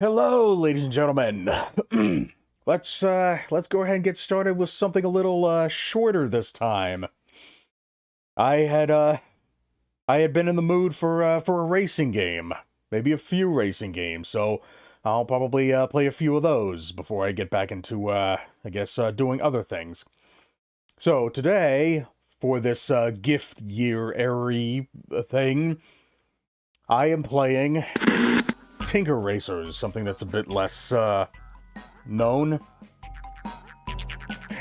Hello, ladies and gentlemen. Let's go ahead and get started with something a little shorter this time. I had I had been in the mood for a racing game, maybe a few racing games, so I'll probably play a few of those before I get back into I guess doing other things. So today, for this gift year-airy thing, I am playing Tinker Racers, something that's a bit less known.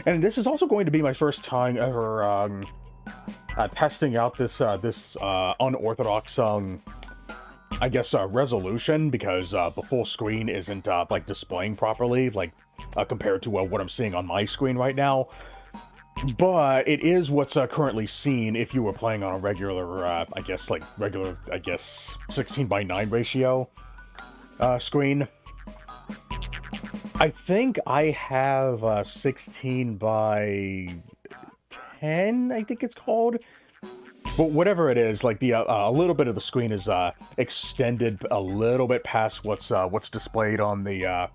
And this is also going to be my first time ever testing out this unorthodox I guess resolution, because the full screen isn't like displaying properly, like compared to what I'm seeing on my screen right now. But it is what's currently seen if you were playing on a regular, I guess 16:9 ratio screen. I think I have 16:10, I think it's called. But whatever it is, like a little bit of the screen is extended a little bit past what's displayed on the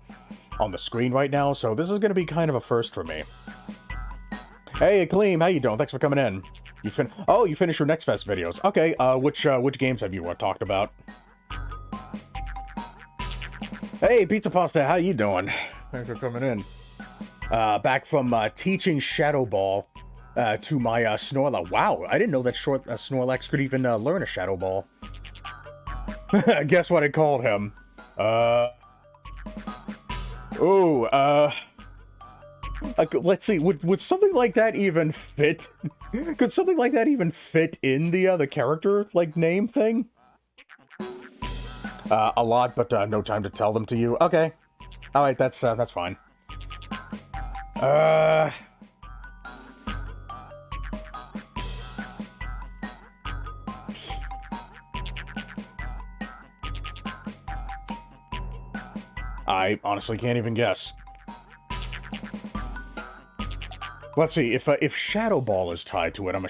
screen right now. So this is going to be kind of a first for me. Hey, Akleem, how you doing? Thanks for coming in. You finished your Next Fest videos. Okay, which games have you talked about? Hey, Pizza Pasta, how you doing? Thanks for coming in. Back from teaching Shadow Ball to my Snorlax. Wow, I didn't know that Snorlax could even learn a Shadow Ball. Guess what I called him? Let's see, would something like that even fit? Could something like that even fit in the character, like, name thing? A lot, but no time to tell them to you. Okay. Alright, that's fine. I honestly can't even guess. Let's see, if Shadow Ball is tied to it, I'm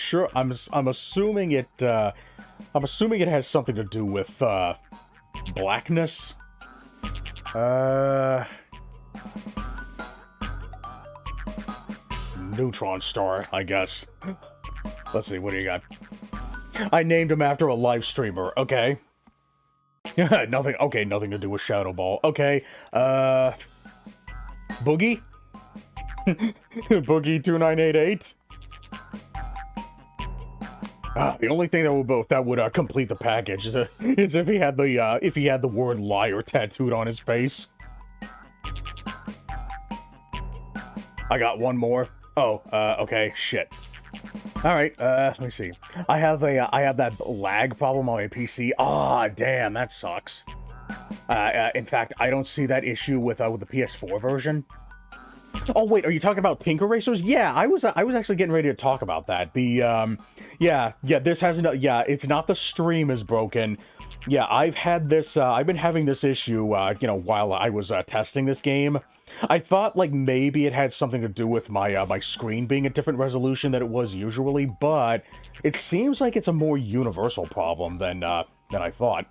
assuming it has something to do with blackness. Neutron Star, I guess. Let's see, what do you got? I named him after a live streamer. Okay. Nothing. Okay, nothing to do with Shadow Ball. Okay. Boogie. Boogie 2988. The only thing that would complete the package is if he had the word liar tattooed on his face. I got one more. Oh, okay, shit. All right, let me see. I have that lag problem on my PC. Ah, damn, that sucks. In fact, I don't see that issue with the PS4 version. Oh wait, are you talking about Tinker Racers? Yeah, I was actually getting ready to talk about that. This hasn't. Yeah, it's not the stream is broken. Yeah, I've been having this issue, while I was testing this game. I thought, like, maybe it had something to do with my screen being a different resolution than it was usually, but it seems like it's a more universal problem than I thought.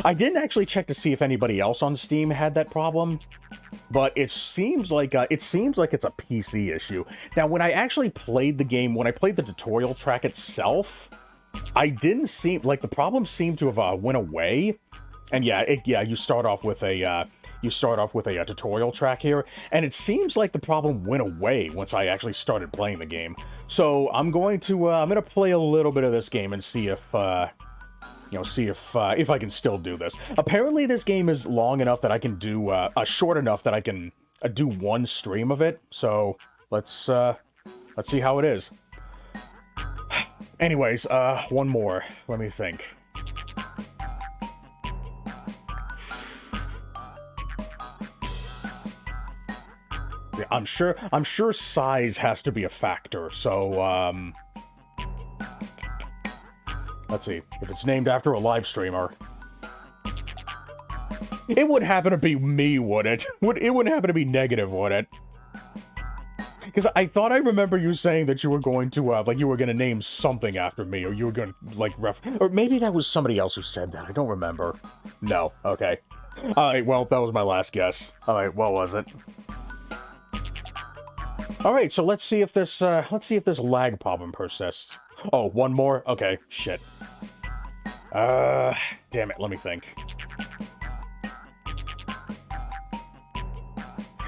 I didn't actually check to see if anybody else on Steam had that problem, but it seems like it's a PC issue. Now, when I actually played the game, when I played the tutorial track itself, I didn't seem like the problem seemed to have went away. And you start off with a tutorial track here, and it seems like the problem went away once I actually started playing the game. So I'm going to play a little bit of this game and see if if I can still do this. Apparently, this game is long enough that I can do short enough that I can do one stream of it. So let's see how it is. Anyways, one more. Let me think. Yeah, I'm sure size has to be a factor. So let's see. If it's named after a live streamer, it wouldn't happen to be me, would it? It wouldn't happen to be negative, would it? Because I thought I remember you saying that you were going to, like, you were going to name something after me, or you were going to, like, or maybe that was somebody else who said that. I don't remember. No. Okay. Alright, well, that was my last guess. Alright, what was it? Alright, so let's see if this lag problem persists. Oh, one more? Okay, shit. Damn it, let me think.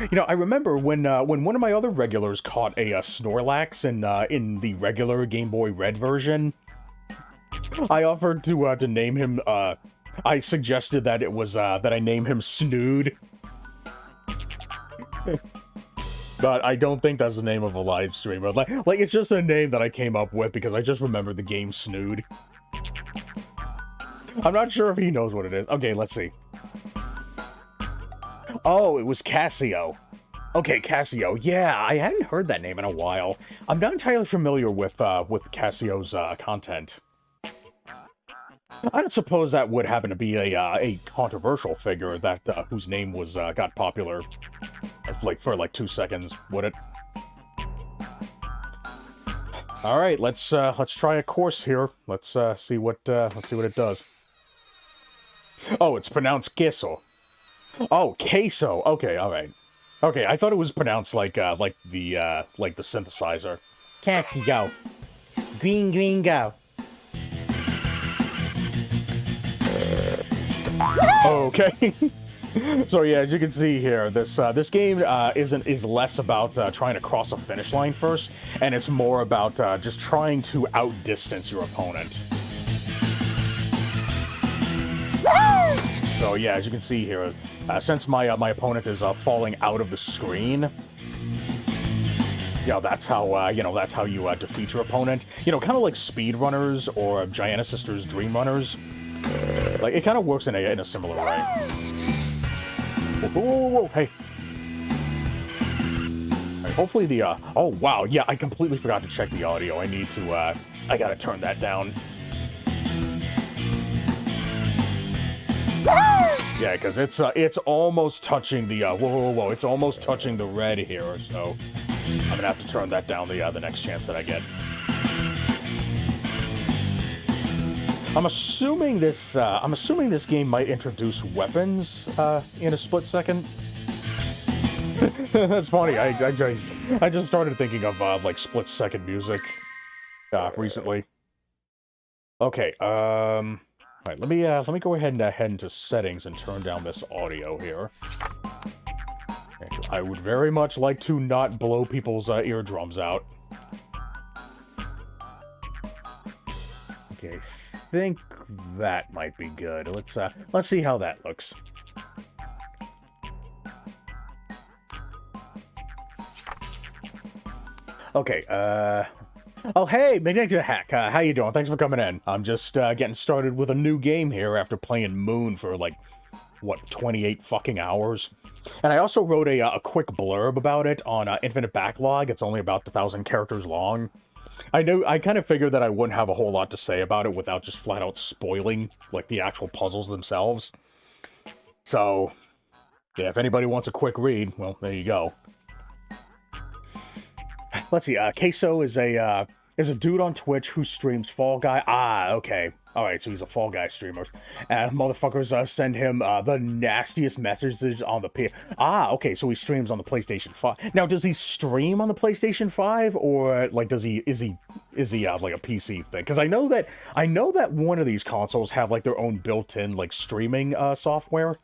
You know, I remember when one of my other regulars caught a Snorlax in the regular Game Boy Red version. I offered to name him. I suggested that it was that I name him Snood, but I don't think that's the name of a live streamer. Like it's just a name that I came up with because I just remember the game Snood. I'm not sure if he knows what it is. Okay, let's see. Oh, it was Casio. Okay, Casio. Yeah, I hadn't heard that name in a while. I'm not entirely familiar with Casio's content. I don't suppose that would happen to be a controversial figure that whose name was got popular like for like 2 seconds, would it? All right, let's try a course here. Let's see what it does. Oh, it's pronounced queso. Oh, queso. Okay, all right. Okay, I thought it was pronounced like the synthesizer. Casio. Green, green, go. Okay. So yeah, as you can see here, this game is less about trying to cross a finish line first, and it's more about just trying to outdistance your opponent. So yeah, as you can see here, since my opponent is falling out of the screen, that's how you defeat your opponent. You know, kind of like speedrunners or Gianna Sisters Dream Runners. Like it kind of works in a similar way. Whoa, whoa, whoa, hey. Right, hopefully the oh wow, yeah, I completely forgot to check the audio. I need to I gotta turn that down. Yeah, because it's almost touching the whoa, it's almost touching the red here, so I'm gonna have to turn that down the next chance that I get. I'm assuming this game might introduce weapons in a split second. That's funny. I just started thinking of like split second music recently. Okay. All right. Let me go ahead and head into settings and turn down this audio here. I would very much like to not blow people's eardrums out. Okay. I think that might be good. Let's see how that looks. Okay, oh hey, Magnetic Hack, how you doing? Thanks for coming in. I'm just getting started with a new game here after playing Moon for like, what, 28 fucking hours? And I also wrote a quick blurb about it on Infinite Backlog. It's only about 1,000 characters long. I kind of figured that I wouldn't have a whole lot to say about it without just flat out spoiling, like, the actual puzzles themselves. So, yeah, if anybody wants a quick read, well, there you go. Let's see, Queso is a dude on Twitch who streams Fall Guy. Ah, okay. Alright, so he's a Fall Guy streamer. And motherfuckers send him the nastiest messages on the P... Ah, okay, so he streams on the PlayStation 5. Now, does he stream on the PlayStation 5, or, like, is he like, a PC thing? Because I know that one of these consoles have, like, their own built-in, like, streaming software.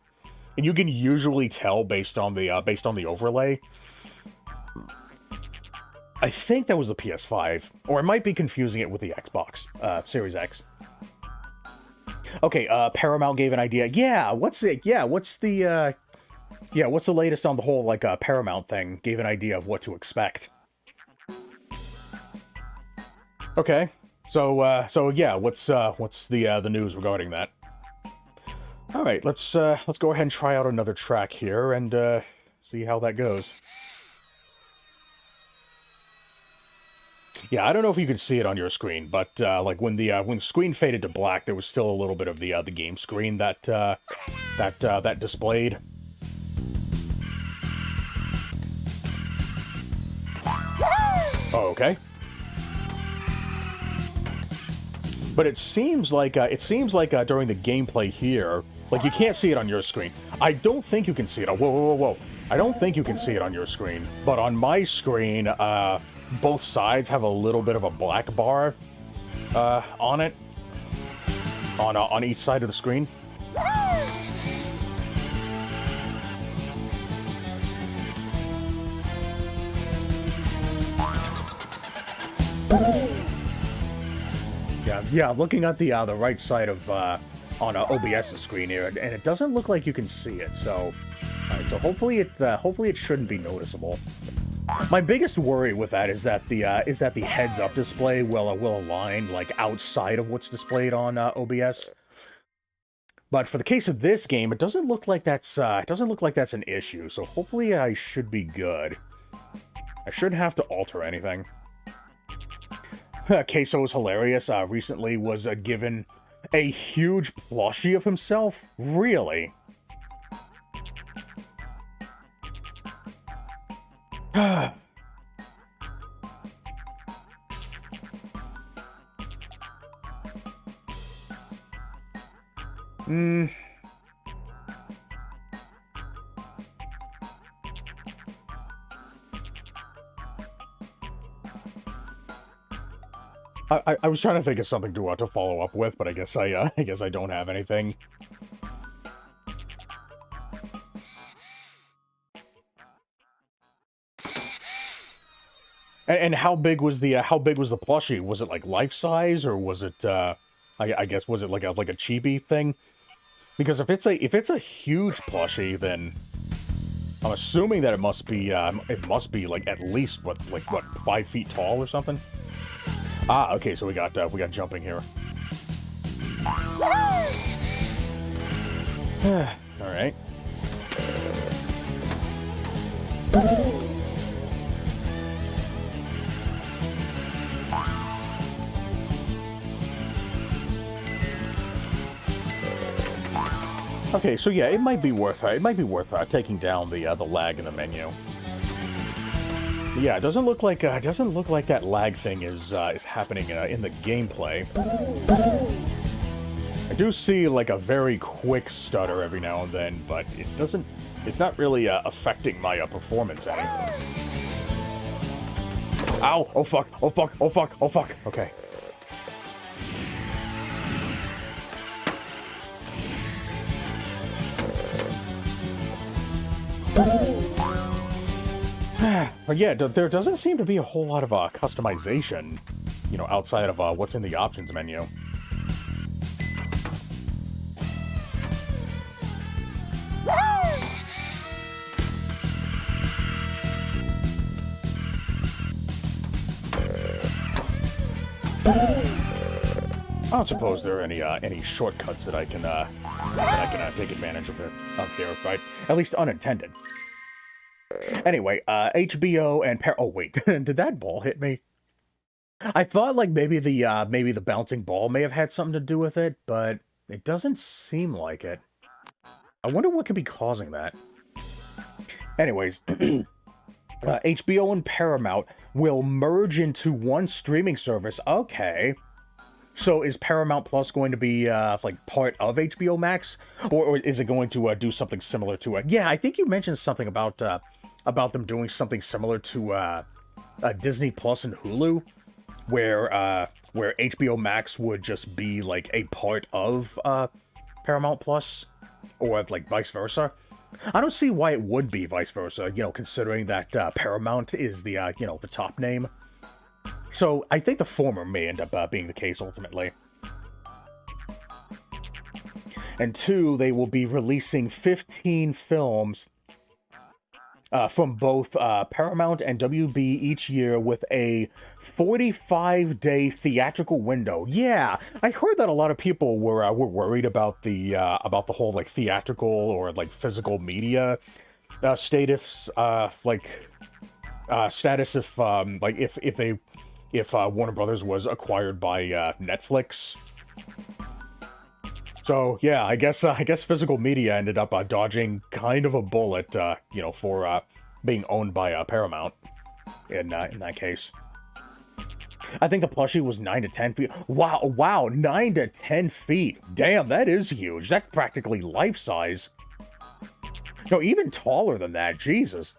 And you can usually tell based on the overlay. I think that was the PS5, or I might be confusing it with the Xbox Series X. Okay, Paramount gave an idea. Yeah, what's the latest on the whole, like, Paramount thing? Gave an idea of what to expect. Okay, so yeah, what's the news regarding that? All right, let's go ahead and try out another track here and see how that goes. Yeah, I don't know if you could see it on your screen, but like when the screen faded to black, there was still a little bit of the game screen that displayed. Oh, okay. But it seems like during the gameplay here, like you can't see it on your screen. I don't think you can see it. Whoa, whoa, whoa, whoa! I don't think you can see it on your screen. But on my screen, both sides have a little bit of a black bar on it, on each side of the screen. Yeah, looking at the right side of on OBS's screen here, and it doesn't look like you can see it. So, all right, so hopefully it shouldn't be noticeable. My biggest worry with that is that the heads-up display will align like outside of what's displayed on OBS. But for the case of this game, it doesn't look like that's an issue. So hopefully I should be good. I shouldn't have to alter anything. Queso is hilarious. Recently was given a huge plushie of himself. Really? I was trying to think of something to follow up with, but I guess I don't have anything. And how big was the plushie? Was it like life size, or was it I guess was it like a chibi thing? Because if it's a huge plushie, then I'm assuming that it must be like at least what 5 feet tall or something. Ah, okay, so we got jumping here. All right. Okay, so yeah, it might be worth taking down the lag in the menu. Yeah, it doesn't look like that lag thing is happening in the gameplay. I do see like a very quick stutter every now and then, but it's not really affecting my performance any. Ow! Oh fuck! Oh fuck! Oh fuck! Oh fuck! Okay. But yeah, there doesn't seem to be a whole lot of customization, you know, outside of what's in the options menu. I don't suppose there are any shortcuts that I can take advantage of here, right? At least unintended. Anyway, HBO and oh wait, did that ball hit me? I thought like maybe the bouncing ball may have had something to do with it, but it doesn't seem like it. I wonder what could be causing that. Anyways, HBO and Paramount will merge into one streaming service. Okay. So is Paramount Plus going to be like part of HBO Max, or is it going to do something similar to it? Yeah, I think you mentioned something about them doing something similar to Disney Plus and Hulu, where HBO Max would just be like a part of Paramount Plus, or like vice versa. I don't see why it would be vice versa, you know, considering that Paramount is the the top name. So I think the former may end up being the case ultimately. And 2, they will be releasing 15 films from both Paramount and WB each year with a 45-day theatrical window. Yeah, I heard that a lot of people were worried about the whole like theatrical or like physical media status if Warner Brothers was acquired by Netflix. So yeah, I guess physical media ended up dodging kind of a bullet, for being owned by Paramount in that case. I think the plushie was 9 to 10 feet. Wow, wow, 9 to 10 feet. Damn, that is huge. That's practically life size. No, even taller than that. Jesus.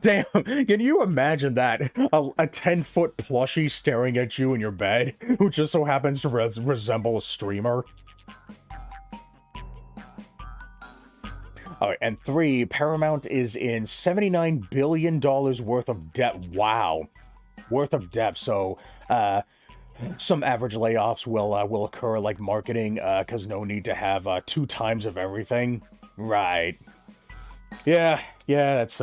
Damn, can you imagine that? A 10-foot plushie staring at you in your bed, who just so happens to resemble a streamer? Alright, and 3, Paramount is in $79 billion worth of debt. Wow. Worth of debt, so, some average layoffs will occur, like marketing, because no need to have 2 times of everything. Right. Yeah, that's,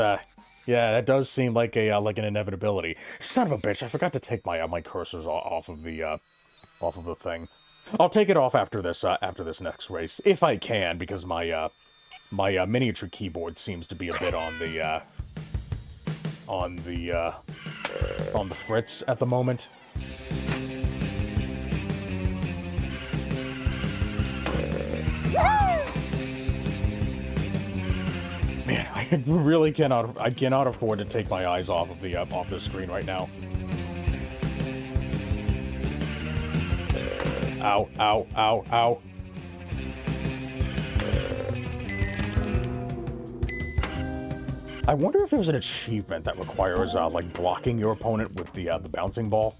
yeah, that does seem like a like an inevitability. Son of a bitch, I forgot to take my my cursors off of the thing. I'll take it off after this next race, if I can, because my my miniature keyboard seems to be a bit on the fritz at the moment. Man, I really cannot afford to take my eyes off of the screen right now. Ow, ow, ow, ow. I wonder if there's an achievement that requires like blocking your opponent with the bouncing ball.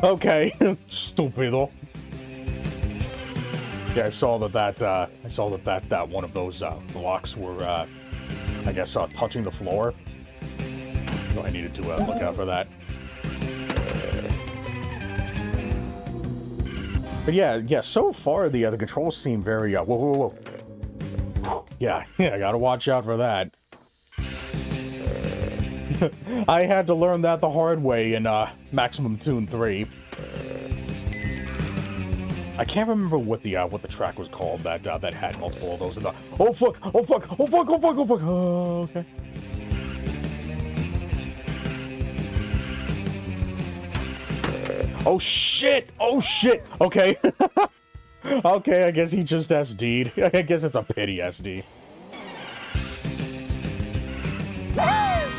Okay, stupido. Yeah, I saw that one of those blocks were I guess touching the floor. So I needed to look out for that. But yeah, so far the controls seem very whoa. Yeah, I gotta watch out for that. I had to learn that the hard way in Maximum Tune 3. I can't remember what the track was called that had multiple of those in the. Oh fuck! Oh fuck! Oh fuck! Oh fuck! Oh fuck! Oh, okay. Oh shit! Oh shit! Okay. Okay, I guess he just SD'd. I guess it's a pity SD.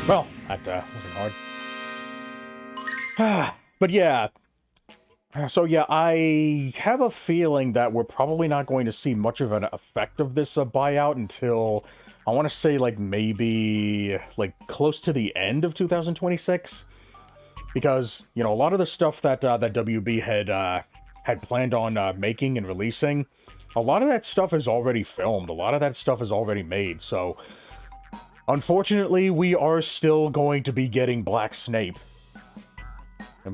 Well, that wasn't hard. But yeah. So yeah, I have a feeling that we're probably not going to see much of an effect of this buyout until, I want to say, like, maybe, like, close to the end of 2026. Because, you know, a lot of the stuff that that WB had planned on making and releasing, a lot of that stuff is already filmed. A lot of that stuff is already made. So, unfortunately, we are still going to be getting Black Snape.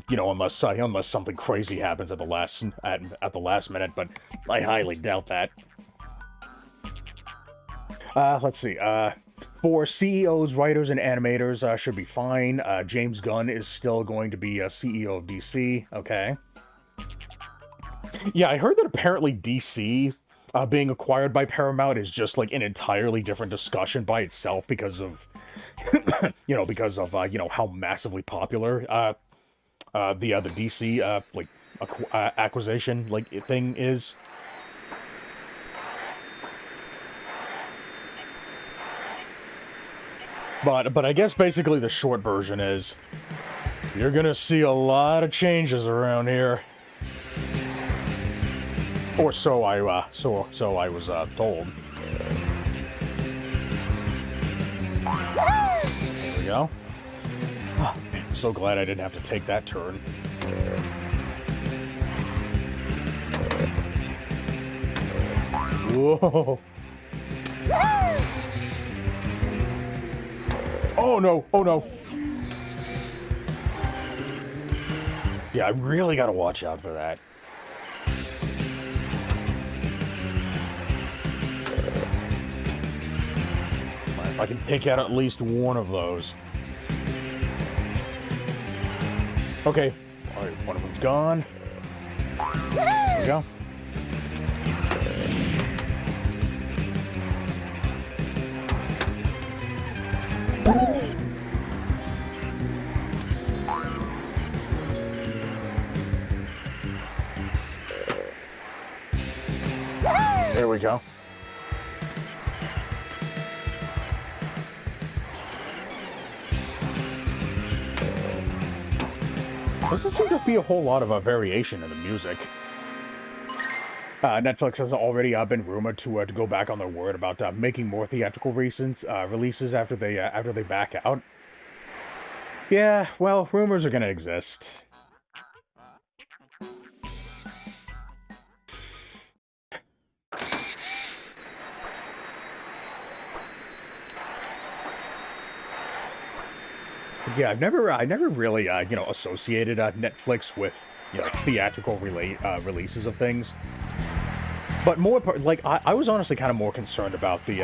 You know, unless something crazy happens at the last minute, but I highly doubt that. Let's see. For CEOs, writers, and animators, should be fine. James Gunn is still going to be CEO of DC. Okay. Yeah, I heard that apparently DC being acquired by Paramount is just like an entirely different discussion by itself because of, you know, how massively popular the DC like acquisition like thing is. But I guess basically the short version is you're gonna see a lot of changes around here, or so I was told. There we go. Oh, man, I'm so glad I didn't have to take that turn. Whoa. Oh no, oh no. Yeah, I really gotta watch out for that. If I can take out at least one of those. Okay, all right, one of them's gone. There we go. There we go. Doesn't seem to be a whole lot of variation in the music. Netflix has already been rumored to go back on their word about making more theatrical releases after they back out. Yeah, well, rumors are gonna exist. Yeah, I never really, associated Netflix with, theatrical releases of things. But more, like, I was honestly kind of more concerned about the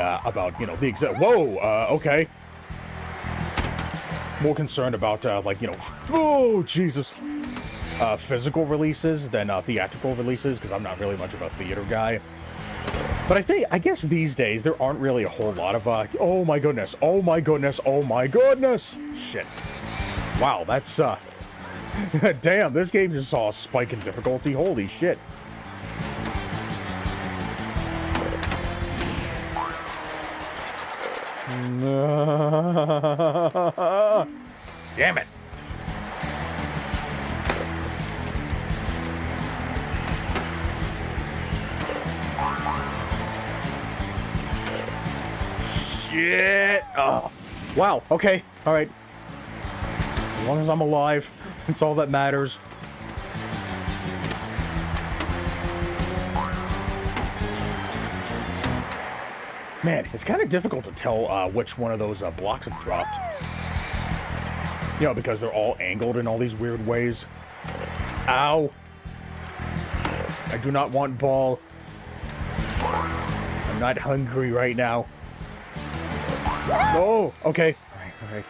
okay. More concerned about, oh, Jesus. Physical releases than theatrical releases, because I'm not really much of a theater guy. But I guess these days, there aren't really a whole lot of, oh my goodness, oh my goodness, oh my goodness! Shit. Wow, that's, damn, this game just saw a spike in difficulty, holy shit. Damn it. Shit! Oh. Wow, okay, alright. As long as I'm alive, that's all that matters. Man, it's kind of difficult to tell which one of those blocks have dropped. Because they're all angled in all these weird ways. Ow! I do not want ball. I'm not hungry right now. Oh, okay. All right.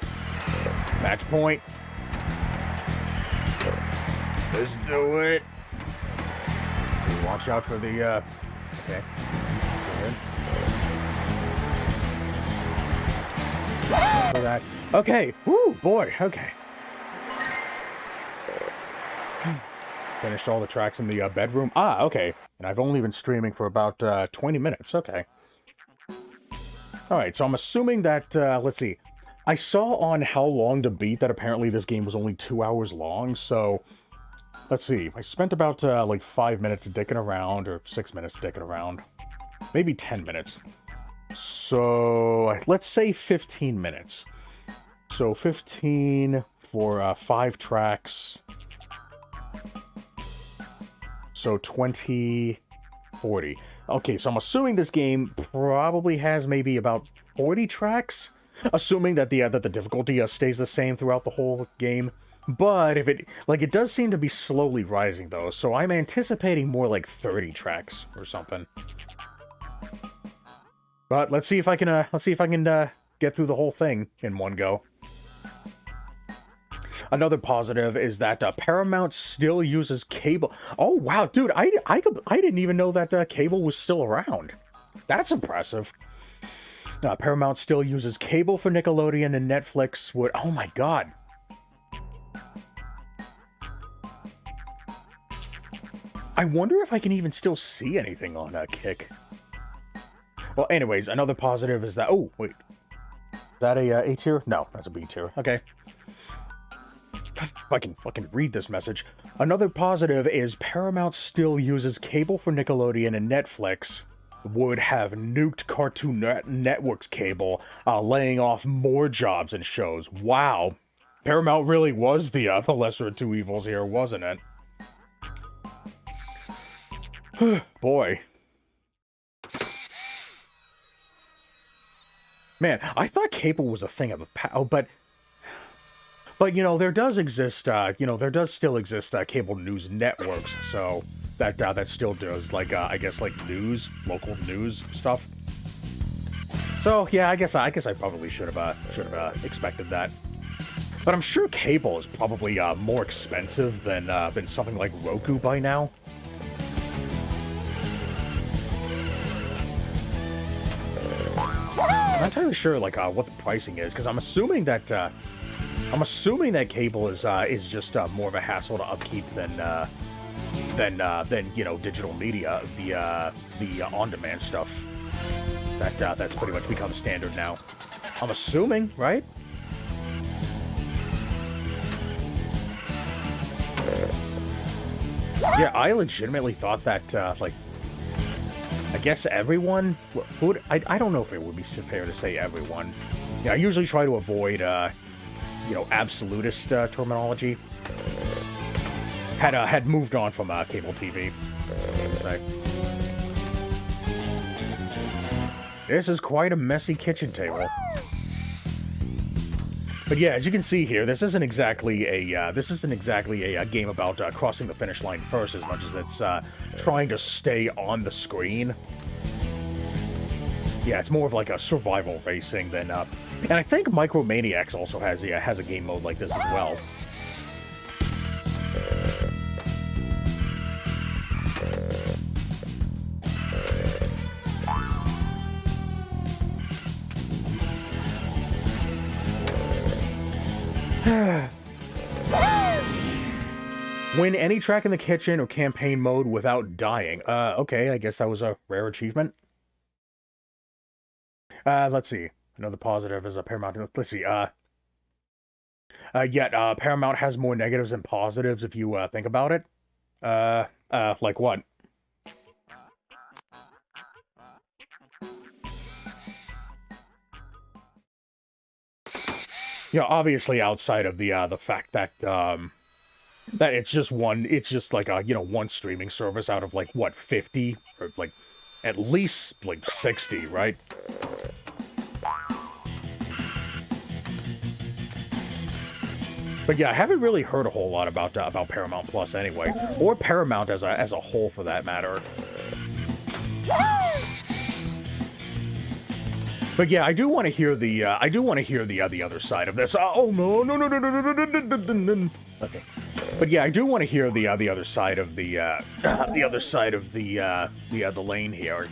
Match point. Let's do it. Watch out for the, okay. Go ahead. For that. Okay. Woo, boy. Okay. Finished all the tracks in the bedroom. Ah, okay. And I've only been streaming for about 20 minutes. Okay. Alright, so I'm assuming that, let's see. I saw on How Long to Beat that apparently this game was only 2 hours long, so... Let's see. I spent about, 5 minutes dicking around, or 6 minutes dicking around. Maybe 10 minutes. So, let's say 15 minutes. So, 15 for 5 tracks. So, 20... 40. Okay, so I'm assuming this game probably has maybe about 40 tracks, assuming that the difficulty stays the same throughout the whole game. But if it does seem to be slowly rising though, so I'm anticipating more like 30 tracks or something. But let's see if I can get through the whole thing in one go. Another positive is that Paramount still uses cable. Oh, wow, dude, I didn't even know that cable was still around. That's impressive. Paramount still uses cable for Nickelodeon, and Netflix would... Oh, my God. I wonder if I can even still see anything on Kick. Well, anyways, another positive is that... Oh, wait. Is that a tier? No, that's a B tier. Okay. If I can fucking read this message. Another positive is Paramount still uses cable for Nickelodeon, and Netflix would have nuked Cartoon Network's cable, laying off more jobs and shows. Wow. Paramount really was the lesser of two evils here, wasn't it? Boy. Man, I thought cable was a thing of the past, but there does exist, there does still exist cable news networks, so that still does, I guess, news, local news stuff. So yeah, I guess I probably should have expected that. But I'm sure cable is probably more expensive than something like Roku by now. I'm not entirely sure what the pricing is, because I'm assuming that cable is just more of a hassle to upkeep than than you know, digital media, the on-demand stuff. That's pretty much become standard now. I'm assuming, right? Yeah, I legitimately thought that, like, I guess everyone would. I don't know if it would be fair to say everyone. Yeah, I usually try to avoid, you know, absolutist terminology. Had moved on from cable TV. So. This is quite a messy kitchen table. But yeah, as you can see here, this isn't exactly a game about crossing the finish line first, as much as it's trying to stay on the screen. Yeah, it's more of like a survival racing than and I think Micromaniacs also has a game mode like this as well. Win any track in the kitchen or campaign mode without dying. Okay, I guess that was a rare achievement. Let's see. Another positive is a Paramount. Let's see. Yet Paramount has more negatives than positives if you think about it. Like what? Yeah, obviously outside of the fact that that it's just like a, you know, one streaming service out of like what, 50 or like at least like 60, right? But yeah, I haven't really heard a whole lot about Paramount Plus anyway, or Paramount as a whole for that matter. But yeah, I do want to hear the other side of this. Oh no. Okay. But yeah, I do want to hear the other side of the other side of the lane here.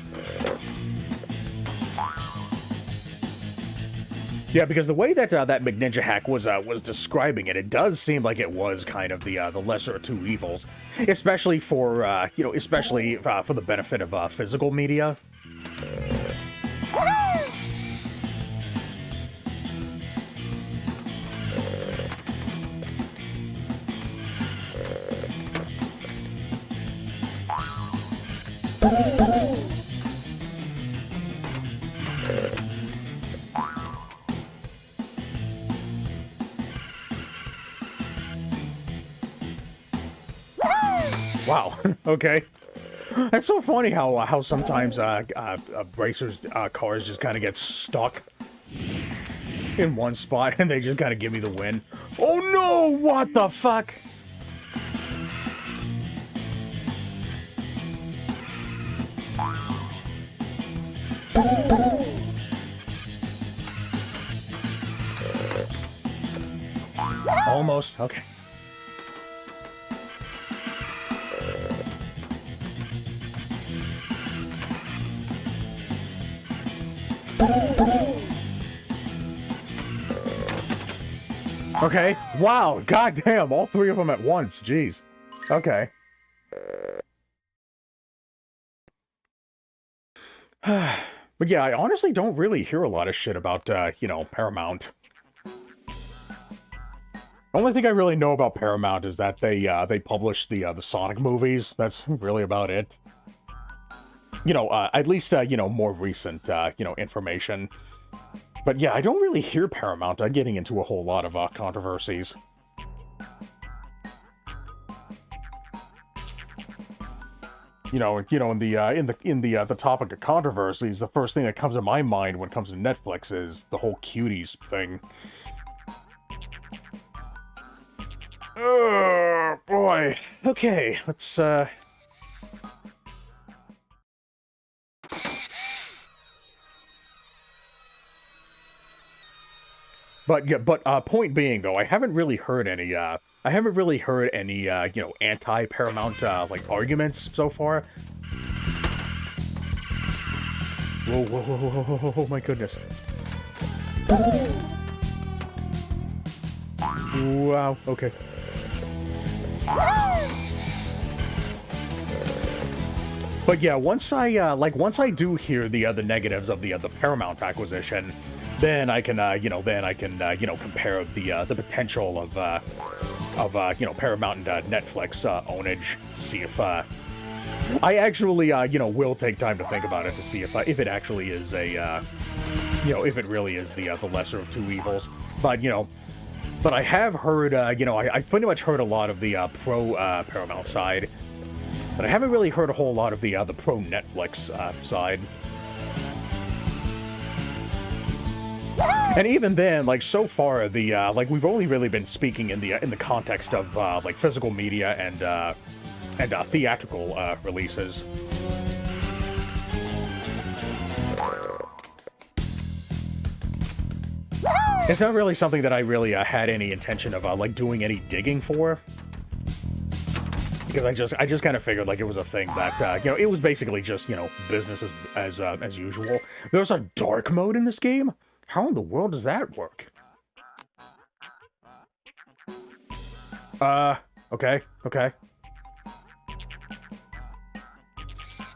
Yeah, because the way that that McNinja hack was describing it, it does seem like it was kind of the lesser of two evils, especially for you know, especially for the benefit of physical media. Wow. Okay. That's so funny how sometimes racers cars just kind of get stuck in one spot and they just kind of give me the win. Oh no! What the fuck? Almost. Okay. Okay. Wow. Goddamn. All three of them at once. Jeez. Okay. But yeah, I honestly don't really hear a lot of shit about, you know, Paramount. The only thing I really know about Paramount is that they publish the Sonic movies. That's really about it. You know, at least, you know, more recent, you know, information. But yeah, I don't really hear Paramount getting into a whole lot of controversies. You know, in the topic of controversies, the first thing that comes to my mind when it comes to Netflix is the whole cuties thing. Oh boy. Okay, let's But yeah, point being though, I haven't really heard any you know, anti-Paramount like arguments so far. Whoa, my goodness. Wow, okay. But yeah, once I do hear the negatives of the Paramount acquisition, then I can compare the potential of Paramount and Netflix ownage. See if I actually will take time to think about it to see if it actually is if it really is the lesser of two evils. But I have heard I pretty much heard a lot of the pro Paramount side. But I haven't really heard a whole lot of the pro Netflix side. And even then, like, so far, we've only really been speaking in the context of physical media and theatrical releases. It's not really something that I really had any intention of doing any digging for. Because I just kind of figured like it was a thing that it was basically just business as usual. There's a dark mode in this game. How in the world does that work? Okay.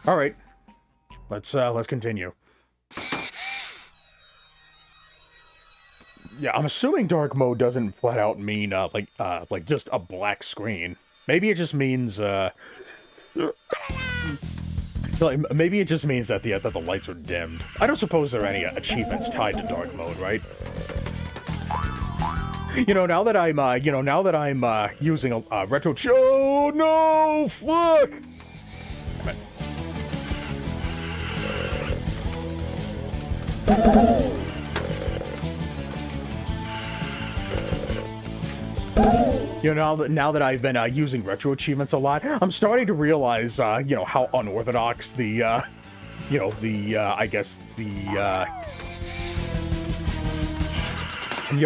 All right. Let's continue. Yeah, I'm assuming dark mode doesn't flat out mean like just a black screen. Maybe it just means maybe it just means that the lights are dimmed. I don't suppose there are any achievements tied to dark mode, right? Now that I'm using a retro. Oh no! Fuck! Damn it. Now that I've been using retro achievements a lot, I'm starting to realize, how unorthodox I guess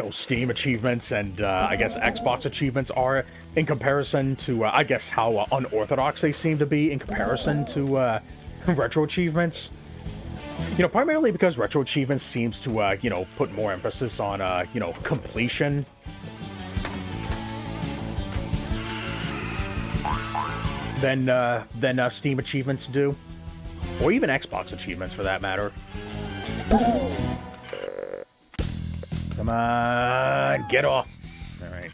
Steam achievements and, I guess Xbox achievements are in comparison to, I guess, how unorthodox they seem to be in comparison to, retro achievements. Primarily because retro achievements seems to, put more emphasis on, completion. Than Steam achievements do. Or even Xbox achievements, for that matter. Come on, get off. Alright.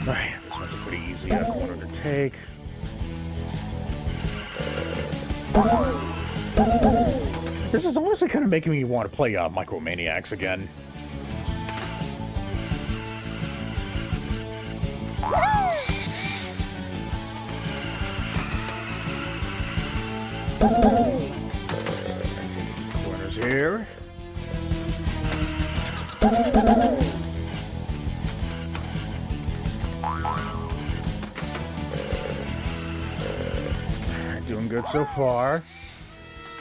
Alright, this one's a pretty easy corner to take. This is honestly kind of making me want to play Micromaniacs again. Take these corners here. Doing good so far.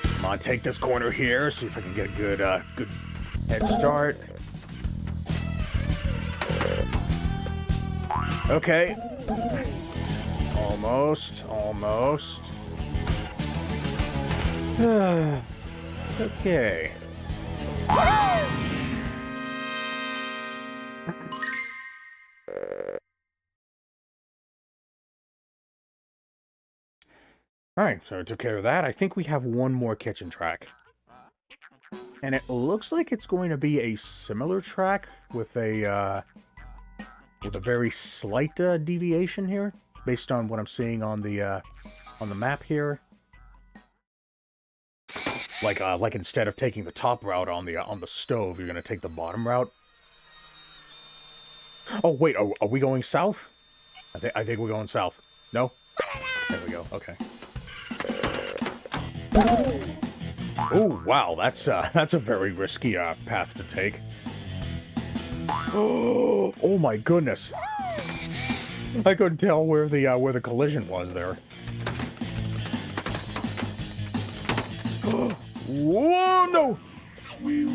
Come on, take this corner here. See if I can get a good head start. Okay. Almost. Okay. Alright, so I took care of that. I think we have one more kitchen track. And it looks like it's going to be a similar track with a very slight deviation here, based on what I'm seeing on the map here. Like instead of taking the top route on the stove, you're gonna take the bottom route. Oh wait, are we going south? I think we're going south. No? There we go. Okay. Oh wow, that's a very risky path to take. Oh my goodness! I couldn't tell where the collision was there. Whoa, no! Wheel.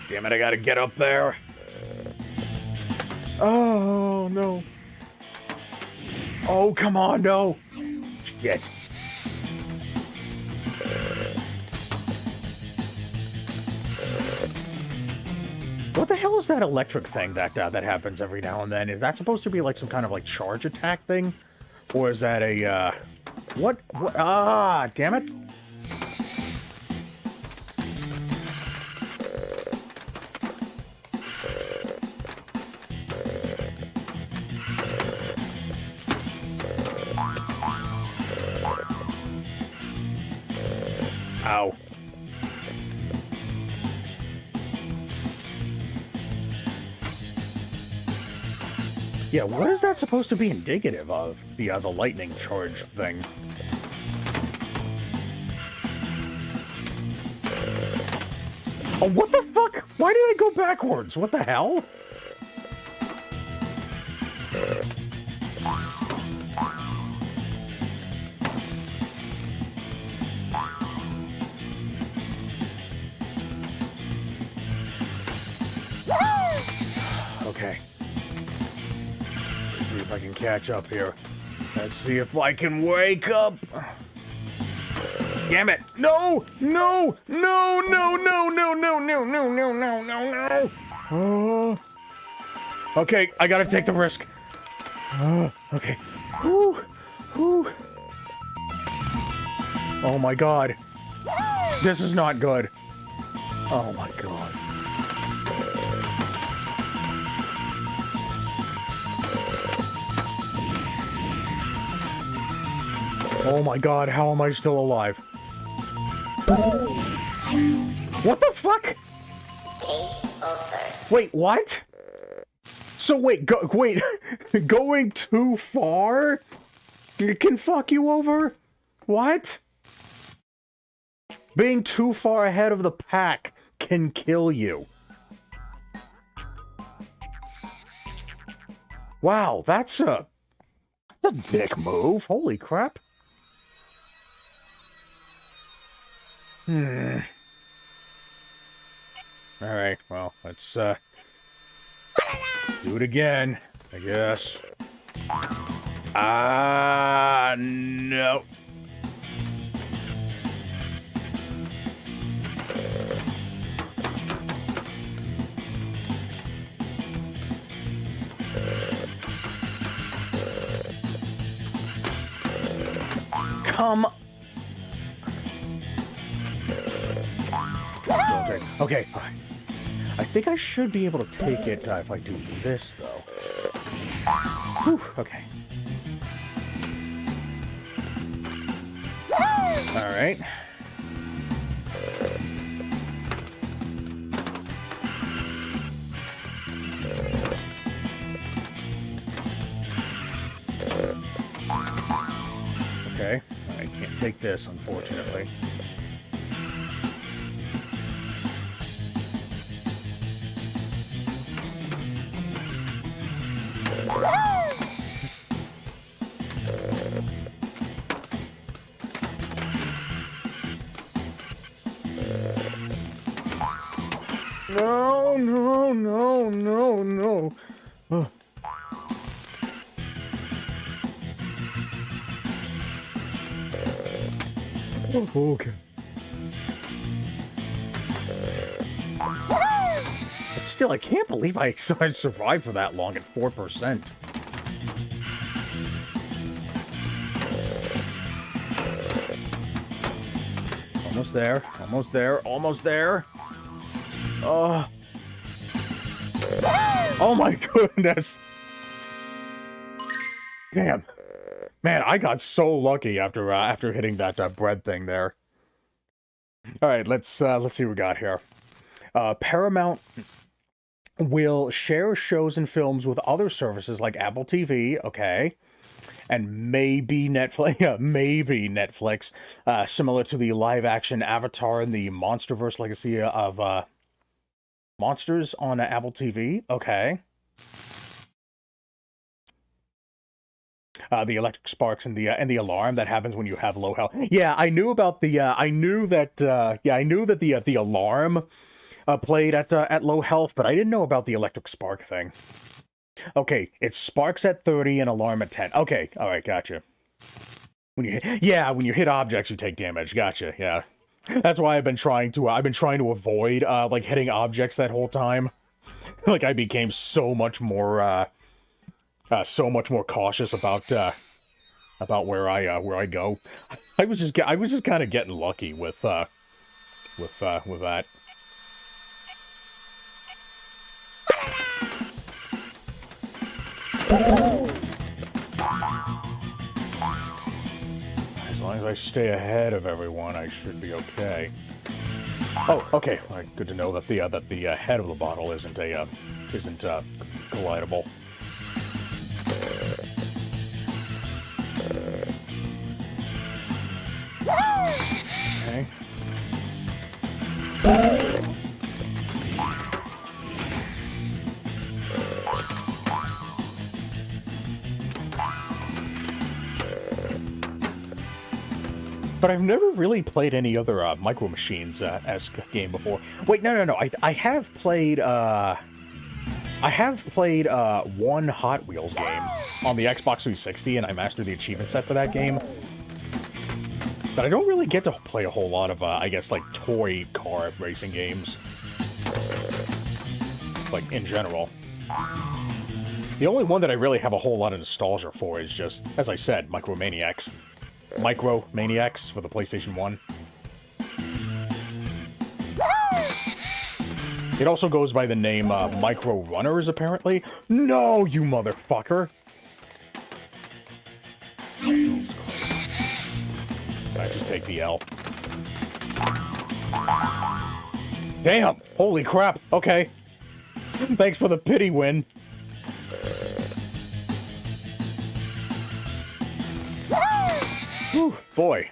Damn it, I gotta get up there. Oh, no. Oh, come on, no. Shit. What the hell is that electric thing that that happens every now and then? Is that supposed to be like some kind of like charge attack thing? Or is that a, what? Ah, damn it. Ow. Yeah, what is that supposed to be indicative of? The lightning charge thing. Oh, what the fuck? Why did I go backwards? What the hell? Okay. Let's see if I can catch up here. Let's see if I can wake up. Damn it! No! No! No! No! No! No! No! No! No! No! No! No! No! Okay, I gotta take the risk. Okay. Whew. Whew. Oh my god. This is not good. Oh my god. Oh my god, how am I still alive? What the fuck? Wait, what? So wait, wait, going too far can fuck you over? What? Being too far ahead of the pack can kill you. Wow, that's a dick move. Holy crap. Alright, well, let's, do it again, I guess. No. Come. Okay, I think I should be able to take it if I do this, though. Whew, okay. Alright. Okay, I can't take this, unfortunately. No, no, no, no, no. Okay. But still, I can't believe I survived for that long at 4%. Almost there, almost there, almost there. Oh my goodness. Damn. Man, I got so lucky after hitting that bread thing there. All right, let's see what we got here. Paramount will share shows and films with other services like Apple TV, okay, and maybe Netflix, yeah, maybe Netflix, similar to the live-action Avatar and the MonsterVerse legacy of Monsters on Apple TV, okay. The electric sparks and the alarm that happens when you have low health. Yeah, I knew about the I knew that the alarm played at low health, but I didn't know about the electric spark thing. Okay, it sparks at 30 and alarm at 10. Okay, all right, gotcha. When you hit, yeah, when you hit objects, you take damage. Gotcha. Yeah, that's why I've been trying to avoid like hitting objects that whole time. Like I became so much more cautious about where I go. I was just kind of getting lucky with that. As long as I stay ahead of everyone, I should be okay. Oh, okay. All right, good to know that the head of the bottle isn't collidable. Okay. But I've never really played any other Micro Machines-esque game before. Wait, no. I have played one Hot Wheels game on the Xbox 360, and I mastered the achievement set for that game. But I don't really get to play a whole lot of, I guess, like, toy car racing games. Like, in general. The only one that I really have a whole lot of nostalgia for is just, as I said, Micro Maniacs for the PlayStation 1. It also goes by the name Micro Runners, apparently. No, you motherfucker! I just take the L. Damn! Holy crap! Okay. Thanks for the pity win. Whew, boy.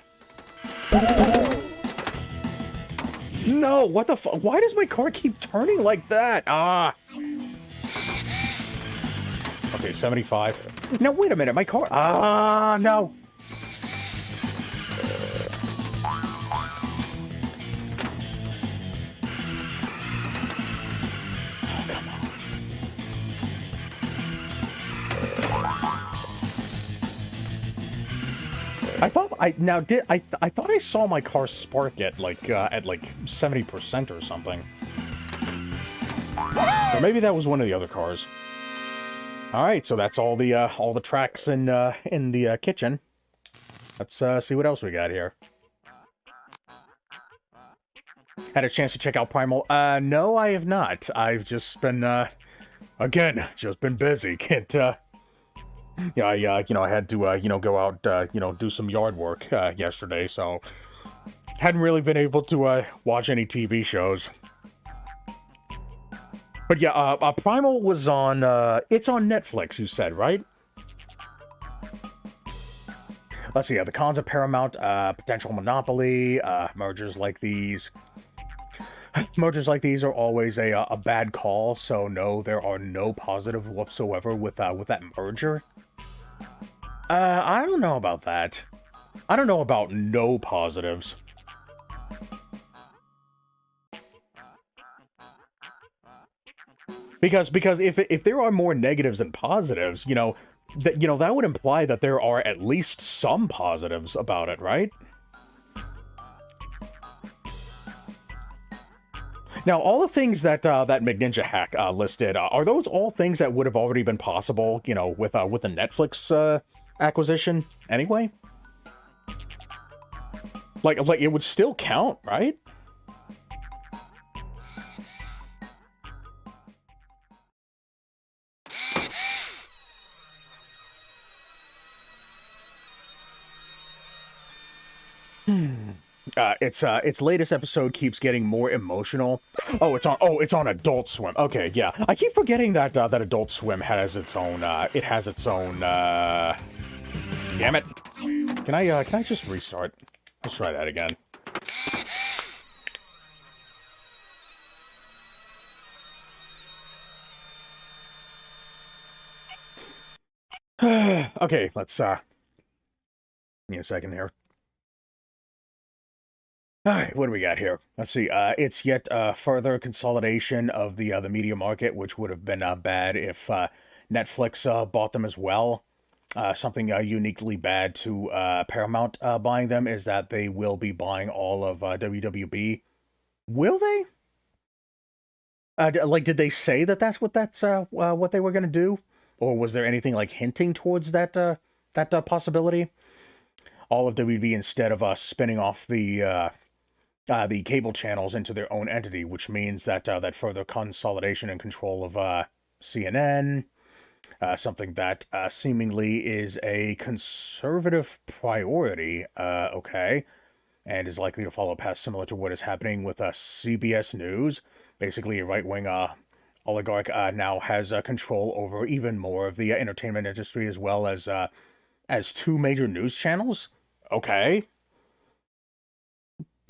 No, what the fuck? Why does my car keep turning like that? Ah. Okay, 75. Now, wait a minute, my car... Ah, no. I thought I thought I saw my car spark at like 70% or something. Or maybe that was one of the other cars. All right, so that's all the tracks in the kitchen. Let's see what else we got here. Had a chance to check out Primal? No, I have not. I've just been again, just been busy. Can't yeah, I had to, go out, do some yard work, yesterday, so hadn't really been able to, watch any TV shows. But yeah, Primal was on, it's on Netflix, you said, right? Let's see, the cons of Paramount, potential monopoly, mergers like these. Mergers like these are always a bad call, so no, there are no positives whatsoever with that merger. I don't know about that. I don't know about no positives. Because if there are more negatives than positives, that would imply that there are at least some positives about it, right? Now, all the things that McNinja Hack listed, are those all things that would have already been possible, with the Netflix acquisition anyway? Like it would still count, right? Its latest episode keeps getting more emotional. Oh, it's on Adult Swim. Okay, yeah. I keep forgetting that that Adult Swim has its own damn it. Can I just restart? Let's try that again. Okay, let's give me a second here. All right, what do we got here? Let's see. It's yet further consolidation of the media market, which would have been bad if Netflix bought them as well. Something uniquely bad to Paramount buying them is that they will be buying all of WWB. Will they? Like, did they say that that's what they were gonna do, or was there anything like hinting towards that possibility? All of WB instead of spinning off the cable channels into their own entity, which means that that further consolidation and control of CNN, something that seemingly is a conservative priority. Okay, and is likely to follow a path similar to what is happening with CBS News. Basically, a right-wing oligarch now has control over even more of the entertainment industry, as two major news channels. Okay,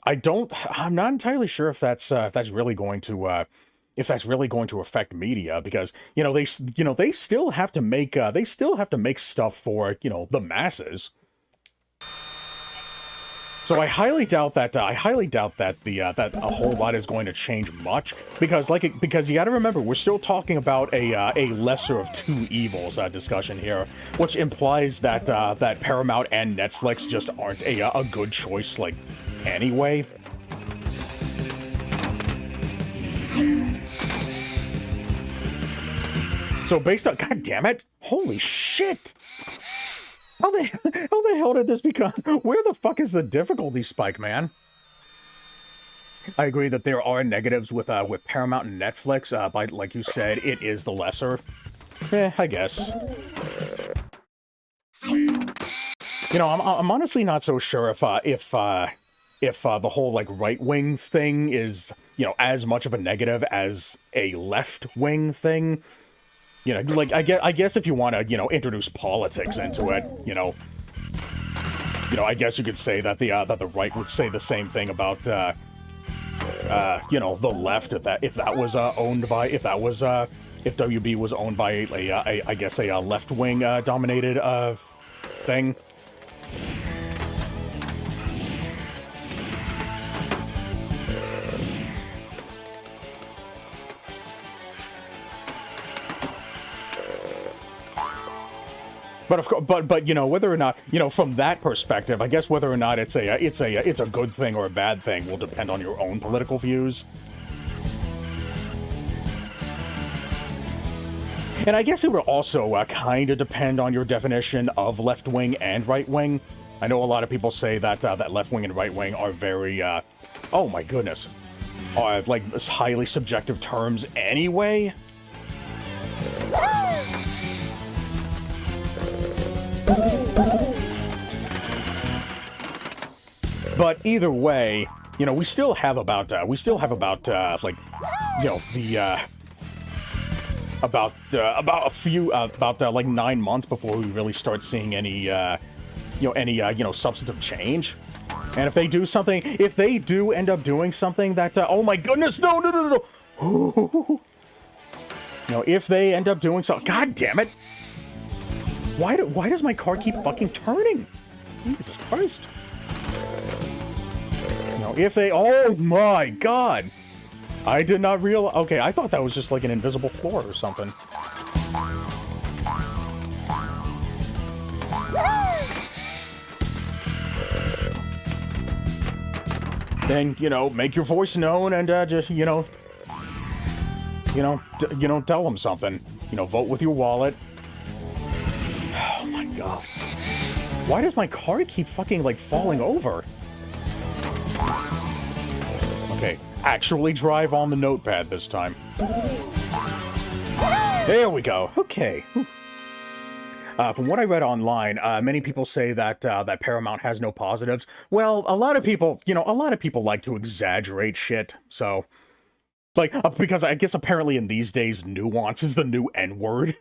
I'm not entirely sure if that's really going to affect media, because they still have to make stuff for the masses. So I highly doubt that that a whole lot is going to change much, because you got to remember, we're still talking about a lesser of two evils discussion here, which implies that that Paramount and Netflix just aren't a good choice, like, anyway. So based on, god damn it, holy shit. How the hell did this become? Where the fuck is the difficulty spike, man? I agree that there are negatives with Paramount and Netflix, but like you said, it is the lesser. I guess. I'm honestly not so sure if the whole like right wing thing is as much of a negative as a left wing thing. Like, I guess if you want to, introduce politics into it, I guess you could say that the right would say the same thing about, the left, if that was owned by, if WB was owned by I guess a left wing dominated thing. But of course, but whether or not from that perspective, I guess whether or not it's a good thing or a bad thing will depend on your own political views. And I guess it would also kind of depend on your definition of left wing and right wing. I know a lot of people say that that left wing and right wing are very, oh my goodness, are like highly subjective terms anyway. But either way, we still have about like, like 9 months before we really start seeing any substantive change. And if they do something, if they do end up doing something that, oh my goodness, no. If they end up doing something, god damn it. Why does my car keep fucking turning? Jesus Christ. If they, oh my god. I did not realize, okay, I thought that was just like an invisible floor or something. Then, make your voice known and just, tell them something. Vote with your wallet. Oh my god. Why does my car keep fucking, like, falling over? Okay, actually drive on the notepad this time. There we go. Okay. From what I read online, many people say that that Paramount has no positives. Well, a lot of people like to exaggerate shit. So, like, because I guess apparently in these days, nuance is the new N-word.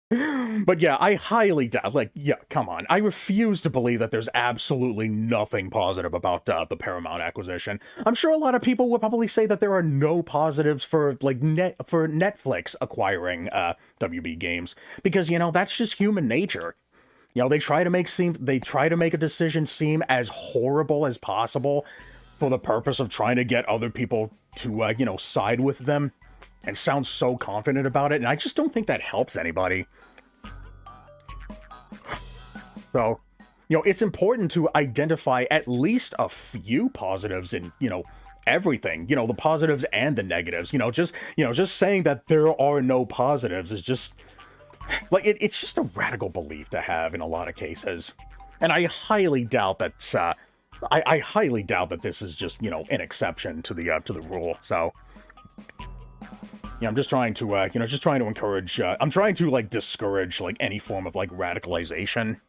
But yeah, I highly doubt, like, yeah, come on. I refuse to believe that there's absolutely nothing positive about the Paramount acquisition. I'm sure a lot of people would probably say that there are no positives for, like, for Netflix acquiring WB Games, because, that's just human nature. You know, they try to make a decision seem as horrible as possible for the purpose of trying to get other people to, you know, side with them and sound so confident about it. And I just don't think that helps anybody. So, you know, it's important to identify at least a few positives in, you know, everything, you know, the positives and the negatives. You know, just saying that there are no positives is just like it's just a radical belief to have in a lot of cases. And I highly doubt that's I highly doubt that this is just, you know, an exception to the rule. So, yeah, I'm just trying to you know, just trying to encourage I'm trying to like discourage like any form of like radicalization.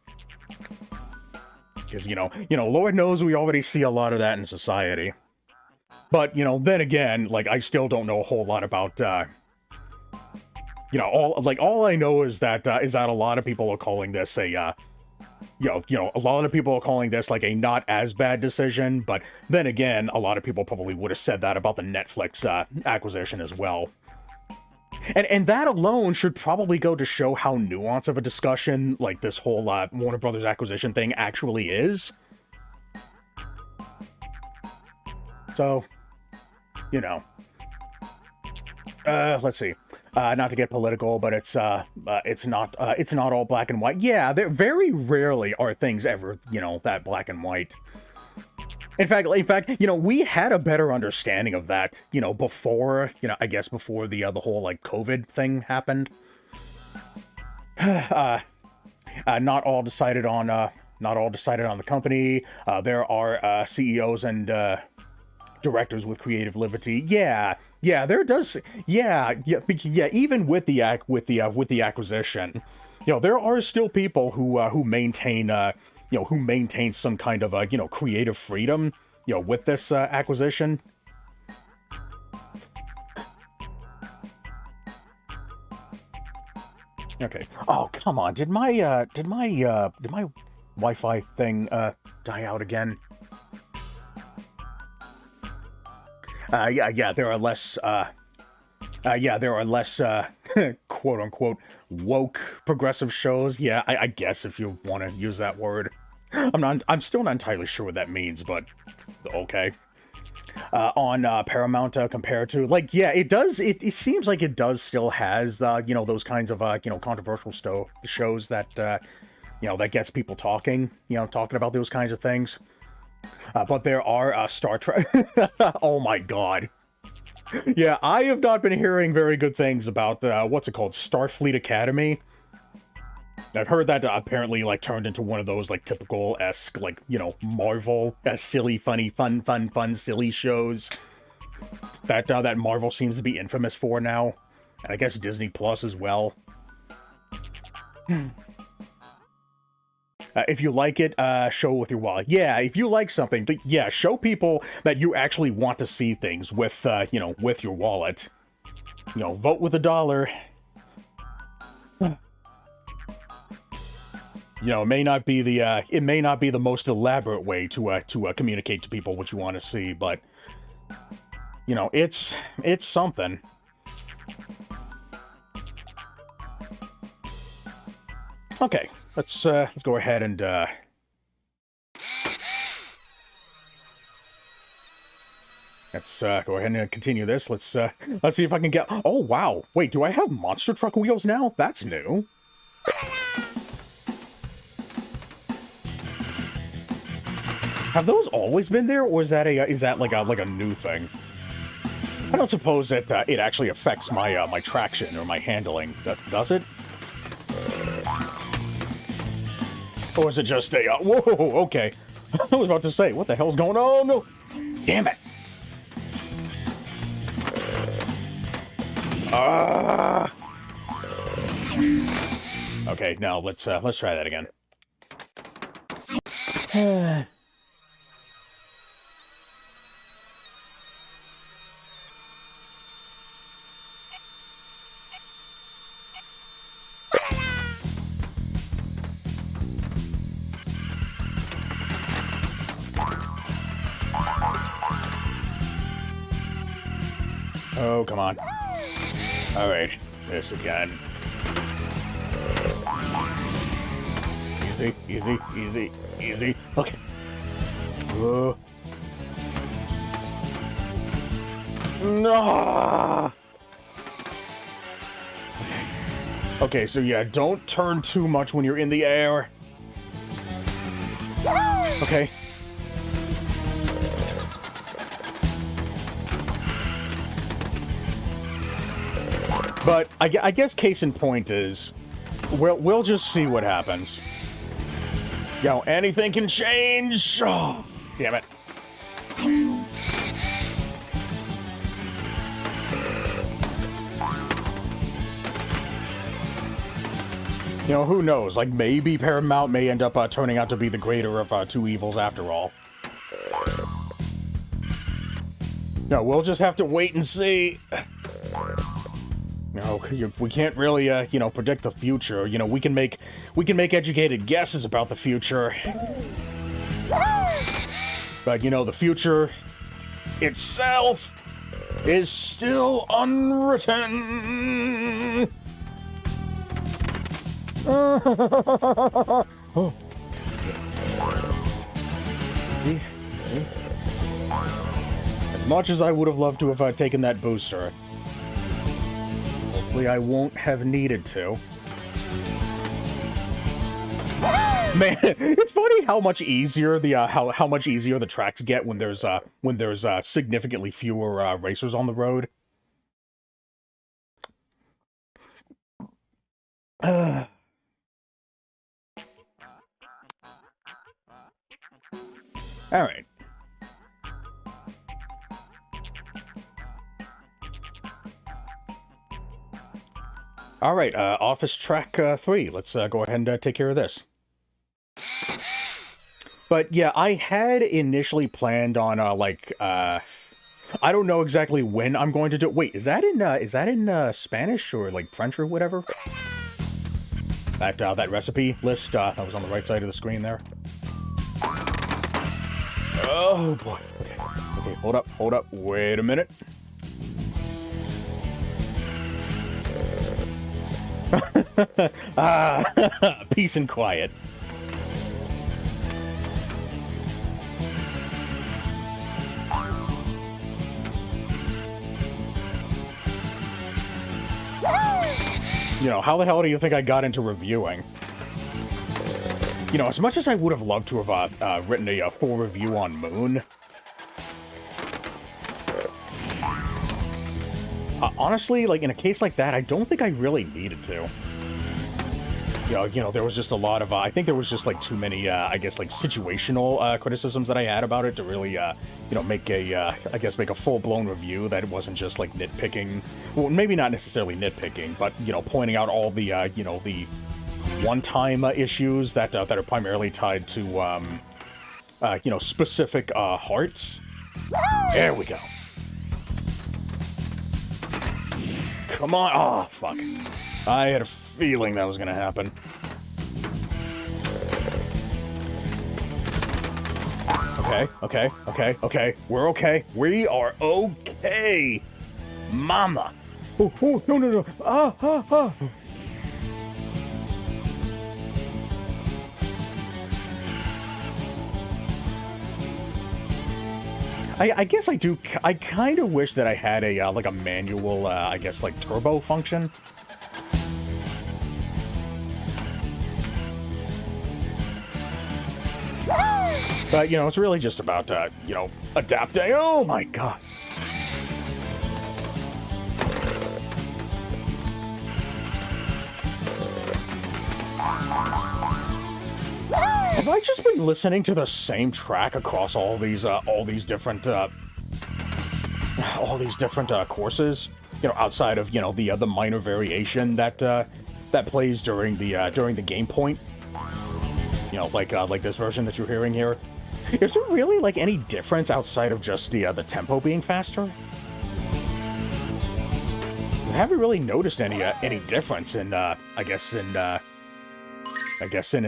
Because, you know, Lord knows we already see a lot of that in society. But, you know, then again, like, I still don't know a whole lot about, you know, all I know is that a lot of people are calling this a, you know, a lot of people are calling this, like, a not as bad decision, but then again, a lot of people probably would have said that about the Netflix, acquisition as well. And that alone should probably go to show how nuanced of a discussion, like, this whole, Warner Brothers acquisition thing actually is. So, you know, let's see. Not to get political, but it's not all black and white. Yeah, there very rarely are things ever, you know, that black and white. In fact, you know, we had a better understanding of that, you know, before, you know, I guess before the whole like COVID thing happened. Not all decided on the company. There are CEOs and directors with creative liberty. Yeah, there does. Yeah. Even with the acquisition, you know, there are still people who maintain some kind of you know, creative freedom, you know, with this acquisition. Okay. Oh, come on. Did my Wi-Fi thing die out again? Yeah, there are less, quote unquote, woke progressive shows. Yeah, I guess if you want to use that word. I'm still not entirely sure what that means, but okay. On Paramount compared to, like, yeah, it does, it seems like it does still has, you know, those kinds of, you know, controversial shows that, you know, that gets people talking, you know, talking about those kinds of things. But there are Star Trek. Oh my god. Yeah, I have not been hearing very good things about, what's it called? Starfleet Academy. I've heard that apparently, like, turned into one of those, like, typical-esque, like, you know, Marvel, silly, funny, fun, silly shows that Marvel seems to be infamous for now. And I guess Disney Plus as well. If you like it, show with your wallet. Yeah, if you like something, yeah, show people that you actually want to see things with, you know, with your wallet. You know, vote with $1. You know, it may not be the most elaborate way to communicate to people what you want to see, but, you know, it's something. Okay, let's go ahead and let's go ahead and continue this. Let's see if I can get. Oh wow! Wait, do I have monster truck wheels now? That's new. Have those always been there, or is that like a new thing? I don't suppose that it actually affects my my traction or my handling. Does it? Or is it just a, whoa, okay. I was about to say, what the hell's going on? No. Damn it. Okay, now let's try that again. Oh, come on. Alright, this again. Easy, easy, easy, easy. Okay. No. Okay, so yeah, don't turn too much when you're in the air. Okay. But I guess case in point is, we'll just see what happens. Yo, anything can change. Oh, damn it. You know, who knows? Like, maybe Paramount may end up turning out to be the greater of two evils after all. No, we'll just have to wait and see. No, we can't really, you know, predict the future. You know, we can make educated guesses about the future. But, you know, the future itself is still unwritten. Oh. See? As much as I would have loved to have taken that booster, hopefully I won't have needed to. Man, it's funny how much easier the how much easier the tracks get when there's significantly fewer racers on the road. All right. All right, Office Track 3. Let's go ahead and take care of this. But yeah, I had initially planned on I don't know exactly when I'm going to do. Wait, is that in Spanish or like French or whatever? That recipe list that was on the right side of the screen there. Oh boy. Okay, hold up. Wait a minute. Peace and quiet. You know, how the hell do you think I got into reviewing? You know, as much as I would have loved to have written a full review on Moon, honestly, like, in a case like that, I don't think I really needed to. You know, there was just a lot of, I think there was just, like, too many, I guess, like, situational criticisms that I had about it to really, you know, make a, I guess, make a full-blown review that it wasn't just, like, nitpicking. Well, maybe not necessarily nitpicking, but, you know, pointing out all the, you know, the one-time issues that, that are primarily tied to, you know, specific, hearts. There we go. Come on. Oh, fuck. I had a feeling that was going to happen. Okay. We're okay. We are okay. Mama. Oh, no. Ah. I guess I do. I kind of wish that I had a like a manual, I guess, like turbo function. But you know, it's really just about you know, adapting. Oh my god. Have I just been listening to the same track across all these different courses? You know, outside of, you know, the minor variation that that plays during the game point. You know, like this version that you're hearing here. Is there really like any difference outside of just the tempo being faster? I haven't really noticed any difference in I guess in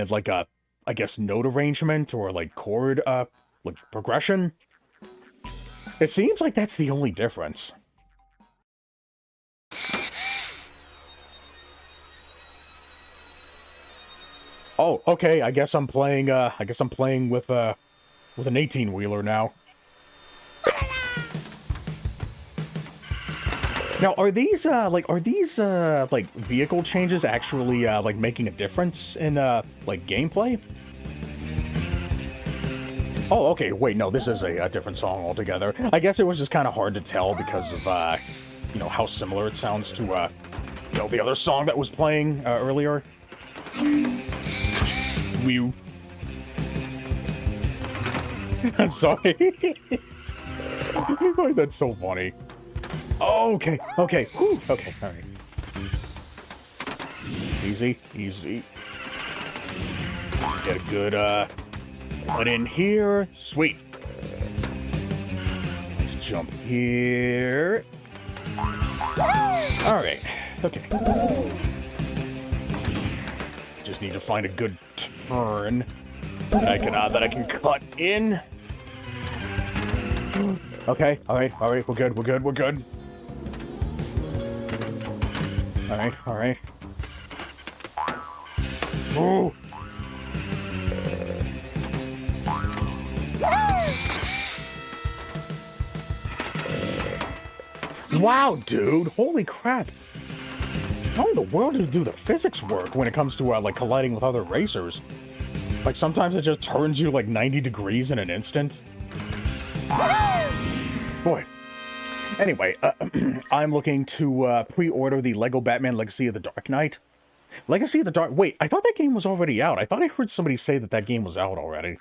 like a note arrangement or like chord like progression. It seems like that's the only difference. Oh, okay, I guess I'm playing with an 18-wheeler now. Now, are these like vehicle changes actually like making a difference in like gameplay? Oh, okay, wait, no, this is a different song altogether. I guess it was just kind of hard to tell because of you know, how similar it sounds to you know, the other song that was playing earlier. Whew. I'm sorry. I find that so funny. Oh, okay, okay, whew, okay, all right. Easy, easy. Get a good, let in here. Sweet. Let's jump here. All right, okay. Just need to find a good turn that I can cut in. Okay, all right, we're good. All right. Ooh. Wow, dude! Holy crap! How in the world do the physics work when it comes to like colliding with other racers? Like sometimes it just turns you like 90 degrees in an instant. Boy. Anyway, I'm looking to pre-order the Lego Batman Legacy of the Dark Knight. Legacy of the Dark... Wait, I thought that game was already out. I thought I heard somebody say that that game was out already.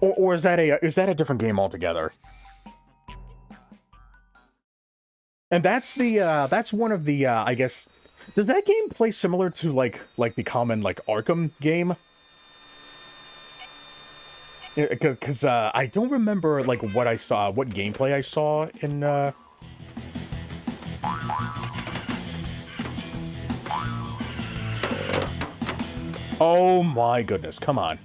Or is that a different game altogether? And that's the that's one of the I guess, does that game play similar to like the common like Arkham game? Because I don't remember like what gameplay I saw in Oh my goodness, come on.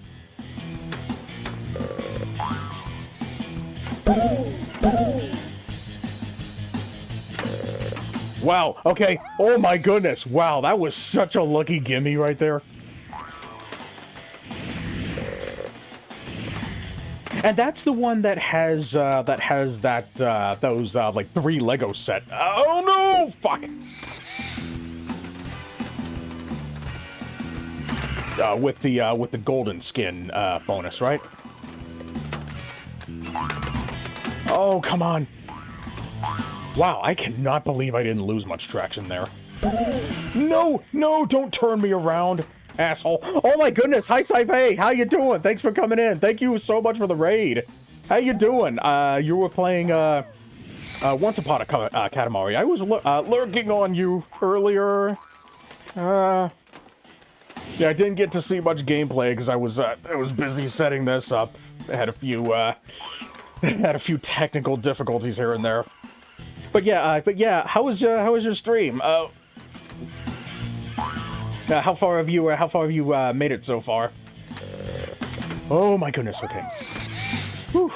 Wow, okay. Oh my goodness. Wow, that was such a lucky gimme right there. And that's the one that has those like 3 Lego set. Oh no, fuck. With the golden skin bonus, right? Oh, come on. Wow, I cannot believe I didn't lose much traction there. No, no, don't turn me around, asshole. Oh my goodness, hi Saipei, how you doing? Thanks for coming in. Thank you so much for the raid. How you doing? You were playing Once Upon a Katamari. I was lurking on you earlier. Yeah, I didn't get to see much gameplay because I was busy setting this up. I had a few technical difficulties here and there. But yeah, how was your stream? How far have you made it so far? Oh my goodness. Okay. Whew.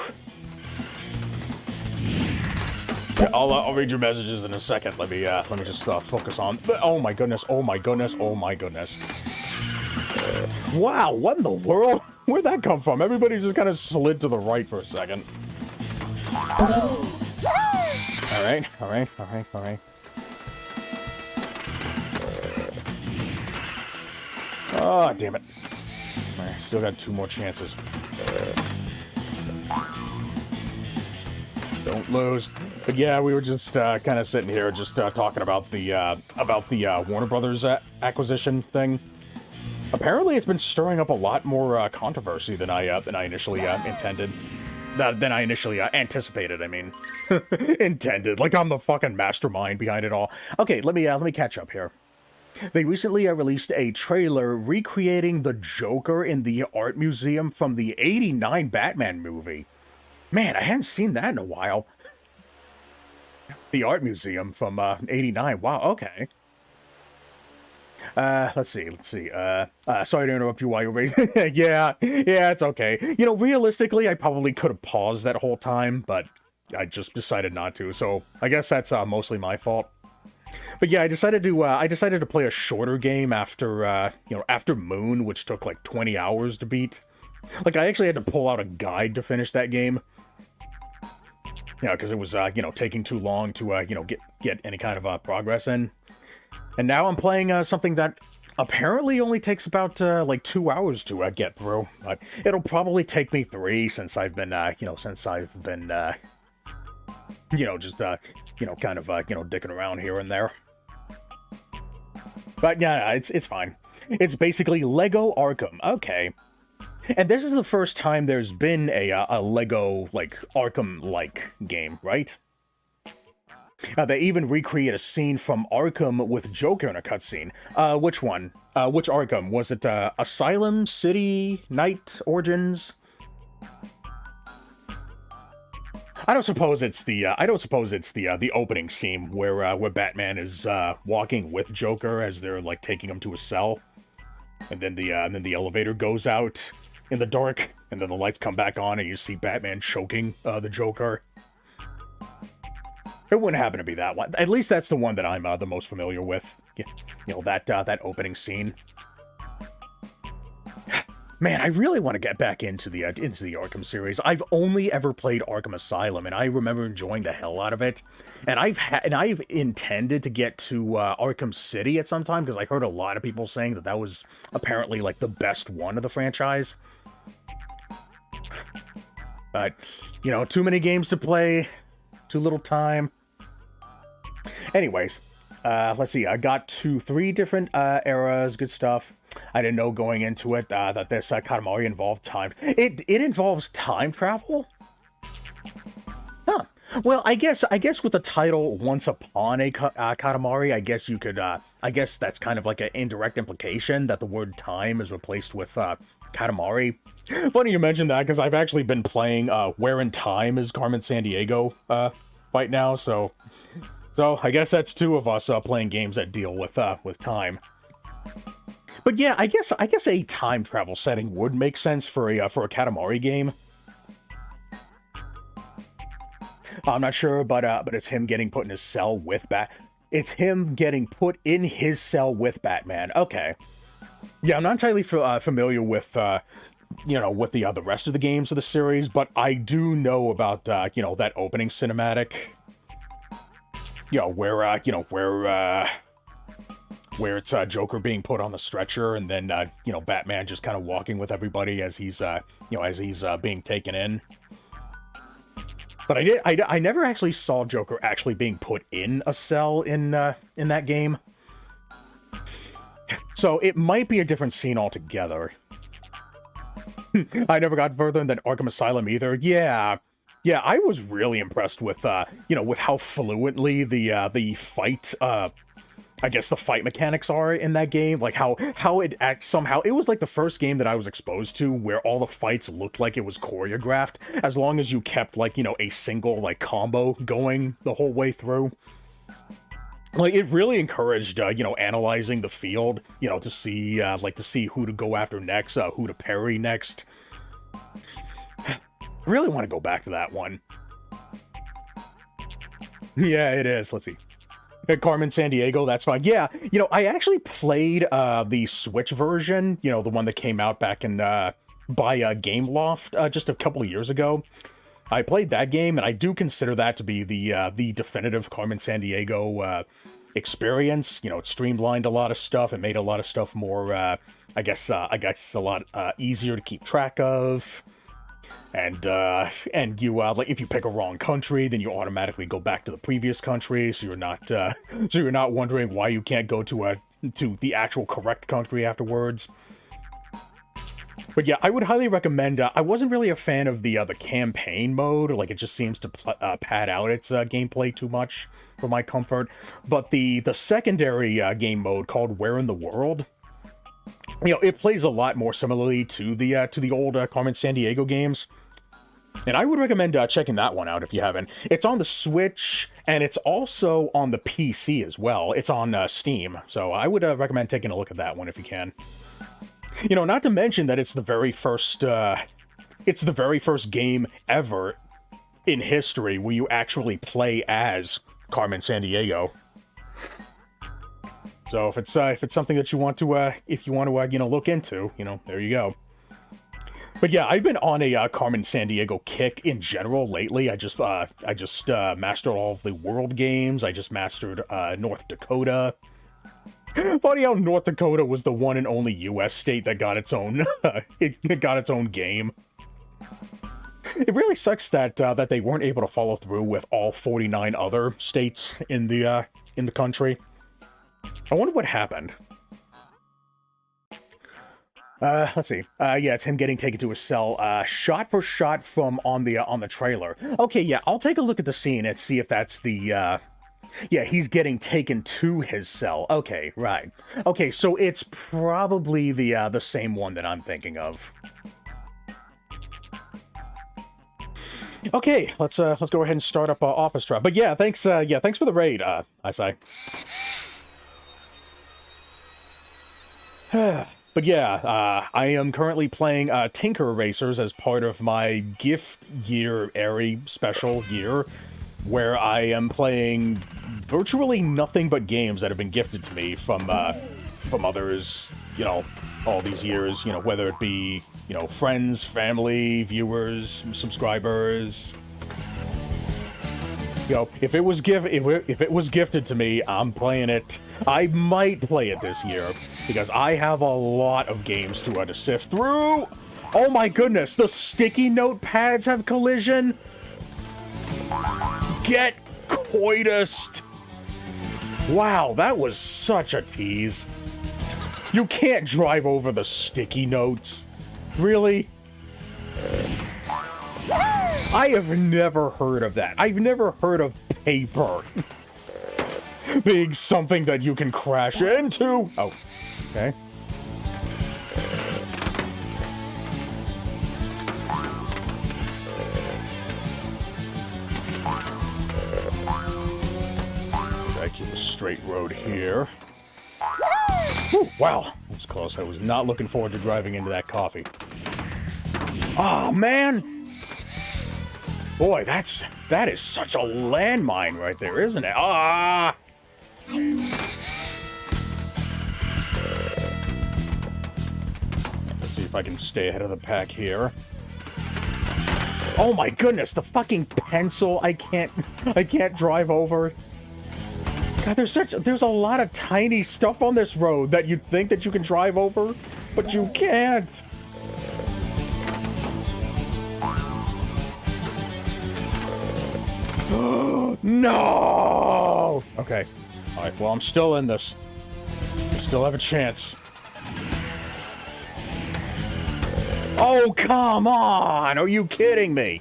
Yeah, I'll read your messages in a second. Let me just focus on. Oh my goodness. Oh my goodness. Oh my goodness. Wow. What in the world? Where'd that come from? Everybody just kind of slid to the right for a second. Alright. Oh, damn it. Alright, still got 2 more chances. Don't lose. But yeah, we were just kind of sitting here just talking about the Warner Brothers acquisition thing. Apparently it's been stirring up a lot more controversy than I initially intended. Than I initially anticipated, I mean. Intended. Like I'm the fucking mastermind behind it all. Okay, let me catch up here. They recently released a trailer recreating the Joker in the art museum from the '89 Batman movie. Man, I hadn't seen that in a while. The art museum from '89. Wow, okay. Let's see. Sorry to interrupt you while you're waiting. yeah, it's okay. You know, realistically, I probably could have paused that whole time, but I just decided not to, so I guess that's mostly my fault. But yeah, I decided to play a shorter game after after Moon, which took like 20 hours to beat. Like, I actually had to pull out a guide to finish that game. Yeah, because it was taking too long to get any kind of progress in. And now I'm playing something that apparently only takes about like 2 hours to get through. But it'll probably take me 3 since I've been dicking around here and there. But yeah, it's fine. It's basically Lego Arkham. Okay. And this is the first time there's been a Lego, like, Arkham-like game, right? They even recreate a scene from Arkham with Joker in a cutscene. Which one? Which Arkham? Was it Asylum, City, Night, Origins? I don't suppose it's the opening scene where Batman is walking with Joker as they're like taking him to a cell, and then the elevator goes out in the dark, and then the lights come back on, and you see Batman choking the Joker. It wouldn't happen to be that one. At least that's the one that I'm the most familiar with. That opening scene. Man, I really want to get back into the Arkham series. I've only ever played Arkham Asylum, and I remember enjoying the hell out of it. And I've intended to get to Arkham City at some time, because I heard a lot of people saying that was apparently like the best one of the franchise. But too many games to play, too little time. Anyways, let's see. I got 3 different eras. Good stuff. I didn't know going into it that this Katamari involved time. It involves time travel? Huh. Well, I guess with the title Once Upon a Katamari, I guess you could, I guess that's kind of like an indirect implication that the word time is replaced with Katamari. Funny you mentioned that, because I've actually been playing Where in Time is Carmen Sandiego right now, so I guess that's 2 of us playing games that deal with time. But yeah, I guess a time travel setting would make sense for a Katamari game. I'm not sure, but it's him getting put in his cell with It's him getting put in his cell with Batman. Okay. Yeah, I'm not entirely familiar with with the rest of the games of the series, but I do know about that opening cinematic. Where it's Joker being put on the stretcher, and then Batman just kind of walking with everybody as he's being taken in. But I never actually saw Joker actually being put in a cell in that game. So it might be a different scene altogether. I never got further than Arkham Asylum either. Yeah, I was really impressed with with how fluently the fight I guess the fight mechanics are in that game, like how it acts somehow. It was like the first game that I was exposed to where all the fights looked like it was choreographed, as long as you kept like, a single like combo going the whole way through. Like, it really encouraged, analyzing the field, to see, who to go after next, who to parry next. I really want to go back to that one. Yeah, it is. Let's see. Carmen Sandiego, that's fine. Yeah, I actually played the Switch version, the one that came out back in by Gameloft just a couple of years ago. I played that game, and I do consider that to be the definitive Carmen Sandiego experience. It streamlined a lot of stuff. It made a lot of stuff more, I guess a lot easier to keep track of. And you like, if you pick a wrong country, then you automatically go back to the previous country, so you're not wondering why you can't go to the actual correct country afterwards. But yeah, I would highly recommend. I wasn't really a fan of the campaign mode. Like, it just seems to pad out its gameplay too much for my comfort. But the secondary game mode called Where in the World, it plays a lot more similarly to the old Carmen Sandiego games. And I would recommend checking that one out if you haven't. It's on the Switch, and it's also on the PC as well. It's on Steam, so I would recommend taking a look at that one if you can. Not to mention that it's the very first game ever in history where you actually play as Carmen Sandiego. So if it's something that you want to you know, look into, you know, there you go. But yeah, I've been on a Carmen Sandiego kick in general lately. I just mastered all of the world games. I just mastered North Dakota. Funny how North Dakota was the one and only U.S. state that got its own it got its own game. It really sucks that that they weren't able to follow through with all 49 other states in the country. I wonder what happened. Let's see. Yeah, it's him getting taken to a cell, shot for shot from on the trailer. Okay, yeah, I'll take a look at the scene and see if that's the, yeah, he's getting taken to his cell. Okay, right. Okay, so it's probably the same one that I'm thinking of. Okay, let's go ahead and start up Orchestra. But yeah, thanks for the raid, I say. But yeah, I am currently playing Tinker Racers as part of my gift year Airy special year, where I am playing virtually nothing but games that have been gifted to me from others, you know, all these years, you know, whether it be, you know, friends, family, viewers, subscribers. You know, if it was gifted to me, I'm playing it. I might play it this year because I have a lot of games to sift through. Oh my goodness, the sticky notepads have collision. Get coitused. Wow, that was such a tease. You can't drive over the sticky notes. Really? I have never heard of that. I've never heard of paper being something that you can crash into. Oh, okay. Back to the straight road here. Whew, wow, that was close. I was not looking forward to driving into that coffee. Oh, man. Boy, that is such a landmine right there, isn't it? Ah! Let's see if I can stay ahead of the pack here. Oh my goodness, the fucking pencil I can't drive over. God, there's a lot of tiny stuff on this road that you'd think that you can drive over, but you can't. No! Okay. Alright, well, I'm still in this. I still have a chance. Oh, come on! Are you kidding me?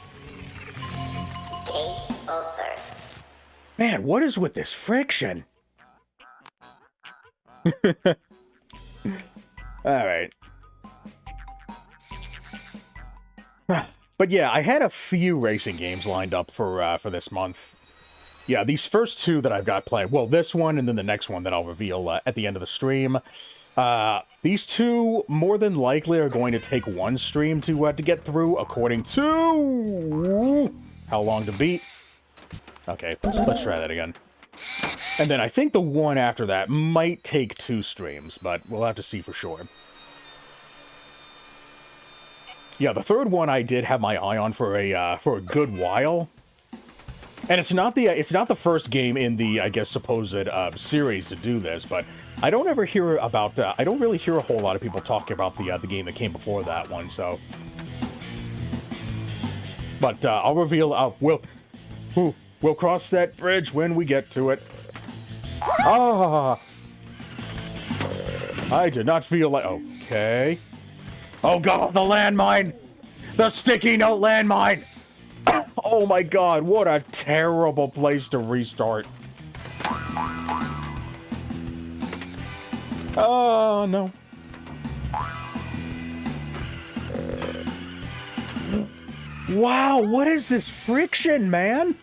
Game over. Man, what is with this friction? Alright. But yeah, I had a few racing games lined up for this month. Yeah, these first two that I've got planned. Well, this one and then the next one that I'll reveal at the end of the stream. These two more than likely are going to take one stream to get through, according to how long to beat. Okay, let's try that again. And then I think the one after that might take 2 streams, but we'll have to see for sure. Yeah, the third one I did have my eye on for a good while, and it's not the first game in the, I guess, supposed series to do this, but I don't ever hear about I don't really hear a whole lot of people talking about the game that came before that one. So, but I'll reveal. We'll cross that bridge when we get to it. Ah, I did not feel like. Okay. Oh god, the landmine! The sticky note landmine! Oh my god, what a terrible place to restart. Oh no. Wow, what is this friction, man?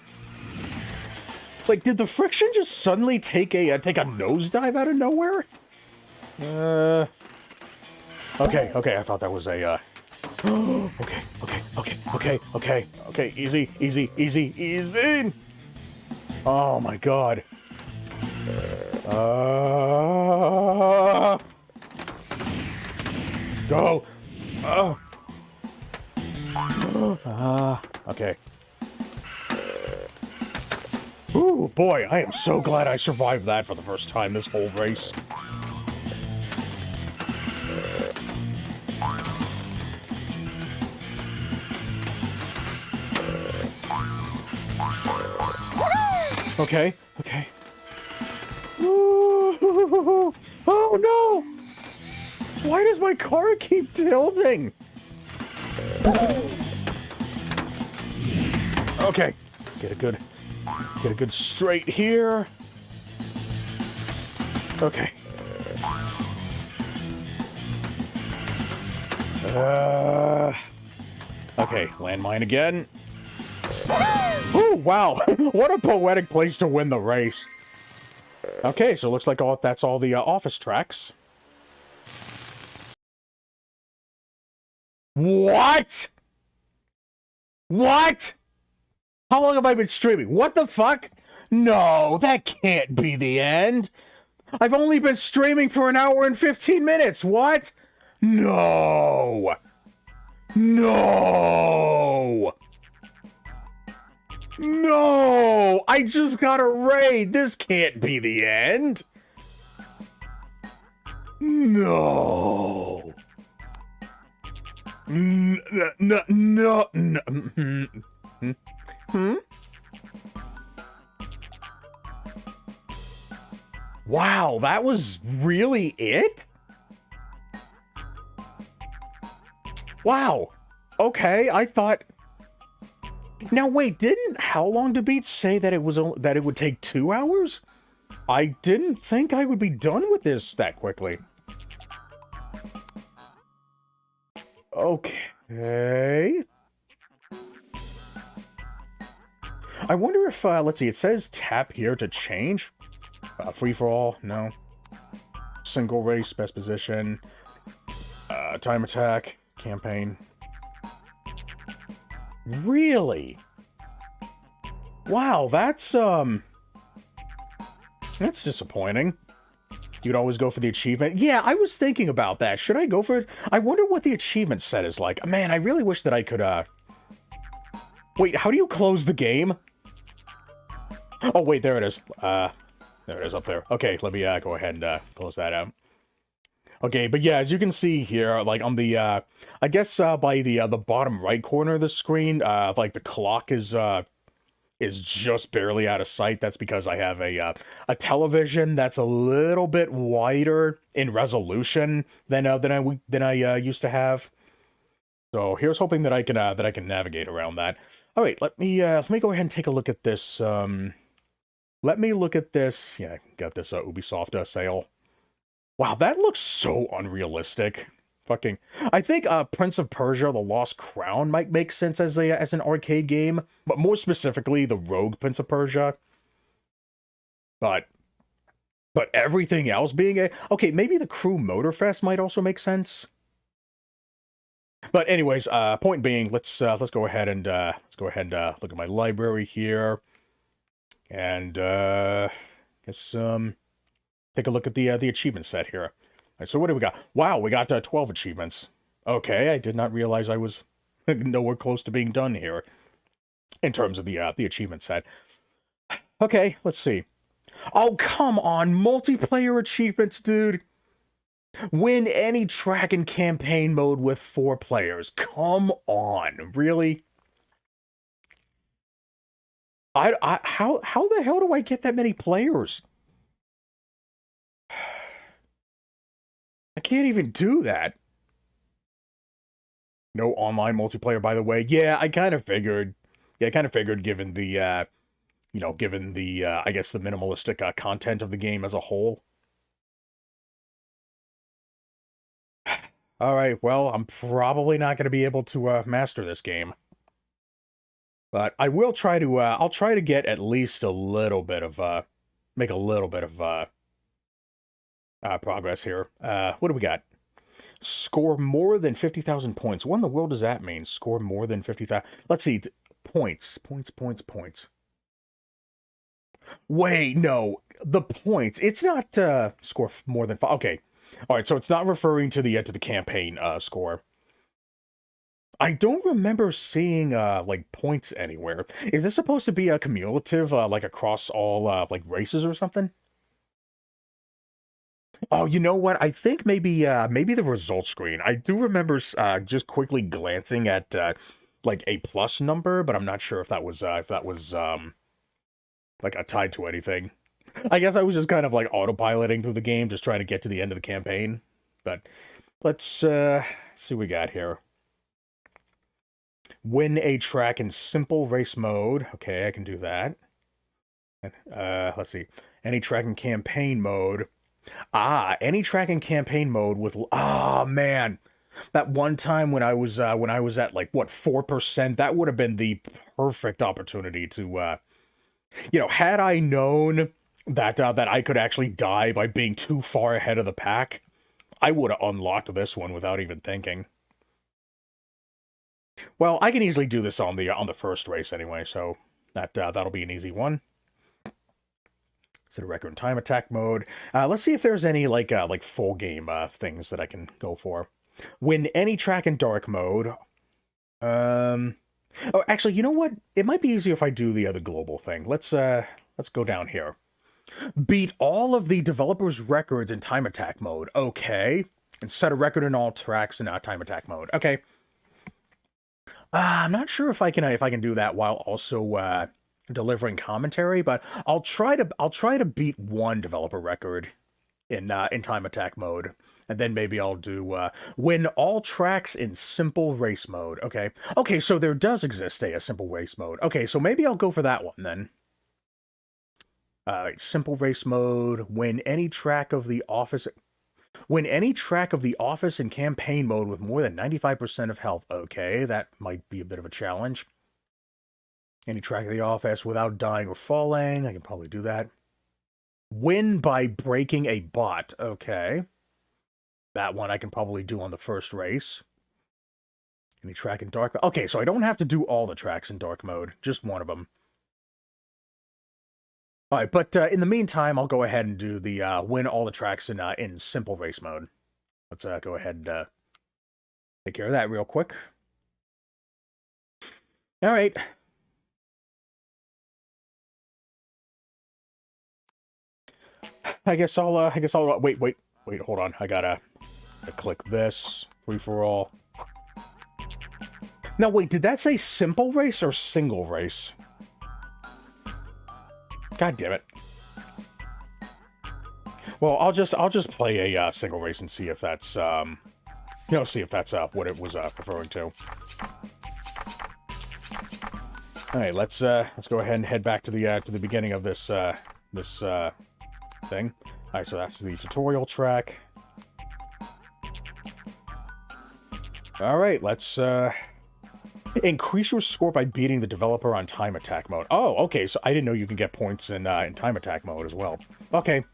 Like, did the friction just suddenly take a nosedive out of nowhere? Okay, I thought that was a, okay, easy. Oh my god. Go! Okay. Ooh, boy, I am so glad I survived that for the first time this whole race. Okay, okay. Ooh, oh no! Why does my car keep tilting? Okay, let's get a good straight here. Okay. Okay, landmine again. Oh, wow. What a poetic place to win the race. Okay, so it looks like that's all the office tracks. What? What? How long have I been streaming? What the fuck? No, that can't be the end. I've only been streaming for 1 hour and 15 minutes. What? No. No. No. I just got a raid. This can't be the end. No. No. Wow, that was really it? Wow. Okay, I thought... Now wait, didn't How Long to Beat say that it would take 2 hours? I didn't think I would be done with this that quickly. Okay. I wonder if, let's see, it says tap here to change. Free for all, no. Single race, best position. Time attack, campaign. Really? Wow, that's disappointing. You'd always go for the achievement. Yeah, I was thinking about that. Should I go for it? I wonder what the achievement set is like. Man, I really wish that I could, Wait, how do you close the game? Oh, wait, there it is. There it is up there. Okay, let me, go ahead and, close that out. Okay, but yeah, as you can see here, like, on the, I guess, by the bottom right corner of the screen, like, the clock is just barely out of sight. That's because I have a television that's a little bit wider in resolution than I used to have. So here's hoping that I can navigate around that. All right, let me go ahead and take a look at this. Let me look at this. Yeah, got this Ubisoft sale. Wow, that looks so unrealistic. Fucking, I think Prince of Persia: The Lost Crown might make sense as an arcade game, but more specifically the Rogue Prince of Persia. But everything else being okay, maybe the Crew Motorfest might also make sense. But anyways, point being, let's go ahead and look at my library here, and guess take a look at the achievement set here. All right, so what do we got? Wow, we got 12 achievements. Okay, I did not realize I was nowhere close to being done here in terms of the achievement set. Okay, let's see. Oh, come on, multiplayer achievements, dude. Win any track and campaign mode with 4 players. Come on, really? How the hell do I get that many players? I can't even do that. No online multiplayer, by the way. Yeah, I kind of figured. Yeah, I kind of figured given the, I guess the minimalistic content of the game as a whole. All right, well, I'm probably not going to be able to master this game. But I will try to, I'll try to get at least a little bit of, make a little bit of, progress here. What do we got? Score more than 50,000 points. What in the world does that mean? Score more than 50,000. Let's see. Points. Wait, no. The points. It's not score more than 5. Okay. All right, so it's not referring to the campaign score. I don't remember seeing like points anywhere. Is this supposed to be a cumulative like across all like races or something? Oh, you know what? I think maybe the results screen. I do remember just quickly glancing at like a plus number, but I'm not sure if that was like tied to anything. I guess I was just kind of like autopiloting through the game, just trying to get to the end of the campaign. But let's see what we got here. Win a track in simple race mode. Okay, I can do that. Let's see. Any track in campaign mode. Any track in campaign mode with man. That one time when I was at like what 4%, that would have been the perfect opportunity to had I known that I could actually die by being too far ahead of the pack, I would have unlocked this one without even thinking. Well, I can easily do this on the first race anyway, so that'll be an easy one. Set a record in time attack mode. Let's see if there's any like full game things that I can go for. Win any track in dark mode. Oh, actually, you know what? It might be easier if I do the global thing. Let's go down here. Beat all of the developers' records in time attack mode. Okay. And set a record in all tracks in time attack mode. Okay. I'm not sure if I can do that while also delivering commentary, but I'll try to beat one developer record in time attack mode, and then maybe I'll do win all tracks in simple race mode. Okay, so there does exist a simple race mode. Okay, so maybe I'll go for that one then. Simple race mode. Win any track of the office. Win any track of the office in campaign mode with more than 95% of health. Okay, that might be a bit of a challenge. Any track of the office without dying or falling. I can probably do that. Win by breaking a bot. Okay. That one I can probably do on the first race. Any track in dark. Okay, so I don't have to do all the tracks in dark mode. Just one of them. All right, but in the meantime, I'll go ahead and do the win all the tracks in simple race mode. Let's go ahead and take care of that real quick. All right. I guess I'll wait, hold on. I gotta click this free for all. Now wait, did that say simple race or single race? God damn it. Well, I'll just play a single race and see if that's see if that's what it was referring to. All right, let's go ahead and head back to the beginning of this thing. All right, so that's the tutorial track. All right, let's increase your score by beating the developer on time attack mode. Oh, okay, so I didn't know you can get points in time attack mode as well. Okay.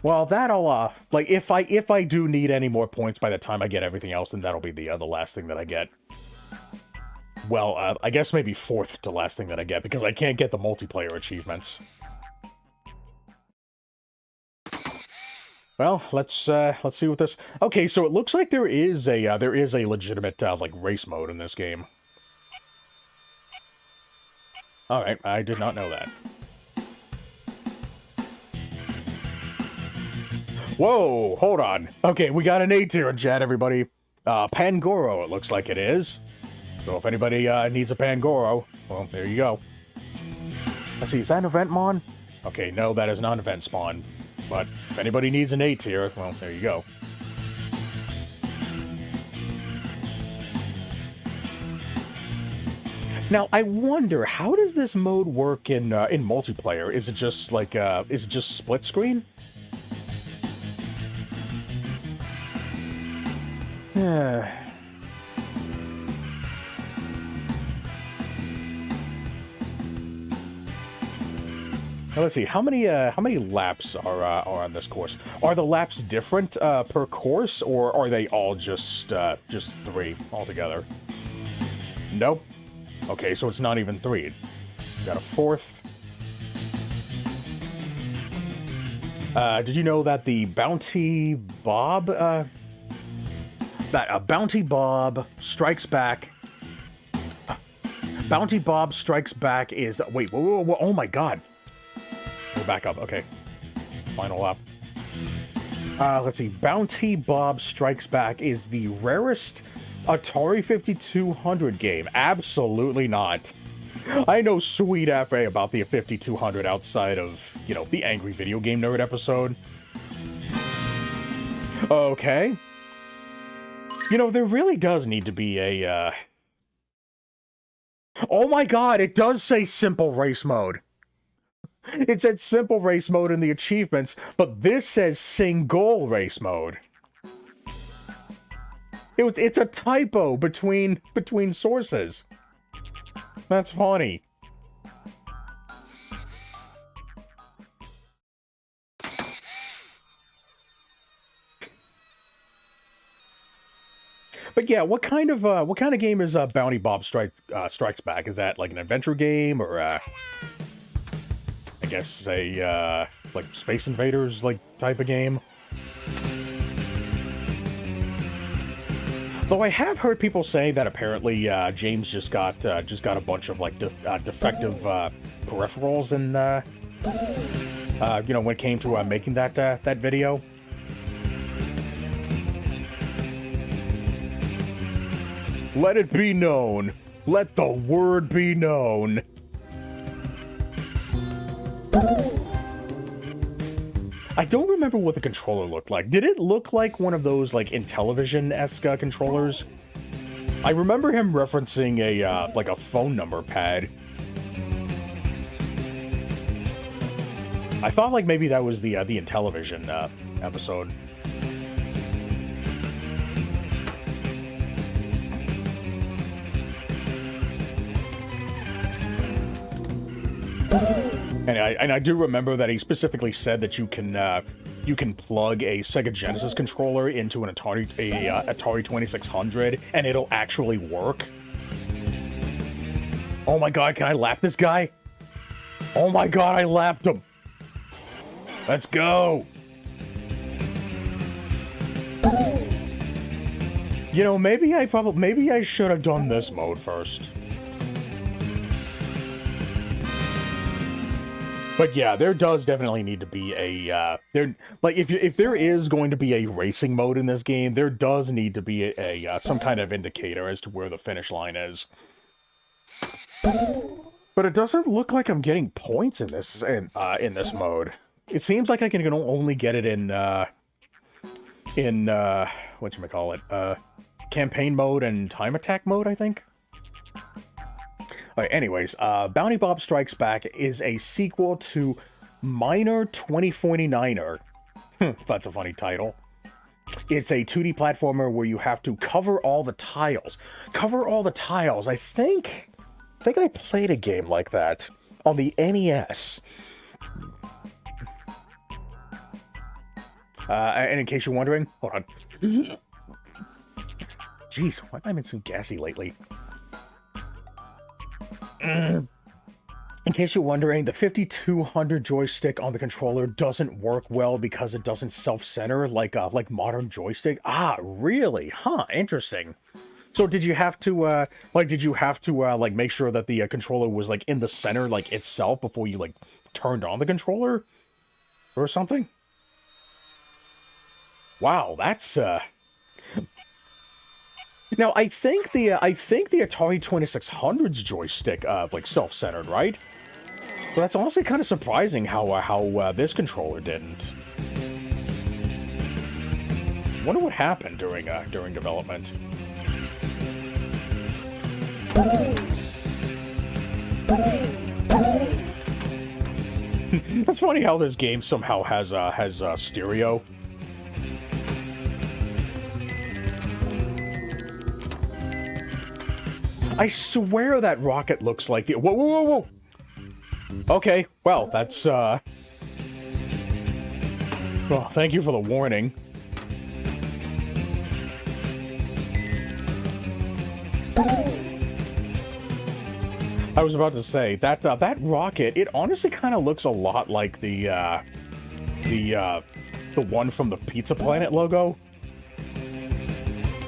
Well, that'll like if I do need any more points by the time I get everything else, then that'll be the last thing that I get. Well, I guess maybe fourth to last thing that I get, because I can't get the multiplayer achievements. Well, let's see what this. Okay, so it looks like there is a legitimate like race mode in this game. All right, I did not know that. Whoa, hold on. Okay, we got an A tier in chat, everybody. Pangoro, it looks like it is. So if anybody needs a Pangoro, well, there you go. Let's see, is that an event mon? Okay, no, that is not an event spawn. But if anybody needs an A tier, well, there you go. Now, I wonder, how does this mode work in multiplayer? Is it just like split screen? Now, let's see, how many laps are on this course? Are the laps different per course, or are they all just 3 altogether? Nope. Okay, so it's not even 3. Got a 4th. Did you know that the Bounty Bob, Bounty Bob Strikes Back... Bounty Bob Strikes Back is... Wait, whoa, oh my god. We're back up, okay. Final up. Let's see. Bounty Bob Strikes Back is the rarest Atari 5200 game. Absolutely not. I know sweet FA about the 5200 outside of, you know, the Angry Video Game Nerd episode. Okay. You know, there really does need to be a, Oh my god, it does say simple race mode. It said simple race mode in the achievements, but this says single race mode. It's a typo between sources. That's funny. But yeah, what kind of game is Bounty Bob Strikes Back? Is that like an adventure game, or I guess a like Space Invaders like type of game? Though I have heard people say that apparently James just got a bunch of like defective peripherals in you know, when it came to making that video. Let it be known. Let the word be known. I don't remember what the controller looked like. Did it look like one of those, like, Intellivision-esque controllers? I remember him referencing a, like a phone number pad. I thought, like, maybe that was the Intellivision, episode. And I do remember that he specifically said that you can plug a Sega Genesis controller into an Atari 2600 and it'll actually work. Oh my god, can I lap this guy? Oh my god, I lapped him. Let's go. You know, maybe I should have done this mode first. But yeah, there does definitely need to be a if there is going to be a racing mode in this game, there does need to be a some kind of indicator as to where the finish line is. But it doesn't look like I'm getting points in this mode. It seems like I can only get it in whatchamacallit, campaign mode and time attack mode, I think. Alright, anyways, Bounty Bob Strikes Back is a sequel to Miner 2049er. That's a funny title. It's a 2D platformer where you have to cover all the tiles. Cover all the tiles. I think I played a game like that on the NES. And in case you're wondering, hold on. Jeez, why have I been so gassy lately? In case you're wondering, the 5200 joystick on the controller doesn't work well because it doesn't self-center like modern joystick. Ah, really? Huh, interesting. So did you have to like make sure that the controller was like in the center like itself before you like turned on the controller or something? Wow, that's Now, I think the Atari 2600's joystick, like, self-centered, right? But that's honestly kind of surprising how this controller didn't. Wonder what happened during development. That's funny how this game somehow has stereo. I swear that rocket looks like the... Whoa, whoa, whoa, whoa! Okay, well, that's, Well, thank you for the warning. I was about to say, that rocket, it honestly kind of looks a lot like the the one from the Pizza Planet logo.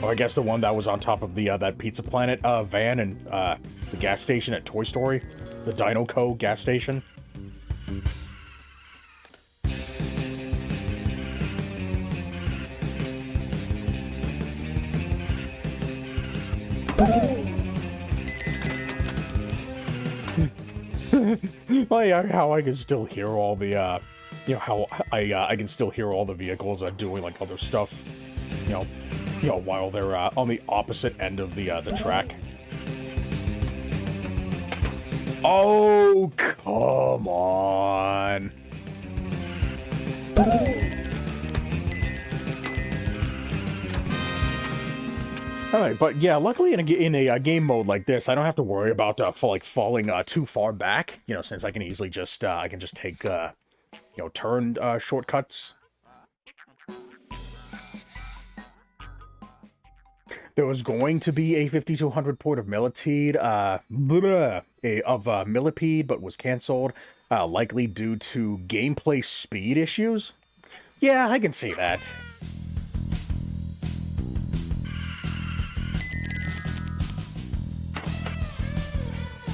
Or I guess the one that was on top of the that Pizza Planet van and the gas station at Toy Story, the Dino Co. gas station. Like how I can still hear all the, you know, how I can still hear all the vehicles doing like other stuff, you know, while they're on the opposite end of the track. Oh, come on. All right, but yeah, luckily in a game mode like this, I don't have to worry about falling too far back. You know, since I can easily just I can just take you know, turn shortcuts. There was going to be a 5200 port of Millipede, Millipede, but was canceled, likely due to gameplay speed issues. Yeah, I can see that.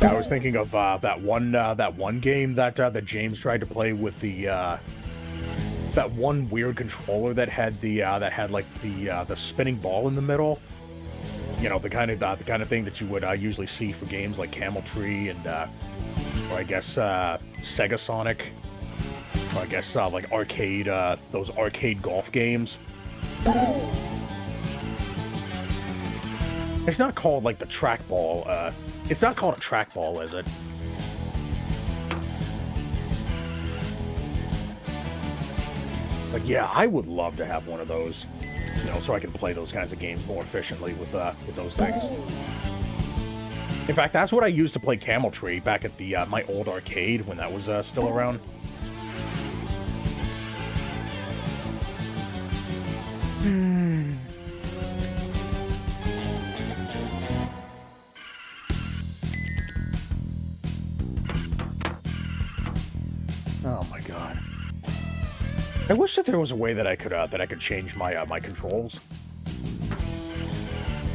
I was thinking of that one game that that James tried to play with the that one weird controller that had like the spinning ball in the middle. You know, the kind of thing that you would usually see for games like Camel Tree and or I guess Sega Sonic, or I guess like arcade those arcade golf games. It's not called like the trackball. It's not called a trackball, is it? But yeah, I would love to have one of those, you know, so I can play those kinds of games more efficiently with those things. In fact, that's what I used to play Camel Tree back at the my old arcade when that was still around. Oh my god. I wish that there was a way that I could change my my controls.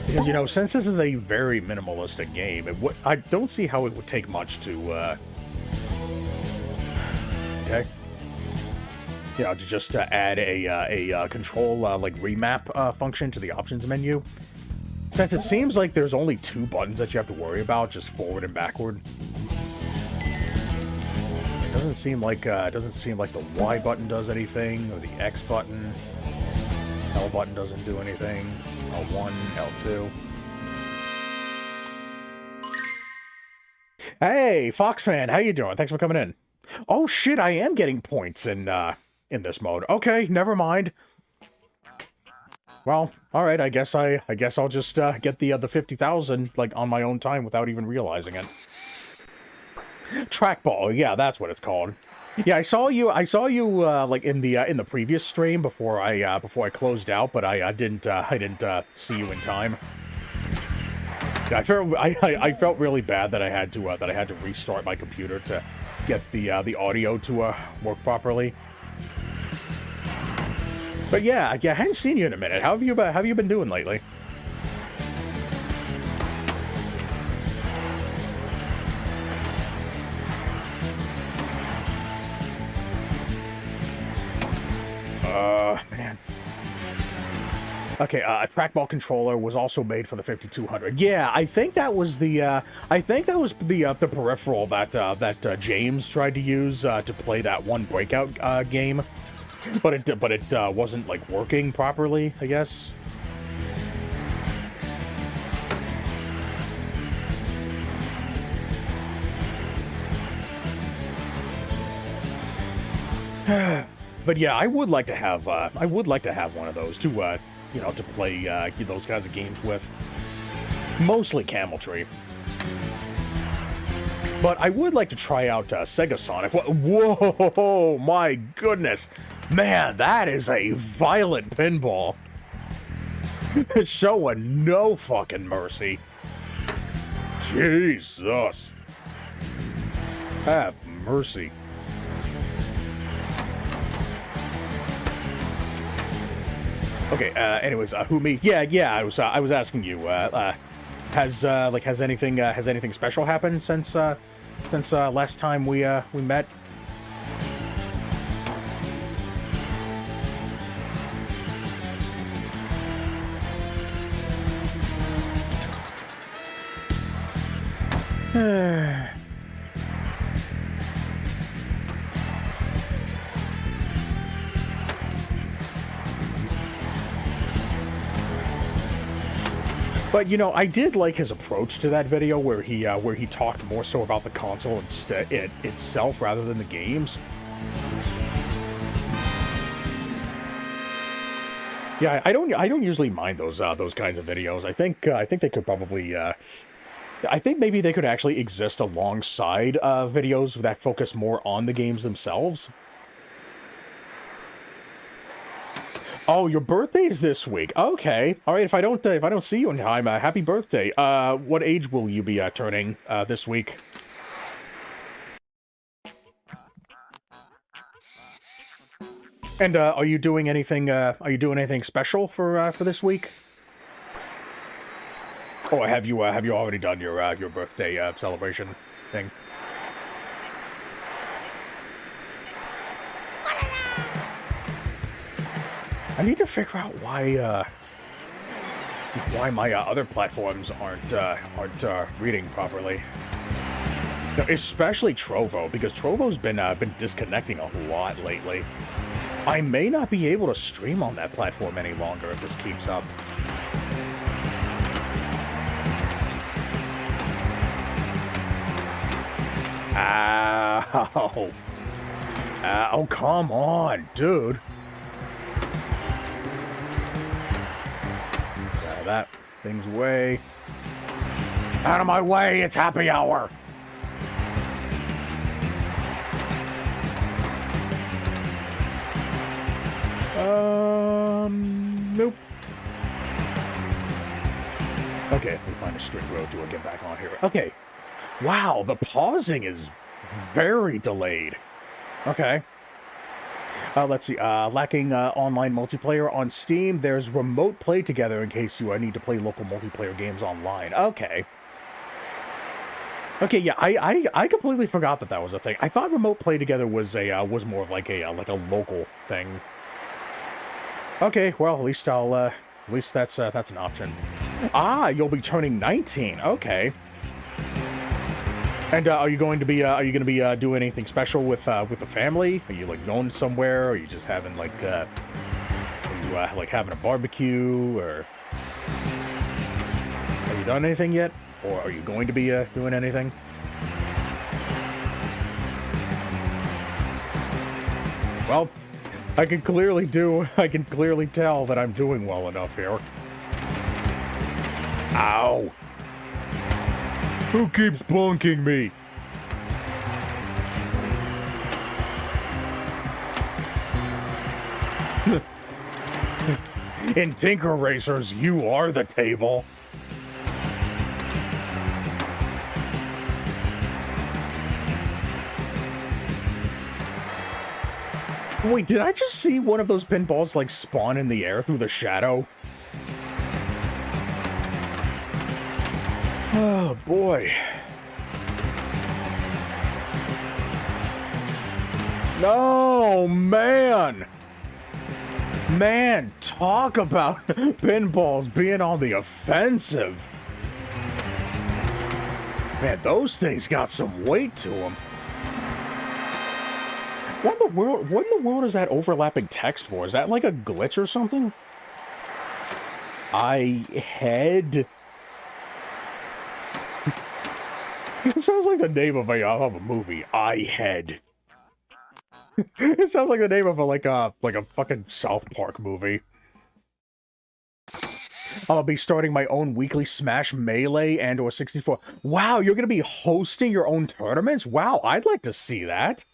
Because, you know, since this is a very minimalistic game, I don't see how it would take much to okay. You know, to just add a control like remap function to the options menu. Since it seems like there's only 2 buttons that you have to worry about, just forward and backward. It doesn't seem like the Y button does anything, or the X button. L button doesn't do anything. L1, L2. Hey, Fox fan, how you doing? Thanks for coming in. Oh shit, I am getting points in this mode. Okay, never mind. Well, all right. I guess I'll just get the 50,000 like on my own time without even realizing it. Trackball, yeah, that's what it's called. Yeah, I saw you like in the previous stream before I closed out, but I didn't see you in time. Yeah, I felt really bad that I had to restart my computer to get the audio to work properly. But yeah, I hadn't seen you in a minute. How have you been doing lately? Man. Okay, a trackball controller was also made for the 5200. Yeah, I think that was the peripheral that James tried to use to play that one Breakout game, but it wasn't like working properly, I guess. But yeah, I would like to have one of those to you know, to play those kinds of games with. Mostly Camel Tree. But I would like to try out Sega Sonic. Whoa, my goodness. Man, that is a violent pinball. It's showing no fucking mercy. Jesus. Okay, anyways, who, me? Yeah, I was asking you, has anything special happened since last time we met? But, you know, I did like his approach to that video where he talked more so about the console itself rather than the games. Yeah, I don't usually mind those kinds of videos. I think they could probably I think maybe they could actually exist alongside videos that focus more on the games themselves. Oh, your birthday is this week. Okay. All right, if I don't see you in time, happy birthday. What age will you be turning this week? And are you doing anything special for this week? Oh, have you already done your birthday celebration thing? I need to figure out why my other platforms aren't reading properly. No, especially Trovo, because Trovo's been disconnecting a lot lately. I may not be able to stream on that platform any longer if this keeps up. Ow. Oh, come on, dude. That thing's way. Out of my way, it's happy hour. Nope. Okay, let me find a straight road to get back on here. Okay. Wow, the pausing is very delayed. Okay. Let's see. Lacking online multiplayer on Steam. There's remote play together in case you need to play local multiplayer games online. Okay. Okay, yeah, I completely forgot that was a thing. I thought remote play together was more of like a local thing. Okay, well, at least that's an option. Ah, you'll be turning 19. Okay. And are you going to be doing anything special with the family? Are you like going somewhere? Or are you just having like having a barbecue? Or have you done anything yet? Or are you going to be doing anything? Well, I can clearly tell that I'm doing well enough here. Ow. Who keeps bonking me? In Tinker Racers, you are the table. Wait, did I just see one of those pinballs like spawn in the air through the shadow? Oh, boy. No, man. Man, talk about pinballs being on the offensive. Man, those things got some weight to them. What in the world is that overlapping text for? Is that like a glitch or something? It sounds like the name of a movie. Head. It sounds like the name of a fucking South Park movie. I'll be starting my own weekly Smash Melee and or 64. Wow, you're gonna be hosting your own tournaments? Wow, I'd like to see that.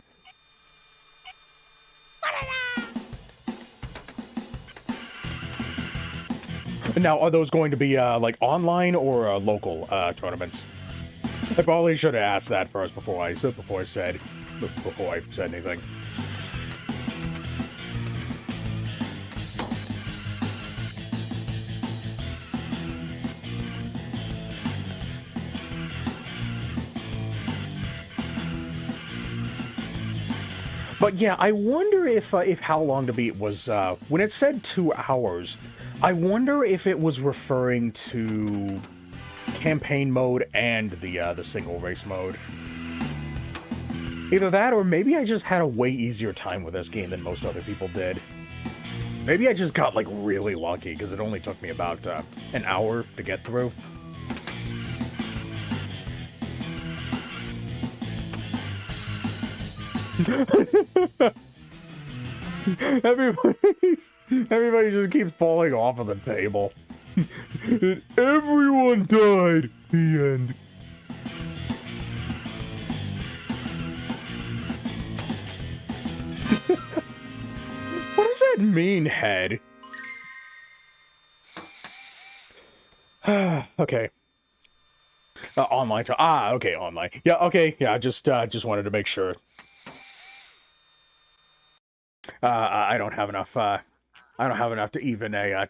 Now, are those going to be like online or local tournaments? I probably should have asked that first before I said anything. But yeah, I wonder if How Long to Beat was, when it said 2 hours, I wonder if it was referring to campaign mode and the single race mode. Either that, or maybe I just had a way easier time with this game than most other people did. Maybe I just got, like, really lucky, because it only took me about an hour to get through. Everybody just keeps falling off of the table. And everyone died. The end. What does that mean, head? Okay. Online. Okay, online. Yeah, okay. Yeah, just wanted to make sure. I don't have enough. I don't have enough to even a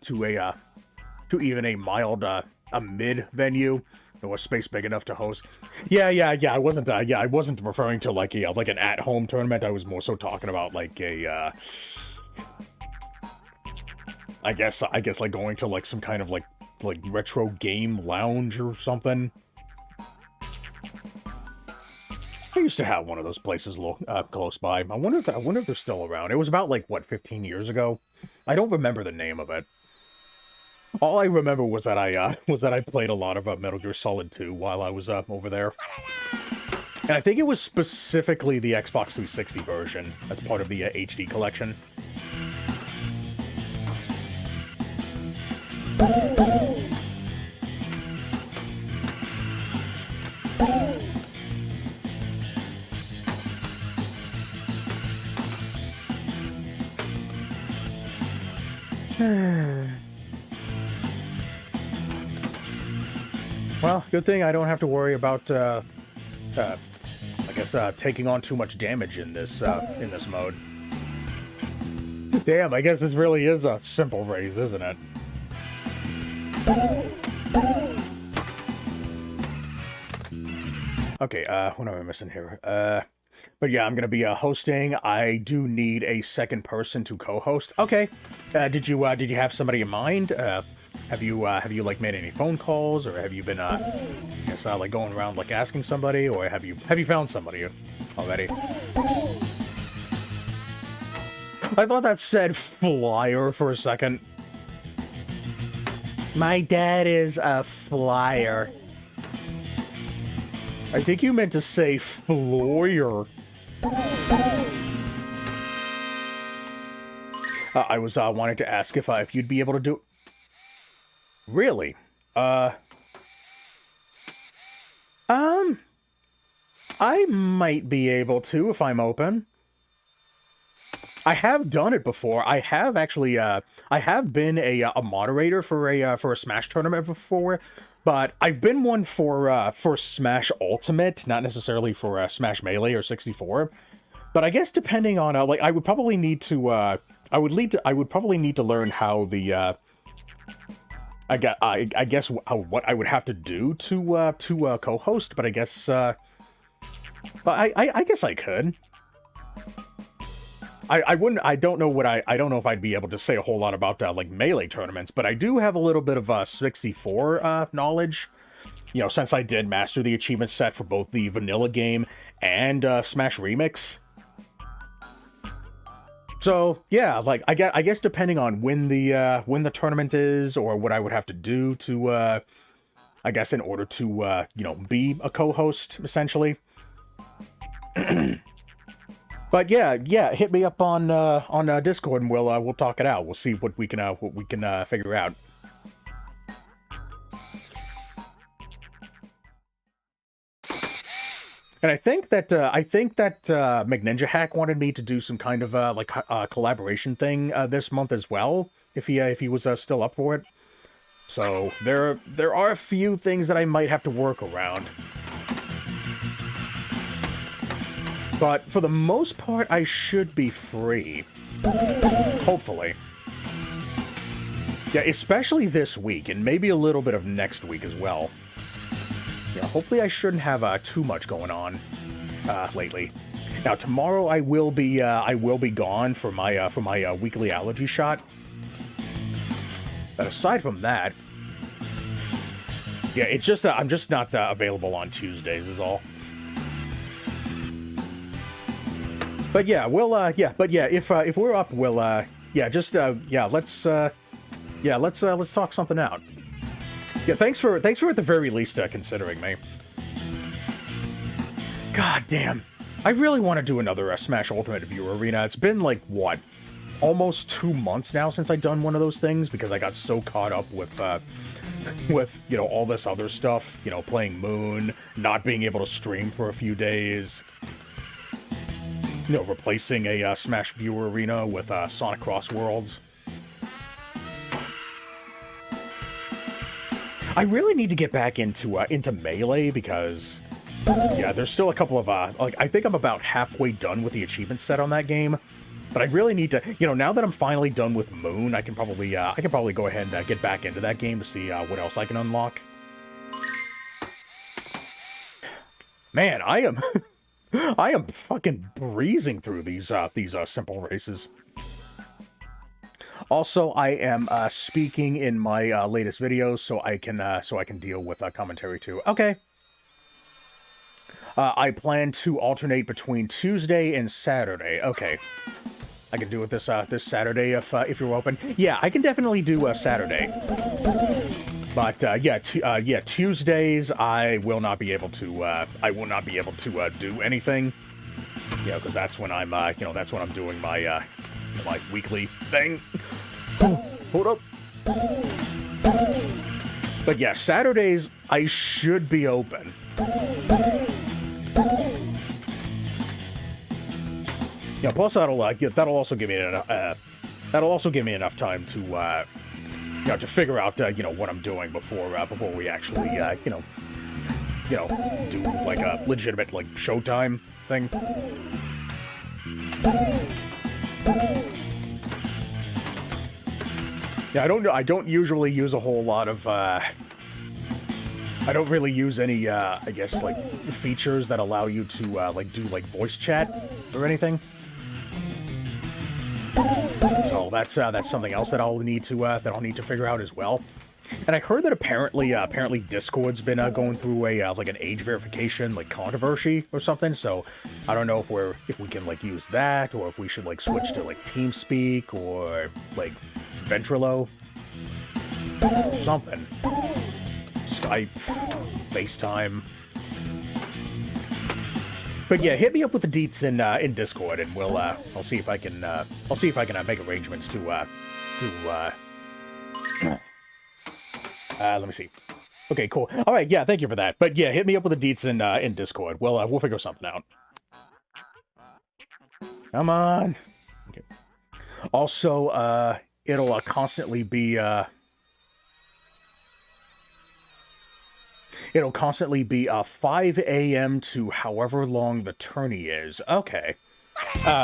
mild a mid venue or a space big enough to host. Yeah. I wasn't referring to like an at-home tournament. I was more so talking about like a I guess like going to like some kind of like retro game lounge or something. I used to have one of those places close by. I wonder if they're still around. It was about like what, 15 years ago. I don't remember the name of it. All I remember was that I played a lot of Metal Gear Solid 2 while I was over there. And I think it was specifically the Xbox 360 version as part of the HD collection. Well, good thing I don't have to worry about, I guess, taking on too much damage in this mode. Damn, I guess this really is a simple race, isn't it? Okay, what am I missing here? But yeah, I'm gonna be hosting. I do need a second person to co-host. Okay. Did you have somebody in mind? Have you like made any phone calls, or have you been like going around like asking somebody, or have you found somebody already? I thought that said flyer for a second. My dad is a flyer. I think you meant to say floyer. I was wanting to ask if you'd be able to do. Really? I might be able to if I'm open. I have done it before. I have actually. I have been a moderator for a Smash tournament before. But I've been one for Smash Ultimate, not necessarily for Smash Melee or 64. But I guess depending on like, I would probably need to I would probably need to learn how the I guess what I would have to do to co-host. But I guess but I guess I could. I wouldn't. I don't know if I'd be able to say a whole lot about like Melee tournaments, but I do have a little bit of 64 knowledge. You know, since I did master the achievement set for both the vanilla game and Smash Remix. So yeah, like I guess depending on when the tournament is, or what I would have to do to I guess in order to be a co-host essentially. But yeah, hit me up on Discord and we'll talk it out. We'll see what we can figure out. And I think that McNinja Hack wanted me to do some kind of like collaboration thing this month as well, if he was still up for it. So there are a few things that I might have to work around. But for the most part, I should be free. Hopefully. Yeah, especially this week, and maybe a little bit of next week as well. Yeah, hopefully I shouldn't have too much going on lately. Now tomorrow I will be gone for my weekly allergy shot. But aside from that, yeah, it's just I'm just not available on Tuesdays is all. But yeah, we'll if we're up, we'll let's talk something out. Yeah, thanks for at the very least considering me. God damn. I really want to do another Smash Ultimate Viewer Arena. It's been like, what, almost 2 months now since I've done one of those things because I got so caught up with, you know, all this other stuff, you know, playing Moon, not being able to stream for a few days, you know, replacing a Smash Viewer Arena with Sonic Cross Worlds. I really need to get back into Melee because... yeah, there's still a couple of, like, I think I'm about halfway done with the achievement set on that game. But I really need to, you know, now that I'm finally done with Moon, I can probably go ahead and get back into that game to see what else I can unlock. Man, I am, I am fucking breezing through these simple races. Also, I am speaking in my latest videos, so I can deal with commentary too. Okay. I plan to alternate between Tuesday and Saturday. Okay, I can do it this Saturday if you're open. Yeah, I can definitely do Saturday. But Tuesdays I will not be able to do anything. Yeah, because that's when I'm that's when I'm doing my my weekly thing. Hold up. But yeah, Saturdays I should be open. Yeah, plus that'll also give me enough time to to figure out what I'm doing before we actually do like a legitimate like showtime thing. Yeah, I don't usually use a whole lot of I don't really use any I guess like features that allow you to like do like voice chat or anything. So that's something else that I'll need to figure out as well. And I heard that apparently Discord's been going through a like an age verification like controversy or something. So I don't know if we can like use that or if we should like switch to like TeamSpeak or like Ventrilo, something. Skype, FaceTime. But yeah, hit me up with the deets in Discord, and we'll I'll see if I can make arrangements to let me see. Okay, cool. All right, yeah, thank you for that. But yeah, hit me up with the deets in Discord. We'll figure something out. Come on. Okay. Also, it'll constantly be 5 a.m. to however long the tourney is. Okay.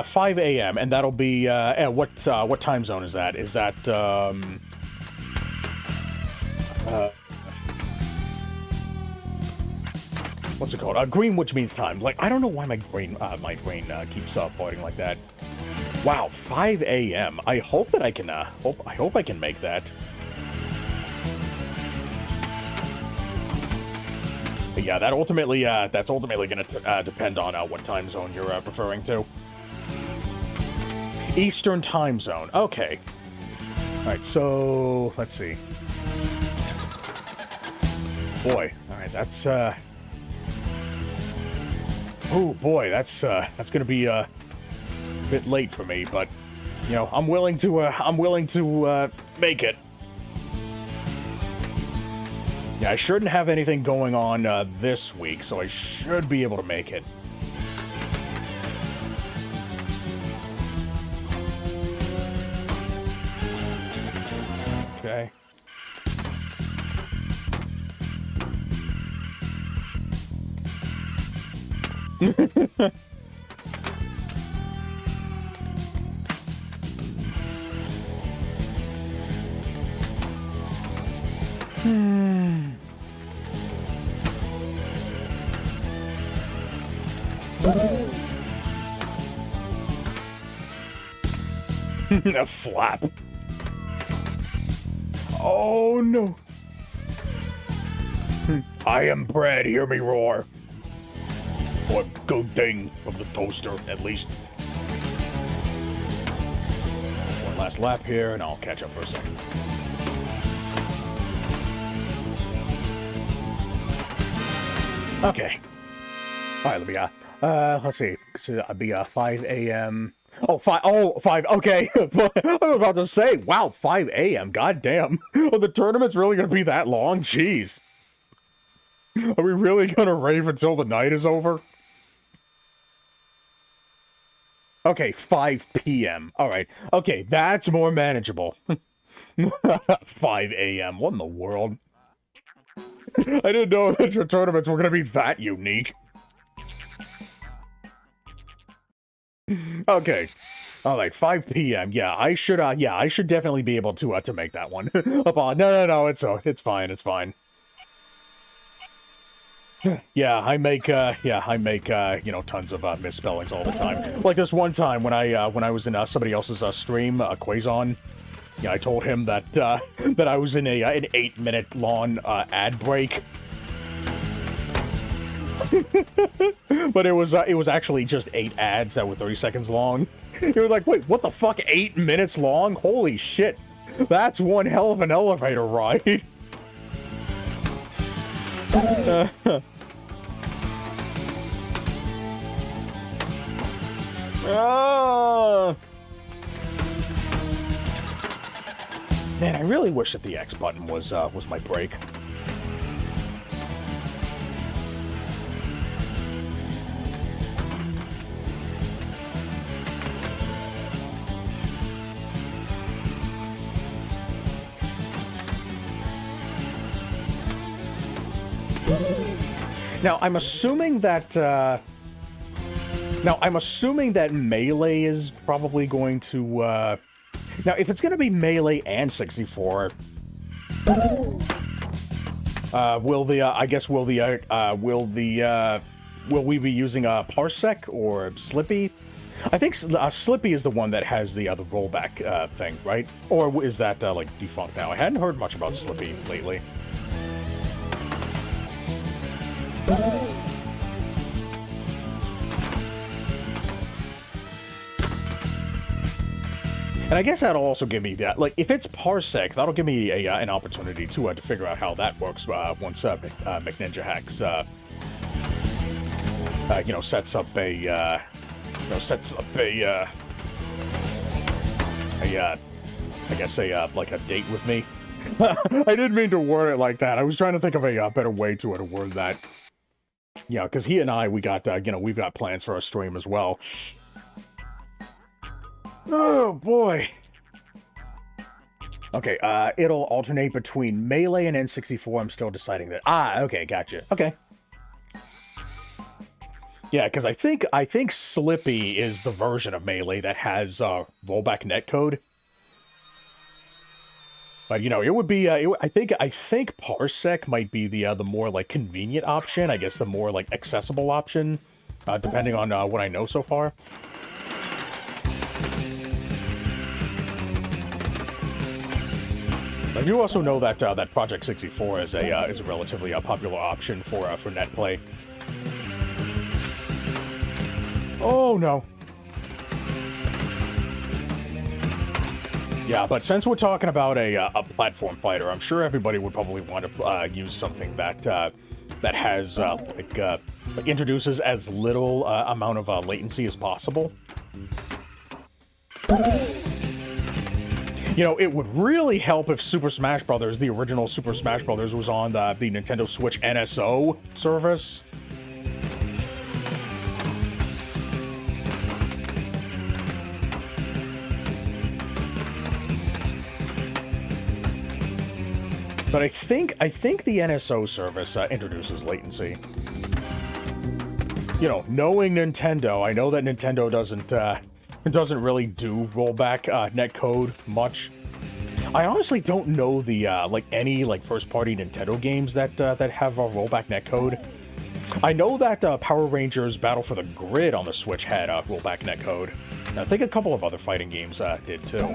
5 a.m. and that'll be what time zone is that? Is that what's it called? Greenwich Means Time. Like, I don't know why my brain keeps farting like that. Wow, 5 a.m. I hope that I can hope I can make that. But yeah, that's ultimately going to depend on what time zone you're referring to. Eastern time zone. Okay. All right. So let's see. Boy. All right. That's. Oh boy. That's going to be a bit late for me, but you know, I'm willing to make it. Yeah, I shouldn't have anything going on this week, so I should be able to make it. Okay. A flap. Oh no. I am bread, hear me roar. Or good thing from the toaster, at least. One last lap here, and I'll catch up for a second. Okay. Alright, let me, let's see. So that'll be, 5 a.m. Oh, 5, okay. I was about to say, wow, 5 a.m., goddamn. Oh, the tournament's really gonna be that long? Jeez. Are we really gonna rave until the night is over? Okay, 5 p.m. Alright. Okay, that's more manageable. 5 a.m. What in the world? I didn't know that your tournaments were gonna be that unique. Okay. Alright, 5 p.m. Yeah, I should definitely be able to make that one. No, it's fine, it's fine. Yeah, I make, you know, tons of misspellings all the time. Like this one time when I was in somebody else's stream, Quazon. Yeah, I told him that that I was in an 8-minute long ad break. But it was actually just 8 ads that were 30 seconds long. He was like, wait, what the fuck, 8 minutes long? Holy shit. That's one hell of an elevator ride. Man, I really wish that the X button was my brake. Now, I'm assuming that Melee is probably going to now, if it's going to be Melee and 64, will we be using Parsec or Slippy? I think Slippy is the one that has the rollback thing, right? Or is that like defunct now? I hadn't heard much about Slippy lately. And I guess that'll also give me that, like, if it's Parsec, that'll give me an opportunity to figure out how that works once McNinja Hacks, you know, sets up a like a date with me. I didn't mean to word it like that. I was trying to think of a better way to word that. Yeah, because he and I, we've got plans for a stream as well. Oh, boy. Okay, it'll alternate between Melee and N64. I'm still deciding that. Okay, gotcha. Okay. Yeah, because I think Slippy is the version of Melee that has rollback netcode. But, you know, it would be, I think Parsec might be the more, like, convenient option. I guess the more, like, accessible option, depending on what I know so far. I do also know that that Project 64 is a relatively popular option for netplay. Oh no. Yeah, but since we're talking about a platform fighter, I'm sure everybody would probably want to use something that that has like introduces as little amount of latency as possible. You know, it would really help if Super Smash Bros., the original Super Smash Bros., was on the Nintendo Switch NSO service. But I think the NSO service introduces latency. You know, knowing Nintendo, I know that Nintendo doesn't really do rollback netcode much. I honestly don't know the like any like first-party Nintendo games that have a rollback netcode. I know that Power Rangers Battle for the Grid on the Switch had rollback netcode. I think a couple of other fighting games did too.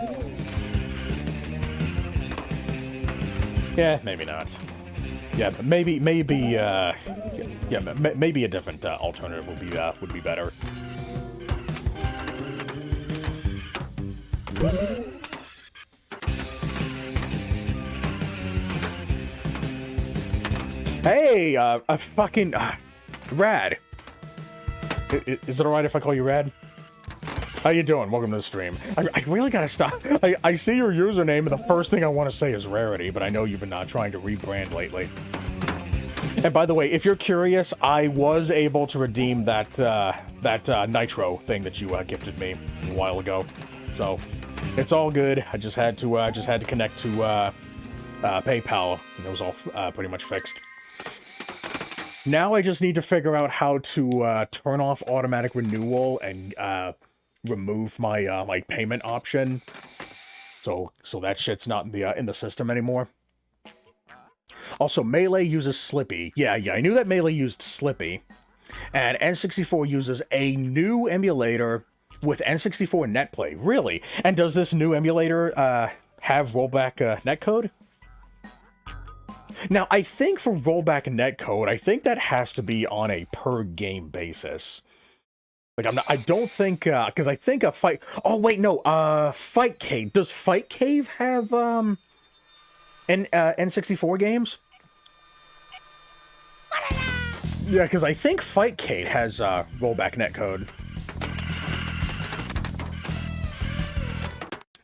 Yeah, maybe not. Yeah, maybe a different alternative would be better. Hey, a fucking Rad. Is it alright if I call you Rad? How you doing? Welcome to the stream. I really gotta stop. I see your username, and the first thing I want to say is Rarity, but I know you've been trying to rebrand lately. And by the way, if you're curious, I was able to redeem that Nitro thing that you gifted me a while ago. So it's all good. I just had to connect to PayPal, and it was all pretty much fixed. Now I just need to figure out how to turn off automatic renewal and remove my my payment option, so that shit's not in the system anymore. Also, Melee uses Slippy. Yeah, I knew that Melee used Slippy, and N64 uses a new emulator with N64 netplay. Really? And does this new emulator have rollback netcode? Now, I think for rollback netcode, I think that has to be on a per-game basis. Like, I don't think, because I think a fight... Oh, wait, no, Fight Cave. Does Fight Cave have, N64 games? Yeah, because I think Fight Cave has, rollback netcode.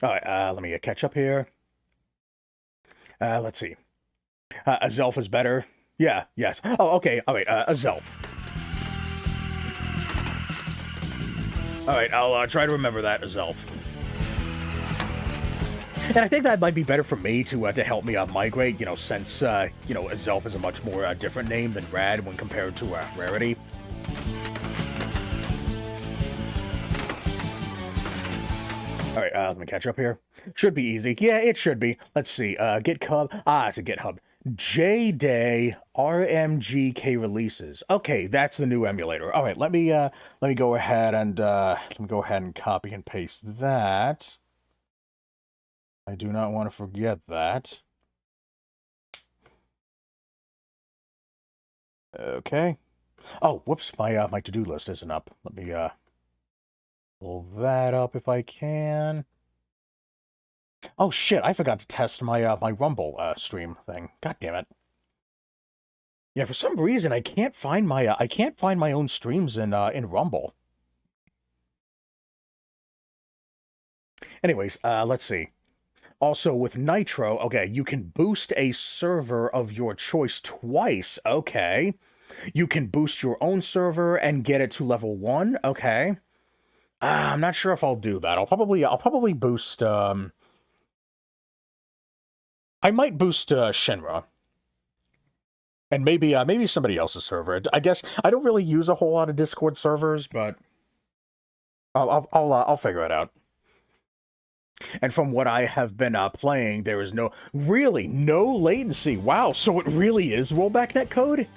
Alright, let me catch up here. Let's see. Azelf is better. Yeah, yes. Oh, okay. All right, Azelf. All right, I'll try to remember that, Azelf. And I think that might be better for me to help me migrate, you know, since, you know, Azelf is a much more different name than Rad when compared to Rarity. All right, let me catch up here. Should be easy. Yeah, it should be. Let's see. GitHub. It's a GitHub. J-Day RMGK releases. Okay, that's the new emulator. All right, let me go ahead and copy and paste that. I do not want to forget that. Okay. Oh, whoops, my to-do list isn't up. Let me pull that up if I can. Oh shit, I forgot to test my my Rumble stream thing. God damn it. Yeah, for some reason I can't find my own streams in Rumble. Anyways, let's see. Also with Nitro, okay, you can boost a server of your choice twice. Okay. You can boost your own server and get it to level 1. Okay. I'm not sure if I'll do that. I'll probably boost I might boost Shinra, and maybe somebody else's server. I guess I don't really use a whole lot of Discord servers, but I'll figure it out. And from what I have been playing, there is no latency. Wow, so it really is rollback netcode.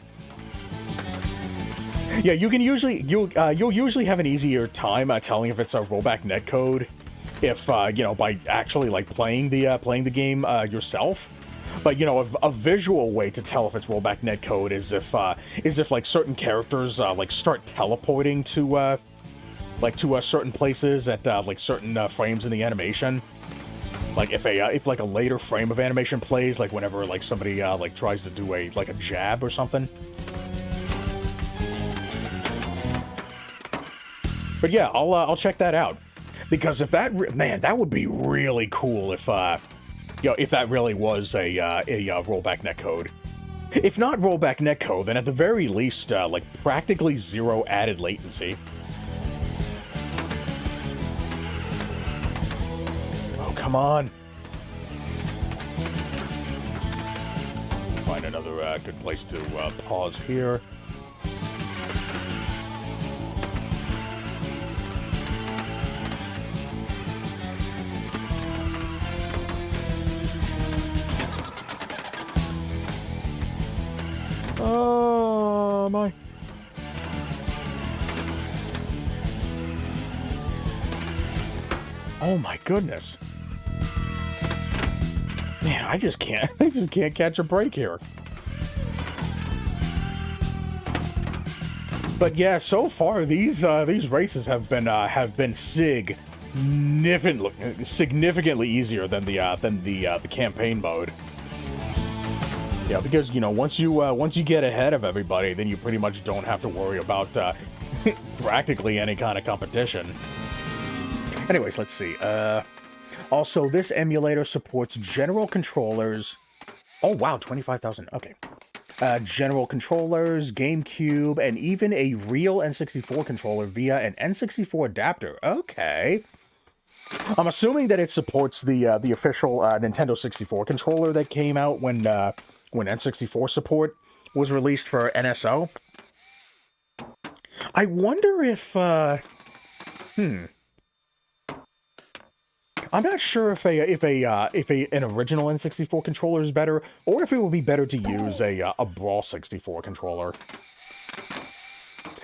Yeah, you can you'll usually have an easier time telling if it's a rollback netcode if you know, by actually like playing the game yourself. But you know, a visual way to tell if it's rollback netcode is if like certain characters like start teleporting to certain places at like certain frames in the animation. Like if like a later frame of animation plays, like whenever like somebody like tries to do a jab or something. But yeah, I'll check that out. Because if that, man, that would be really cool if, you know, if that really was a rollback netcode. If not rollback netcode, then at the very least, like, practically zero added latency. Oh, come on. Find another good place to pause here. Oh my. Oh my goodness. Man, I just can't catch a break here. But yeah, so far these races have been significantly easier than the campaign mode. Yeah, because once you get ahead of everybody, then you pretty much don't have to worry about practically any kind of competition. Anyways, let's see. Also, this emulator supports general controllers. Oh wow, 25,000. Okay. General controllers, GameCube, and even a real N64 controller via an N64 adapter. Okay. I'm assuming that it supports the official Nintendo 64 controller that came out when N64 support was released for NSO. I wonder if I'm not sure if an original N64 controller is better, or if it would be better to use a Brawl 64 controller.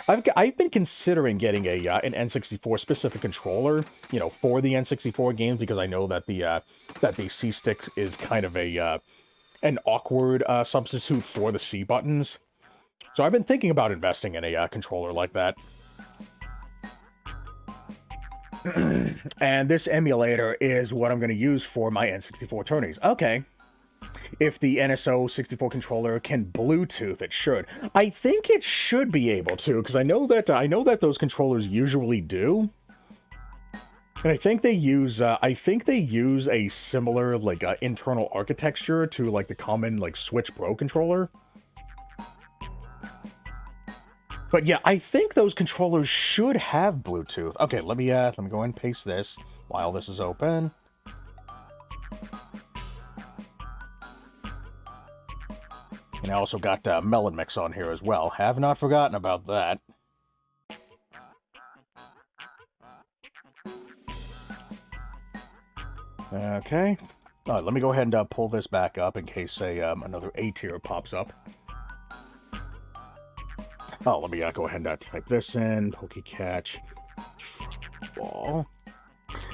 I've been considering getting an N64 specific controller, for the N64 games, because I know that the C stick is kind of an awkward substitute for the C buttons. So I've been thinking about investing in a controller like that. And this emulator is what I'm going to use for my N64 tourneys. Okay. If the NSO 64 controller can Bluetooth, it should. I think it should be able to, because I know that those controllers usually do. And I think they use a similar internal architecture to the common Switch Pro controller. But yeah, I think those controllers should have Bluetooth. Okay, let me go ahead and paste this while this is open. And I also got Melon Mix on here as well. Have not forgotten about that. Okay. All right, let me go ahead and pull this back up in case another A tier pops up. Oh, let me go ahead and type this in. Pokecatch ball.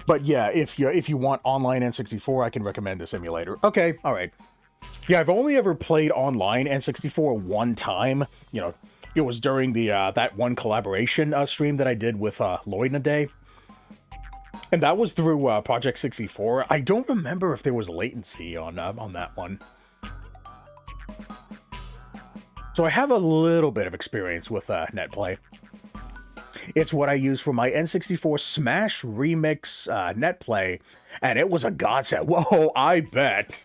But yeah, if you want online N64, I can recommend this emulator. Okay, all right. Yeah, I've only ever played online N64 one time. It was during the that one collaboration stream that I did with Lloyd a Day. And that was through Project 64. I don't remember if there was latency on that one. So I have a little bit of experience with NetPlay. It's what I use for my N64 Smash Remix NetPlay, and it was a godsend. Whoa, I bet.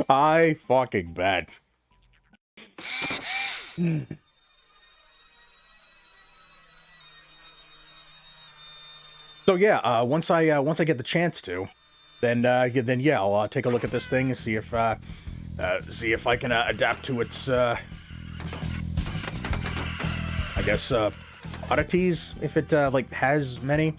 I fucking bet. So yeah, once I get the chance to, then yeah, I'll take a look at this thing and see if I can adapt to its I guess oddities, if it has many.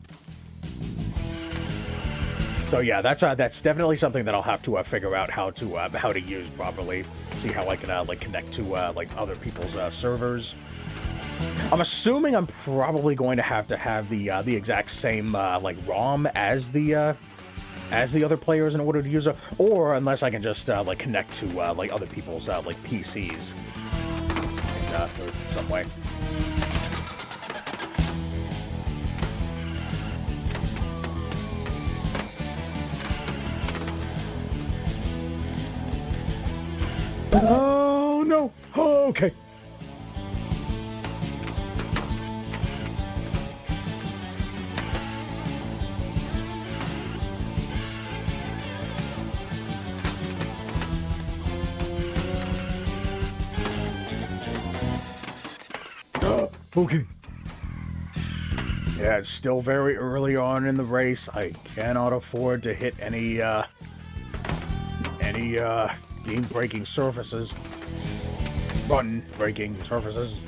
So yeah, that's definitely something that I'll have to figure out how to use properly. See how I can connect to other people's servers. I'm assuming I'm probably going to have the exact same ROM as the other players in order to use it, or unless I can just connect to other people's PCs in some way. Oh no! Oh, okay. Okay. Yeah, it's still very early on in the race. I cannot afford to hit any game-breaking surfaces. Button-breaking surfaces.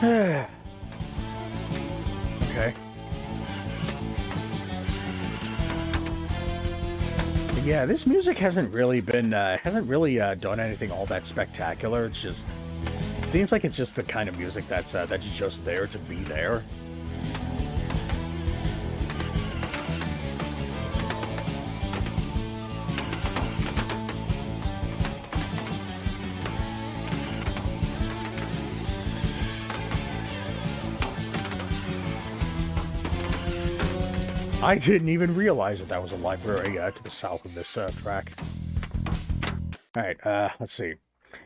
Okay. Yeah, this music hasn't really been, done anything all that spectacular. It's just, seems like it's just the kind of music that's just there to be there. I didn't even realize that was a library to the south of this track. Alright, let's see.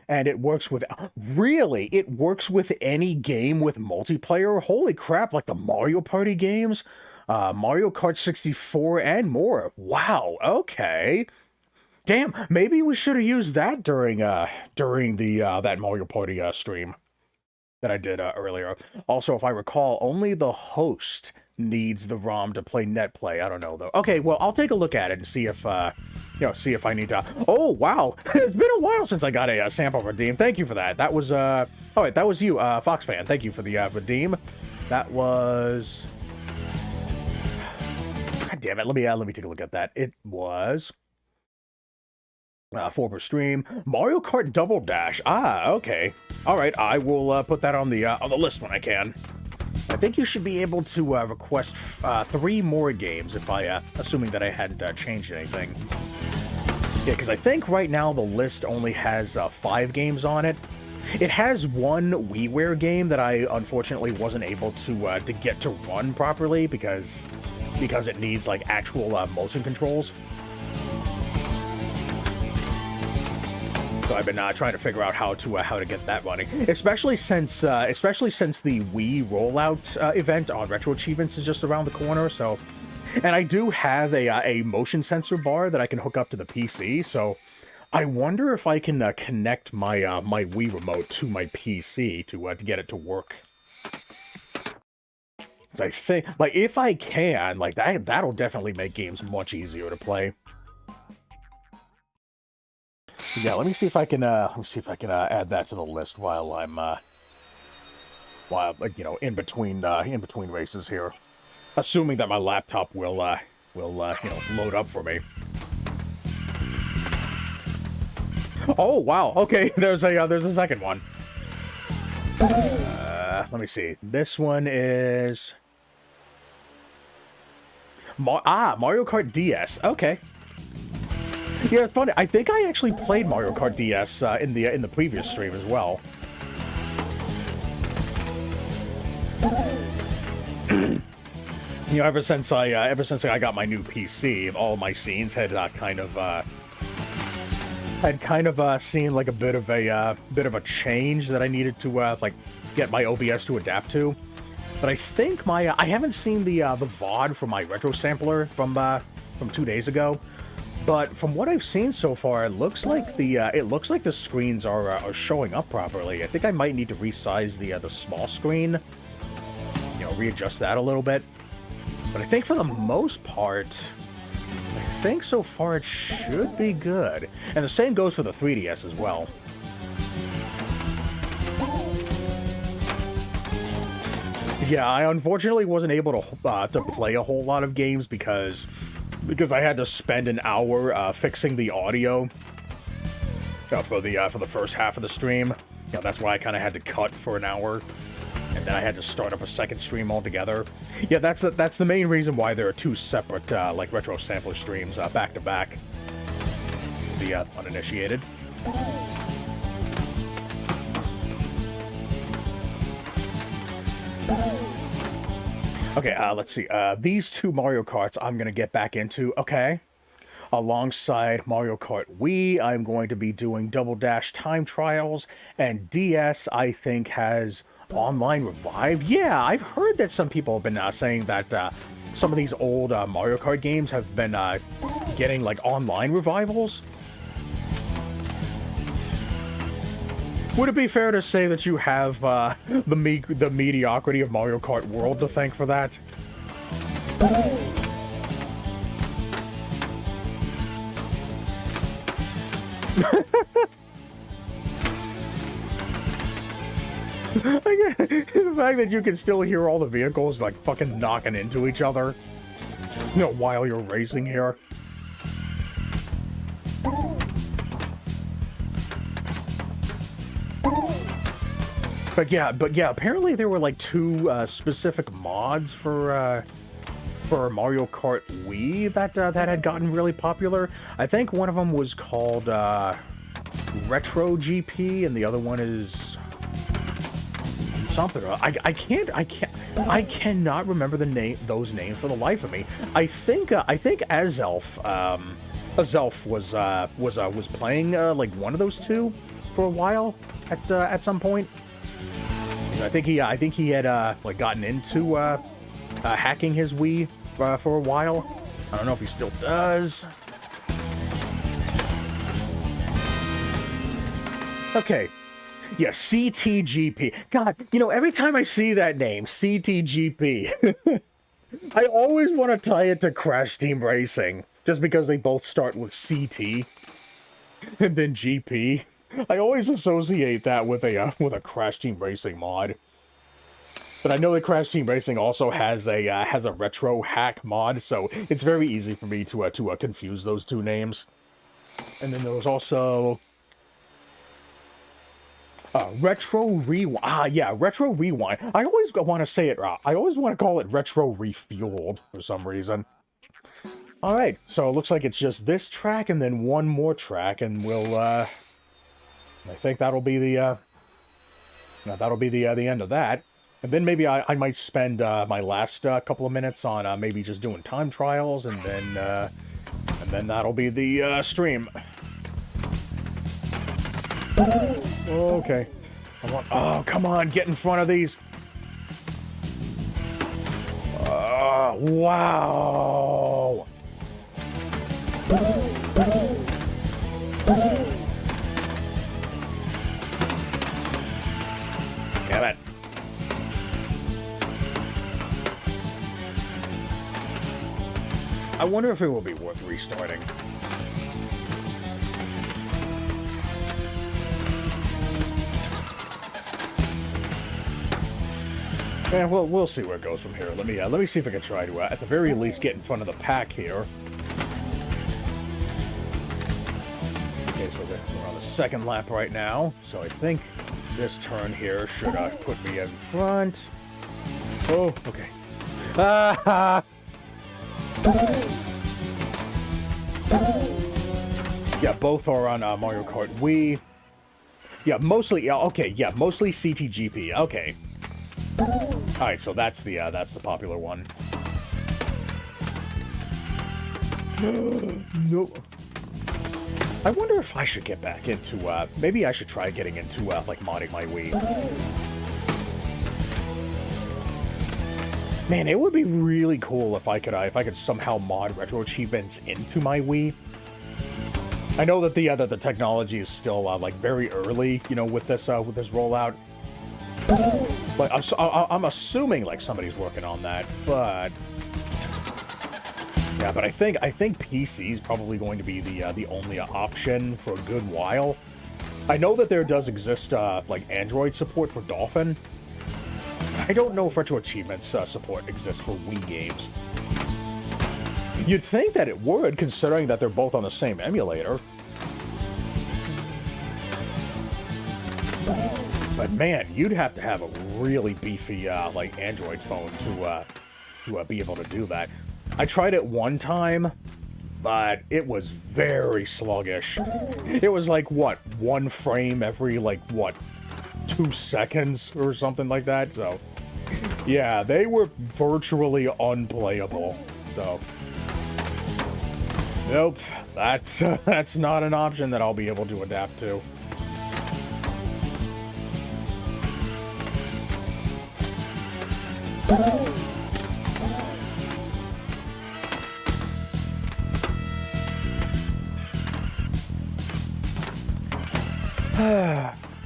And it works with... Really? It works with any game with multiplayer? Holy crap, like the Mario Party games? Mario Kart 64 and more. Wow, okay. Damn, maybe we should have used that during that Mario Party stream that I did earlier. Also, if I recall, only the host needs the ROM to play NetPlay. I don't know, though. Okay, well, I'll take a look at it and see if, see if I need to... Oh, wow! It's been a while since I got a sample redeem. Thank you for that. That was, oh, wait, that was you, Fox Fan. Thank you for the redeem. That was... God damn it, let me take a look at that. It was... 4 per stream. Mario Kart Double Dash. Ah, okay. Alright, I will put that on the list when I can. I think you should be able to request 3 more games if I, assuming that I hadn't changed anything. Yeah, because I think right now the list only has 5 games on it. It has one WiiWare game that I unfortunately wasn't able to get to run properly because it needs like actual motion controls. So I've been trying to figure out how to get that running, especially since the Wii rollout event on Retro Achievements is just around the corner. So, and I do have a motion sensor bar that I can hook up to the PC. So, I wonder if I can connect my my Wii remote to my PC to get it to work. I think, like, if I can, like that'll definitely make games much easier to play. Yeah, let me see if I can add that to the list while I'm in between races here, assuming that my laptop will load up for me. Oh wow, okay, there's a second one. Let me see. This one is Mario Kart DS. Okay. Yeah, it's funny. I think I actually played Mario Kart DS in the previous stream as well. Ever since I got my new PC, all my scenes had kind of seen like a bit of a change that I needed to like get my OBS to adapt to. But I think I haven't seen the VOD from my retro sampler from 2 days ago. But from what I've seen so far, it looks like the screens are showing up properly. I think I might need to resize the small screen, readjust that a little bit. But I think for the most part, I think so far it should be good. And the same goes for the 3DS as well. Yeah, I unfortunately wasn't able to play a whole lot of games because I had to spend an hour fixing the audio for the first half of the stream. That's why I kind of had to cut for an hour, and then I had to start up a second stream altogether. Yeah, that's the main reason why there are 2 separate like retro sampler streams back to back. The uninitiated. Okay, let's see. These 2 Mario Karts I'm going to get back into. Okay. Alongside Mario Kart Wii, I'm going to be doing Double Dash Time Trials, and DS, I think, has Online Revive. Yeah, I've heard that some people have been saying that some of these old Mario Kart games have been getting, like, online revivals. Would it be fair to say that you have the mediocrity of Mario Kart World to thank for that? The fact that you can still hear all the vehicles like fucking knocking into each other, while you're racing here. But yeah, apparently there were like two specific mods for Mario Kart Wii that that had gotten really popular. I think one of them was called Retro GP, and the other one is something. I cannot remember those names for the life of me. I think Azelf was playing like one of those two for a while at some point. I think he had like gotten into hacking his Wii for a while. I don't know if he still does. Okay. Yeah, CTGP. God, you know, every time I see that name, CTGP, I always want to tie it to Crash Team Racing, just because they both start with CT and then GP. I always associate that with a Crash Team Racing mod. But I know that Crash Team Racing also has a retro hack mod, so it's very easy for me to confuse those two names. And then there was also Retro Rewind. Ah, yeah, Retro Rewind. I always want to say it. I always want to call it Retro Refueled for some reason. All right, so it looks like it's just this track and then one more track, and we'll. I think that'll be the. The end of that. And then maybe I might spend my last couple of minutes on maybe just doing time trials, and then that'll be the stream. Okay. Oh, come on, get in front of these. Wow. Damn it. I wonder if it will be worth restarting. Yeah, we'll see where it goes from here. Let me see if I can try to, at the very least, get in front of the pack here. Okay, so we're on the second lap right now. So I think this turn here should put me in front. Oh, okay. Yeah, both are on Mario Kart Wii. Yeah, mostly. Okay, yeah, mostly CTGP. Okay. All right, so that's the popular one. Nope. I wonder if I should get back into maybe I should try getting into like modding my Wii. Man, it would be really cool if I could somehow mod retro achievements into my Wii. I know that the technology is still like very early, you know, with this rollout. Like I'm assuming like somebody's working on that, but yeah, but I think PC is probably going to be the only option for a good while. I know that there does exist like Android support for Dolphin. I don't know if retro achievements support exists for Wii games. You'd think that it would, considering that they're both on the same emulator. But man, you'd have to have a really beefy like Android phone to be able to do that. I tried it one time, but it was very sluggish. It was like what, one frame every like what, 2 seconds or something like that. So yeah, they were virtually unplayable. So nope, that's not an option that I'll be able to adapt to.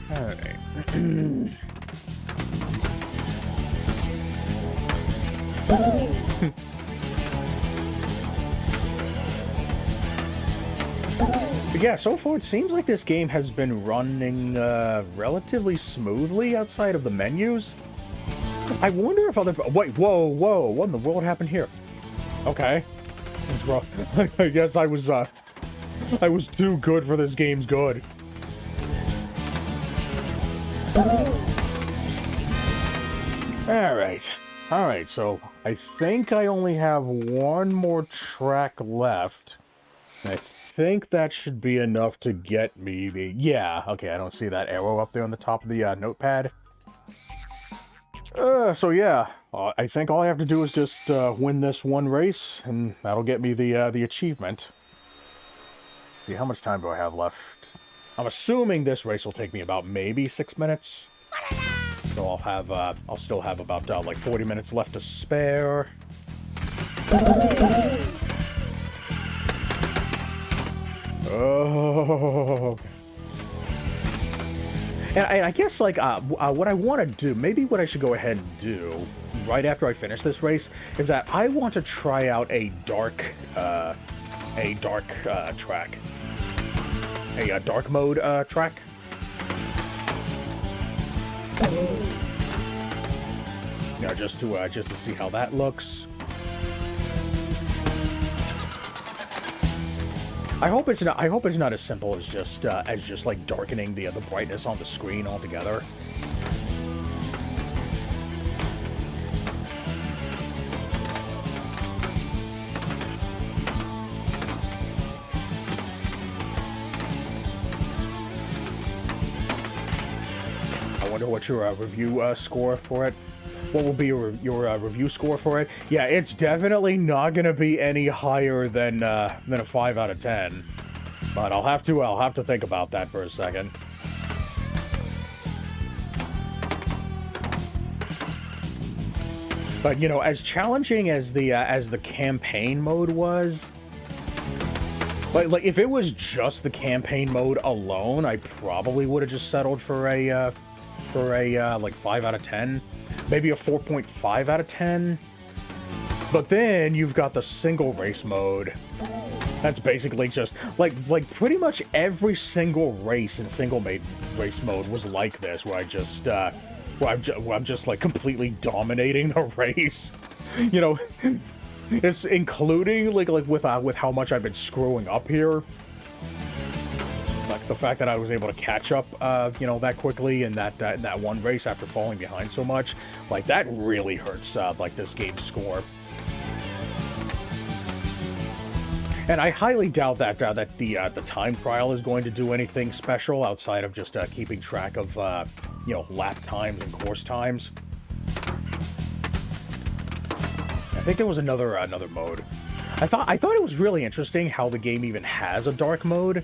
Alright. But yeah, so far it seems like this game has been running relatively smoothly outside of the menus. I wonder if other... Wait, whoa, what in the world happened here? Okay. I guess I was too good for this game's good. Alright. Alright, so I think I only have one more track left. I think that should be enough to get me the... Yeah, okay, I don't see that arrow up there on the top of the notepad. So yeah, I think all I have to do is just win this one race, and that'll get me the achievement. Let's see, how much time do I have left? I'm assuming this race will take me about maybe 6 minutes. So I'll still have about like 40 minutes left to spare. Oh. And I guess, like, what I want to do, maybe what I should go ahead and do right after I finish this race, is that I want to try out a dark track. A dark mode track. Yeah, just to see how that looks. I hope it's not as simple as just like darkening the brightness on the screen altogether. I wonder what your review score for it. What will be your review score for it? Yeah, it's definitely not gonna be any higher than a 5 out of 10. But I'll have to think about that for a second. But you know, as challenging as the campaign mode was, like if it was just the campaign mode alone, I probably would have just settled for a like 5 out of 10. Maybe a 4.5 out of 10. But then you've got the single race mode. That's basically just like pretty much every single race in single race mode was like this, where I'm just like completely dominating the race. You know, it's including like with how much I've been screwing up here. Like the fact that I was able to catch up, you know, that quickly in that one race after falling behind so much, like that really hurts like this game's score. And I highly doubt that the time trial is going to do anything special outside of just keeping track of you know, lap times and course times. I think there was another mode. I thought it was really interesting how the game even has a dark mode.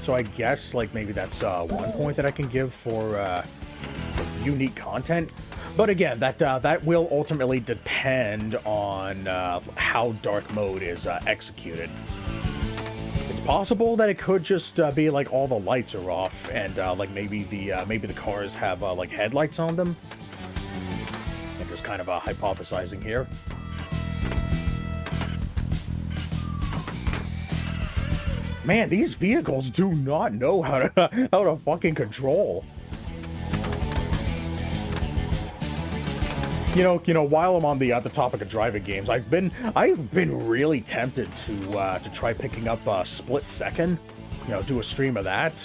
So I guess, like, maybe that's one point that I can give for unique content. But again, that will ultimately depend on how dark mode is executed. It's possible that it could just be like all the lights are off, and like maybe the cars have like headlights on them. I'm just kind of hypothesizing here. Man, these vehicles do not know how to fucking control. You know, while I'm on the topic of driving games, I've been really tempted to try picking up Split Second. You know, do a stream of that.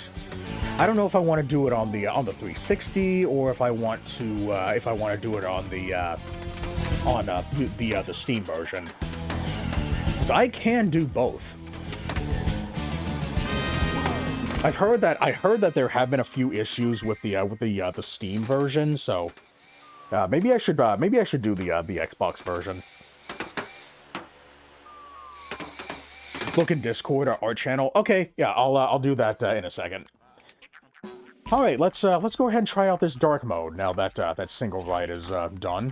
I don't know if I want to do it on the 360 or if I want to do it on the Steam version. So I can do both. I heard that there have been a few issues with the Steam version, so maybe I should do the Xbox version. Look in Discord or our channel. Okay, yeah, I'll do that in a second. All right, let's go ahead and try out this dark mode now that that single ride is done.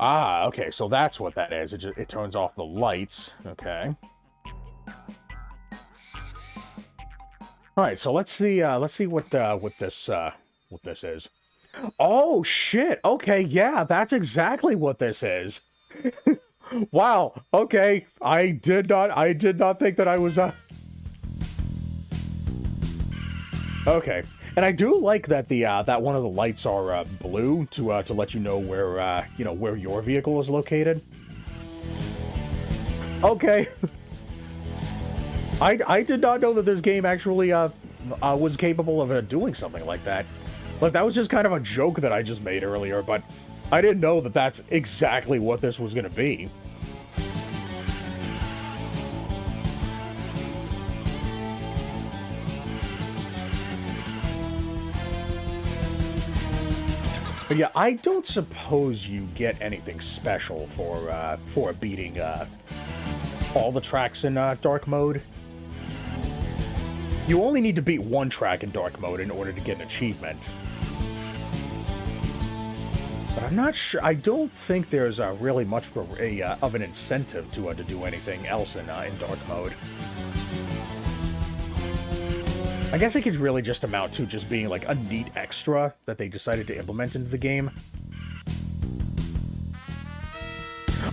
Ah, okay, so that's what that is. It turns off the lights. Okay. All right, so let's see what this is. Oh shit. Okay, yeah, that's exactly what this is. Wow. Okay. I did not think that I was Okay. And I do like that that one of the lights are blue to let you know where where your vehicle is located. Okay. I did not know that this game actually was capable of doing something like that. Like, that was just kind of a joke that I just made earlier, but I didn't know that that's exactly what this was going to be. But yeah, I don't suppose you get anything special for beating all the tracks in dark mode. You only need to beat one track in dark mode in order to get an achievement. But I'm not sure. I don't think there's really much of an incentive to do anything else in dark mode. I guess it could really just amount to just being like a neat extra that they decided to implement into the game.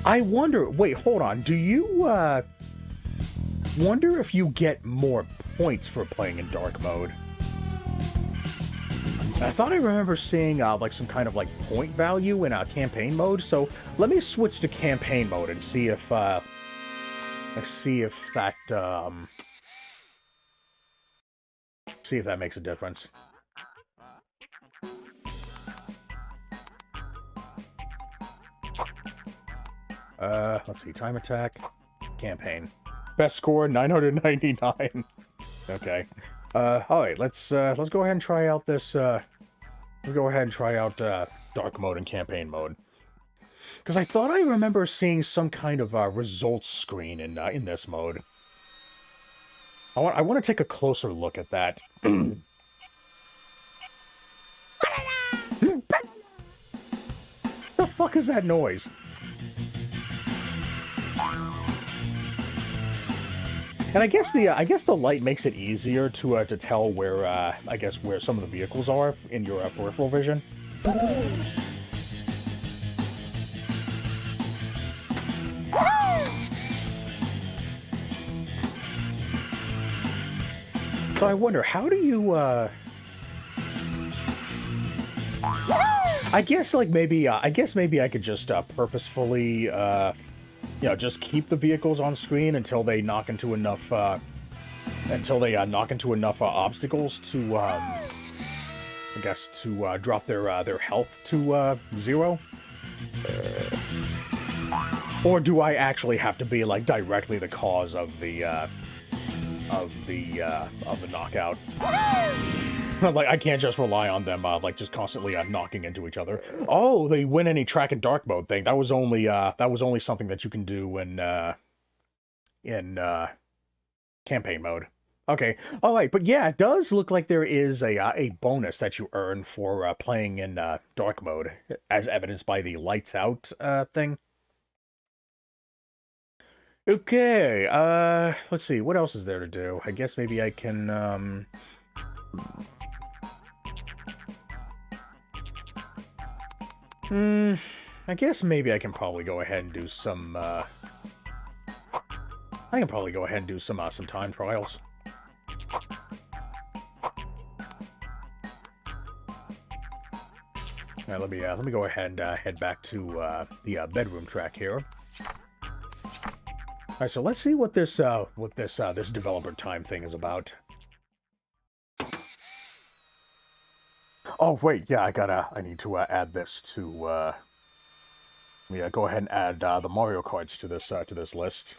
I wonder. Wait, hold on. Do you wonder if you get more points for playing in dark mode? I thought I remember seeing like some kind of like point value in campaign mode. So let me switch to campaign mode and see if that see if that makes a difference. Let's see. Time attack, campaign, best score 999. Okay. All right. Let's go ahead and try out this. Let's go ahead and try out dark mode and campaign mode. Because I thought I remember seeing some kind of results screen in this mode. I want to take a closer look at that. The fuck is that noise? And I guess the light makes it easier to tell where I guess where some of the vehicles are in your peripheral vision. So I wonder, how do you I guess like maybe I could just purposefully you know, just keep the vehicles on screen until they knock into enough obstacles to I guess to drop their health to 0. Or do I actually have to be like directly the cause of the knockout? Like, I can't just rely on them like just constantly knocking into each other. Oh, they win any track and dark mode thing. That was only something that you can do in campaign mode. Okay, all right, but yeah, it does look like there is a bonus that you earn for playing in dark mode, as evidenced by the lights out thing. Okay, let's see, what else is there to do? I guess maybe I can, I guess maybe I can probably go ahead and do some, I can probably go ahead and do some time trials. Now, let me go ahead and head back to the bedroom track here. All right, so let's see what this developer time thing is about. Oh wait, yeah, I need to add this to. Yeah, go ahead and add the Mario cards to this list.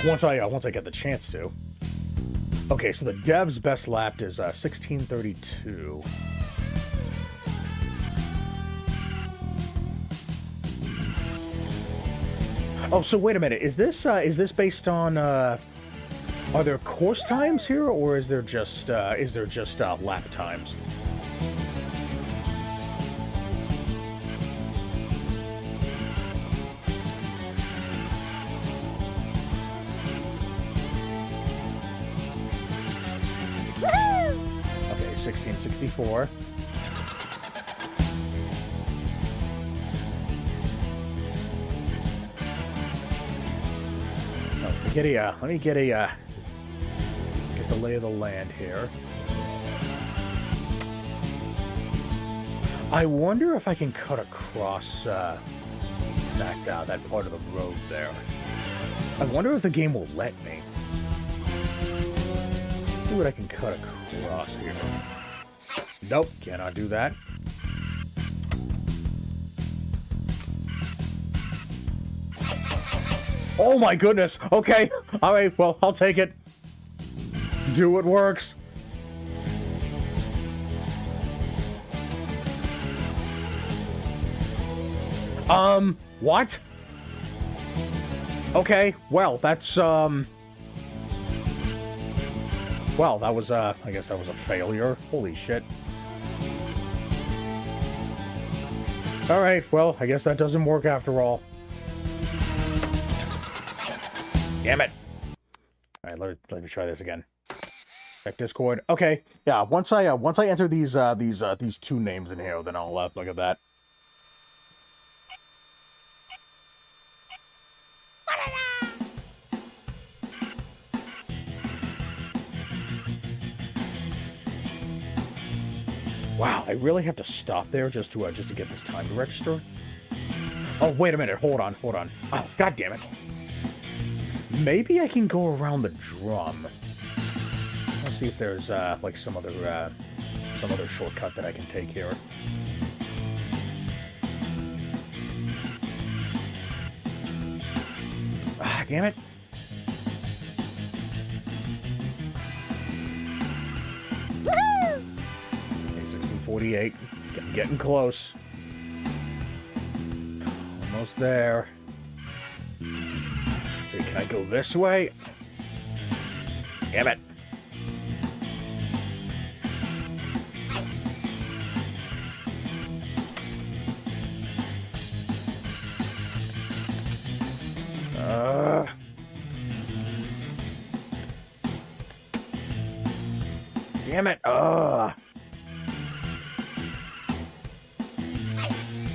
Once I get the chance to. Okay, so the dev's best lapped is 1632. Oh, so wait a minute. Is this based on are there course times here, or is there just lap times? Okay, 1664. Let me get the lay of the land here. I wonder if I can cut across that part of the road there. I wonder if the game will let me. what I can cut across here. Nope, cannot do that. Oh my goodness! Okay, alright, well, I'll take it. Do what works. What? Okay, well, that's, well, that was, I guess that was a failure. Holy shit. Alright, well, I guess that doesn't work after all. Damn it. Alright, let me try this again. Check Discord. Okay, yeah, once I enter these two names in here, then I'll, look at that. Wow, I really have to stop there just to get this time to register? Oh, wait a minute, hold on. Oh, god damn it. Maybe I can go around the drum. Let's see if there's, like, some other shortcut that I can take here. Ah, damn it. Okay, 1648. Getting close. Almost there. See, can I go this way? Damn it. Damn it.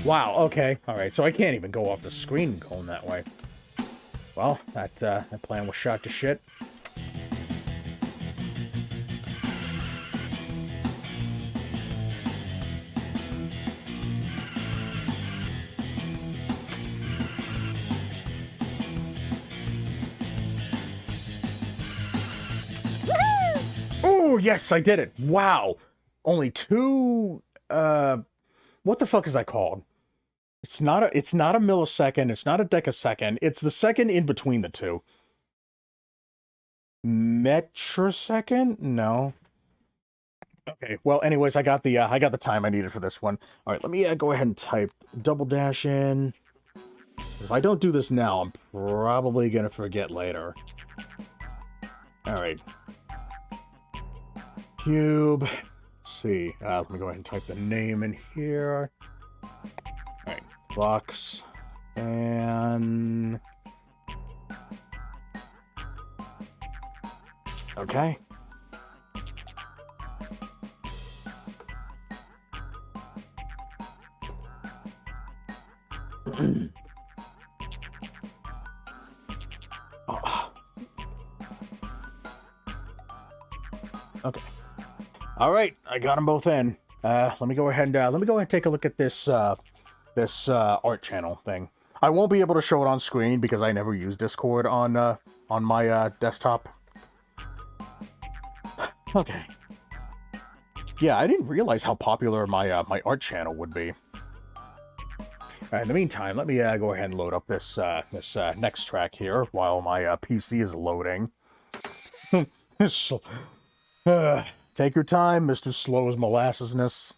Wow, okay. Alright, so I can't even go off the screen going that way. Well, that plan was shot to shit. Oh, yes, I did it. Wow. Only two, what the fuck is that called? It's not a millisecond, it's not a decasecond, it's the second in between the two. Metrosecond? No. Okay, well, anyways, I got the time I needed for this one. All right, let me go ahead and type double dash in. If I don't do this now, I'm probably gonna forget later. All right. Cube. Let's see. Let me go ahead and type the name in here. All right, box and okay. Oh. Okay. All right, I got them both in. Let me go ahead and take a look at this this art channel thing. I won't be able to show it on screen because I never use Discord on my desktop. Okay. Yeah, I didn't realize how popular my my art channel would be. In the meantime, let me go ahead and load up this next track here while my PC is loading. Take your time, Mr. Slow as Molassesness.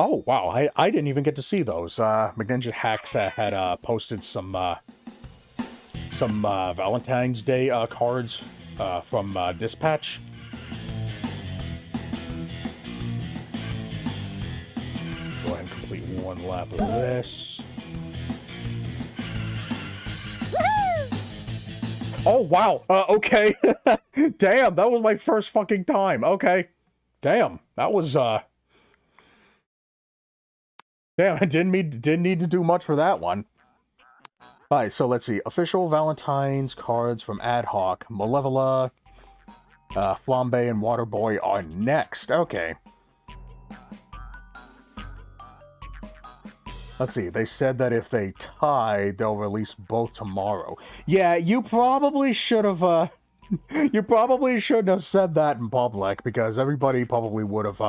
Oh, wow, I didn't even get to see those. McNinja Hacks had posted some Valentine's Day cards from Dispatch. Go ahead and complete one lap of this. Oh, wow. Okay. Damn, that was my first fucking time. Okay. Damn, that was, damn, I didn't need to do much for that one. Alright, so let's see. Official Valentine's cards from Ad Hoc, Malevola, Flambe, and Waterboy are next. Okay. Let's see, they said that if they tie, they'll release both tomorrow. Yeah, you probably should have You probably shouldn't have said that in public, because everybody probably would have,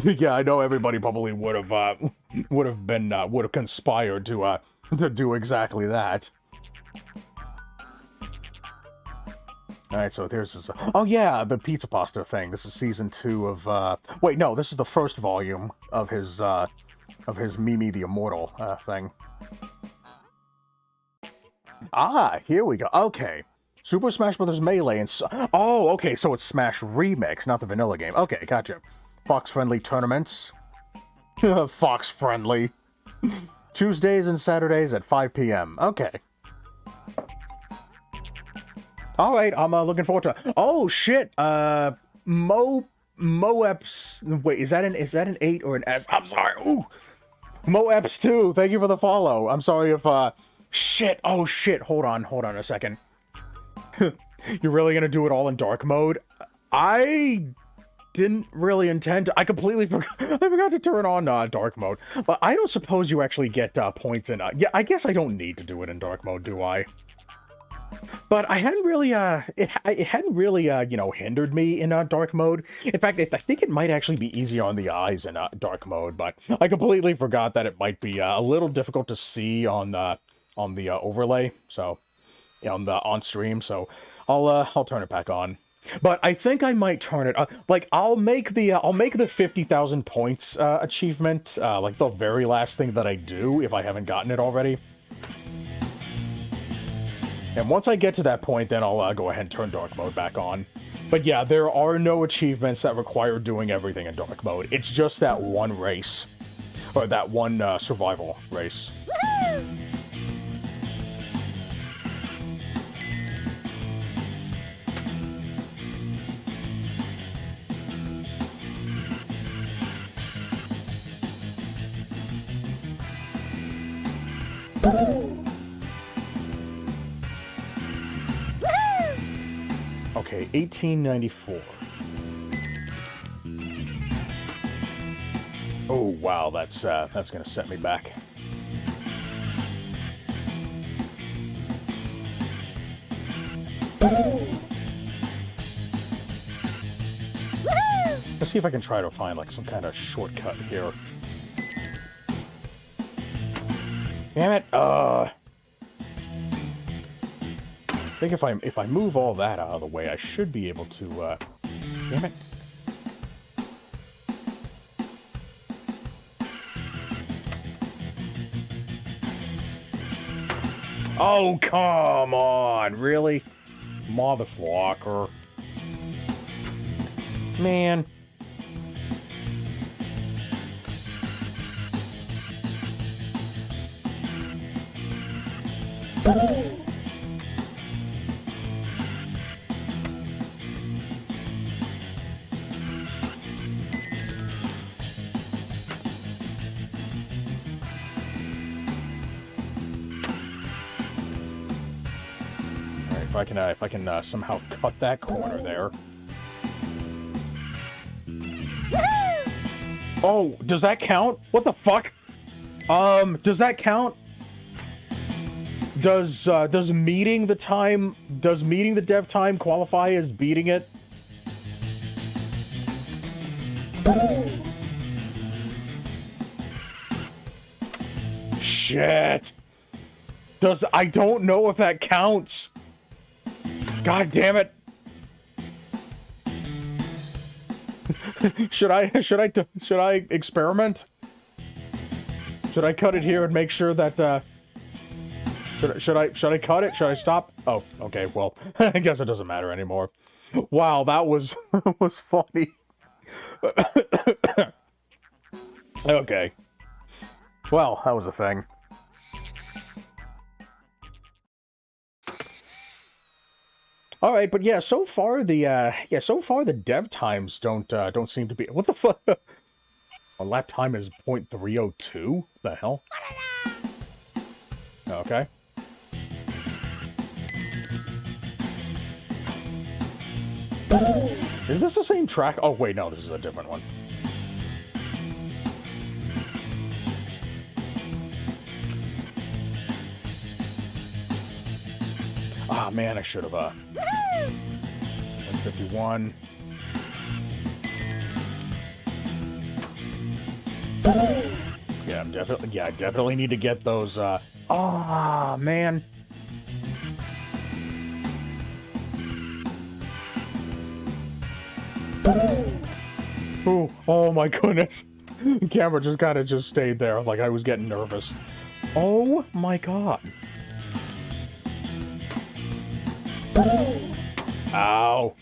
yeah, I know everybody probably would have conspired to do exactly that. Alright, so there's this, oh yeah, the pizza pasta thing. This is season 2 of, wait, no, this is the first volume of his Mimi the Immortal, thing. Ah, here we go. Okay. Super Smash Bros. Melee and... oh, okay, so it's Smash Remix, not the vanilla game. Okay, gotcha. Fox-friendly tournaments. Fox-friendly. Tuesdays and Saturdays at 5 p.m. Okay. Alright, I'm looking forward to it. Oh, shit! Moeps... wait, is that an 8 or an S? I'm sorry, ooh! Moeps 2, thank you for the follow. I'm sorry if, shit, oh shit, hold on a second. You're really gonna do it all in dark mode? I didn't really intend to. I completely forgot. I forgot to turn on dark mode. But I don't suppose you actually get points in. Yeah, I guess I don't need to do it in dark mode, do I? But I hadn't really, it hadn't really, you know, hindered me in dark mode. In fact, I think it might actually be easier on the eyes in dark mode. But I completely forgot that it might be a little difficult to see on the overlay. So, yeah, on stream. So I'll turn it back on. But I think I might turn it like I'll make the 50,000 points achievement like the very last thing that I do if I haven't gotten it already. And once I get to that point, then I'll go ahead and turn dark mode back on. But yeah, there are no achievements that require doing everything in dark mode. It's just that one race, or that one survival race. Okay, 1894. Oh wow, that's gonna set me back. Let's see if I can try to find like some kind of shortcut here. Damn it! I think if I move all that out of the way, I should be able to. Damn it! Oh come on! Really, motherfucker! Man. If I can somehow cut that corner there. Oh, does that count? What the fuck? Does that count? Does meeting the dev time qualify as beating it? Shit. I don't know if that counts. God damn it. Should I experiment? Should I cut it here and make sure that should I cut it? Should I stop? Oh, okay. Well, I guess it doesn't matter anymore. Wow, that was was funny. Okay. Well, that was a thing. All right, but yeah, so far the dev times don't seem to be. What the fuck? Our lap time is 0.302. The hell? Okay. Is this the same track? Oh wait, no, this is a different one. Ah, man, I should have, 151. Yeah, I definitely need to get those, man. Ooh, oh my goodness. The camera just kind of just stayed there, like I was getting nervous. Oh my god. Ow.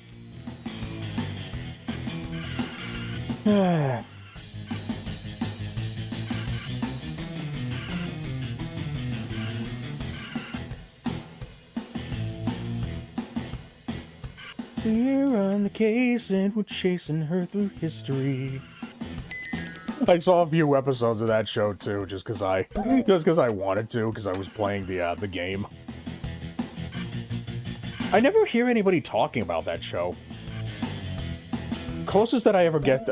We're on the case and we're chasing her through history. I saw a few episodes of that show too, just because I wanted to, because I was playing the game. I never hear anybody talking about that show. Closest that I ever get,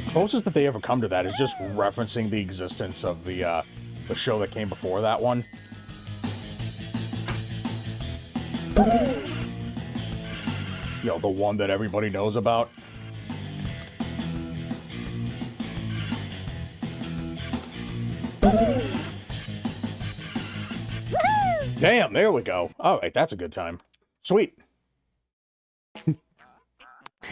closest that they ever come to that is just referencing the existence of the show that came before that one. You know, the one that everybody knows about. Damn, there we go. Alright, that's a good time. Sweet.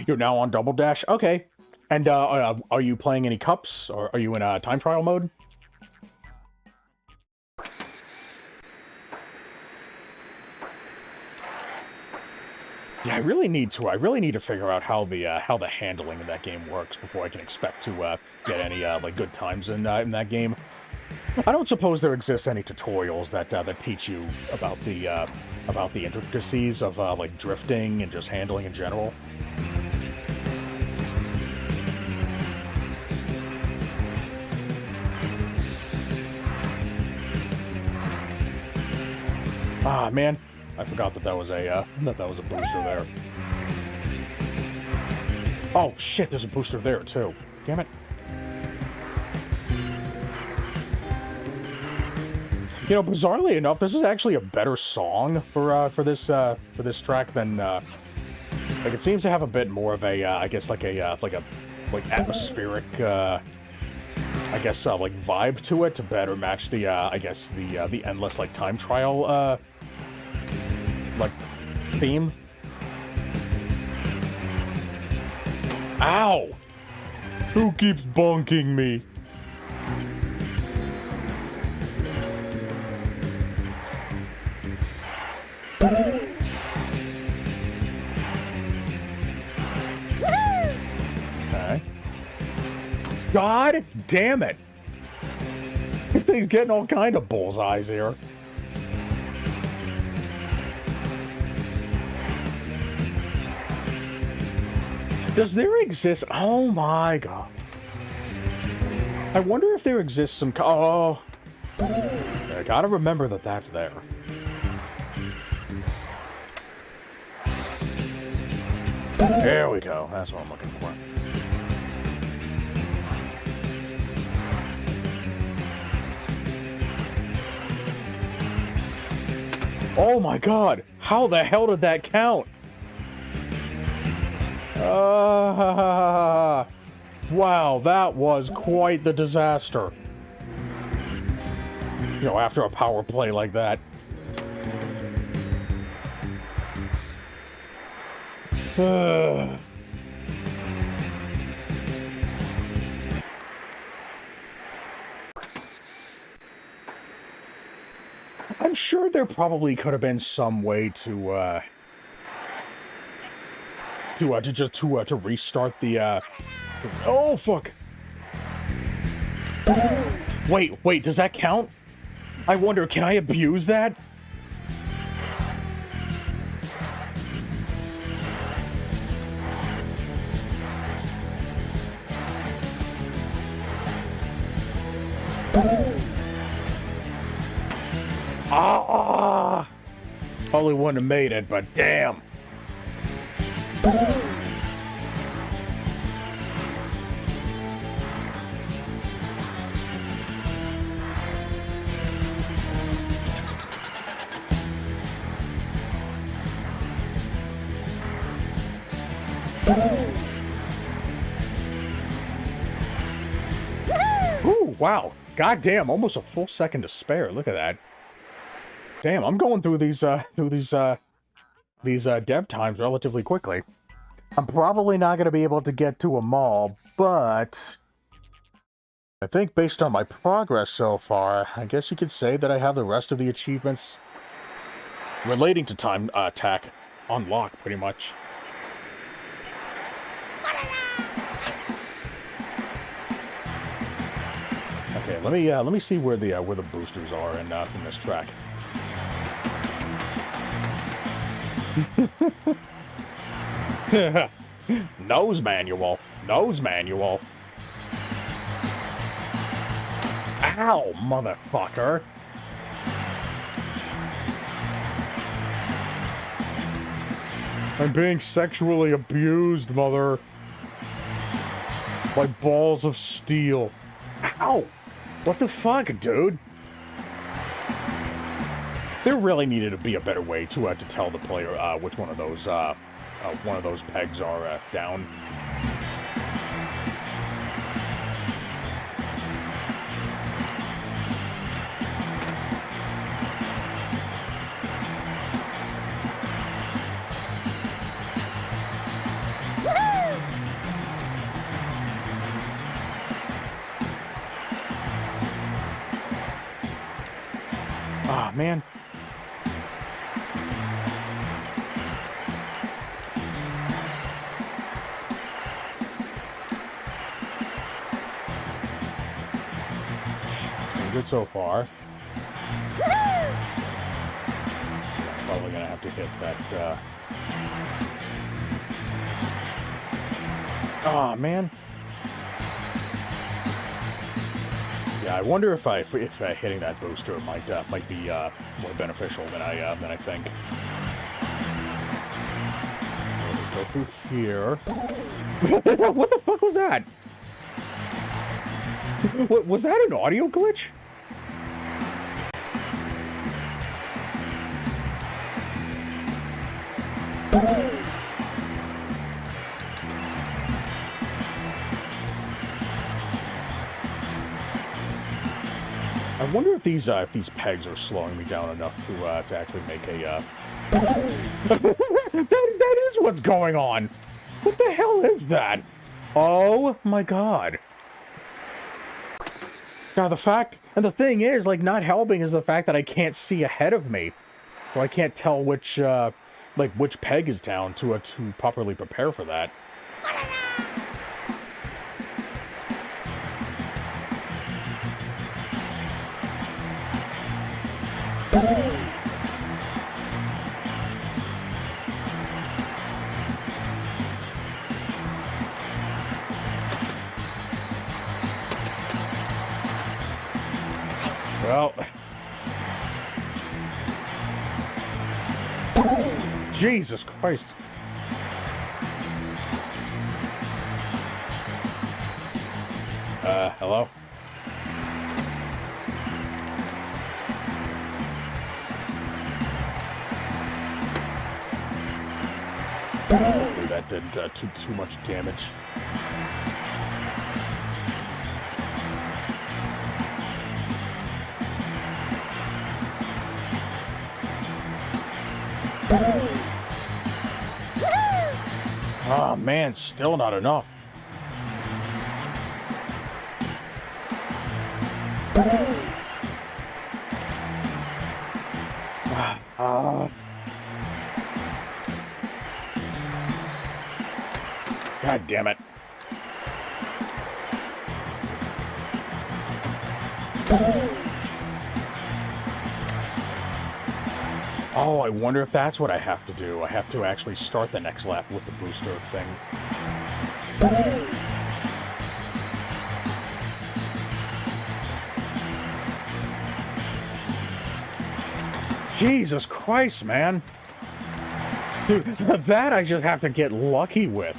You're now on Double Dash? Okay. And, are you playing any cups? Or are you in time trial mode? Yeah, I really need to figure out how the handling in that game works before I can expect to get any like good times in that game. I don't suppose there exists any tutorials that teach you about the intricacies of like drifting and just handling in general. Ah, man. I forgot that was a booster there. Oh shit, there's a booster there too. Damn it. You know, bizarrely enough, this is actually a better song for this track than like it seems to have a bit more of a I guess like atmospheric I guess like vibe to it to better match the I guess the endless like time trial like theme. Ow! Who keeps bonking me? Okay. God damn it! This thing's getting all kind of bullseyes here. Does there exist? Oh my god. I wonder if there exists some. Oh. I gotta remember that that's there. There we go. That's what I'm looking for. Oh my god. How the hell did that count? Wow, that was quite the disaster. You know, after a power play like that. I'm sure there probably could have been some way to restart the oh fuck. Wait, does that count? I wonder, can I abuse that? Probably wouldn't have made it, but damn. Ooh, wow. God damn, almost a full second to spare. Look at that. Damn, I'm going through these dev times relatively quickly. I'm probably not going to be able to get to them all, but I think based on my progress so far, I guess you could say that I have the rest of the achievements relating to time attack unlocked, pretty much. Okay, let me see where the boosters are in this track. Nose manual. Nose manual. Ow, motherfucker. I'm being sexually abused, mother. By balls of steel. Ow! What the fuck, dude? There really needed to be a better way to tell the player which one of those pegs are down. Ah, man. Good so far. Probably gonna have to hit that, oh, man. Yeah, I wonder if hitting that booster might be more beneficial than I think. Let's go through here. What the fuck was that? What was that? An audio glitch? I wonder if these pegs are slowing me down enough to actually make a that is what's going on. What the hell is that? Oh my god. Now the thing is, like, not helping is the fact that I can't see ahead of me. So I can't tell which peg is down to properly prepare for that. Well, Jesus Christ. Hello? Ooh, that did too much damage. Oh man, still not enough. God damn it. Oh, I wonder if that's what I have to do. I have to actually start the next lap with the booster thing. Jesus Christ, man. Dude, that I just have to get lucky with.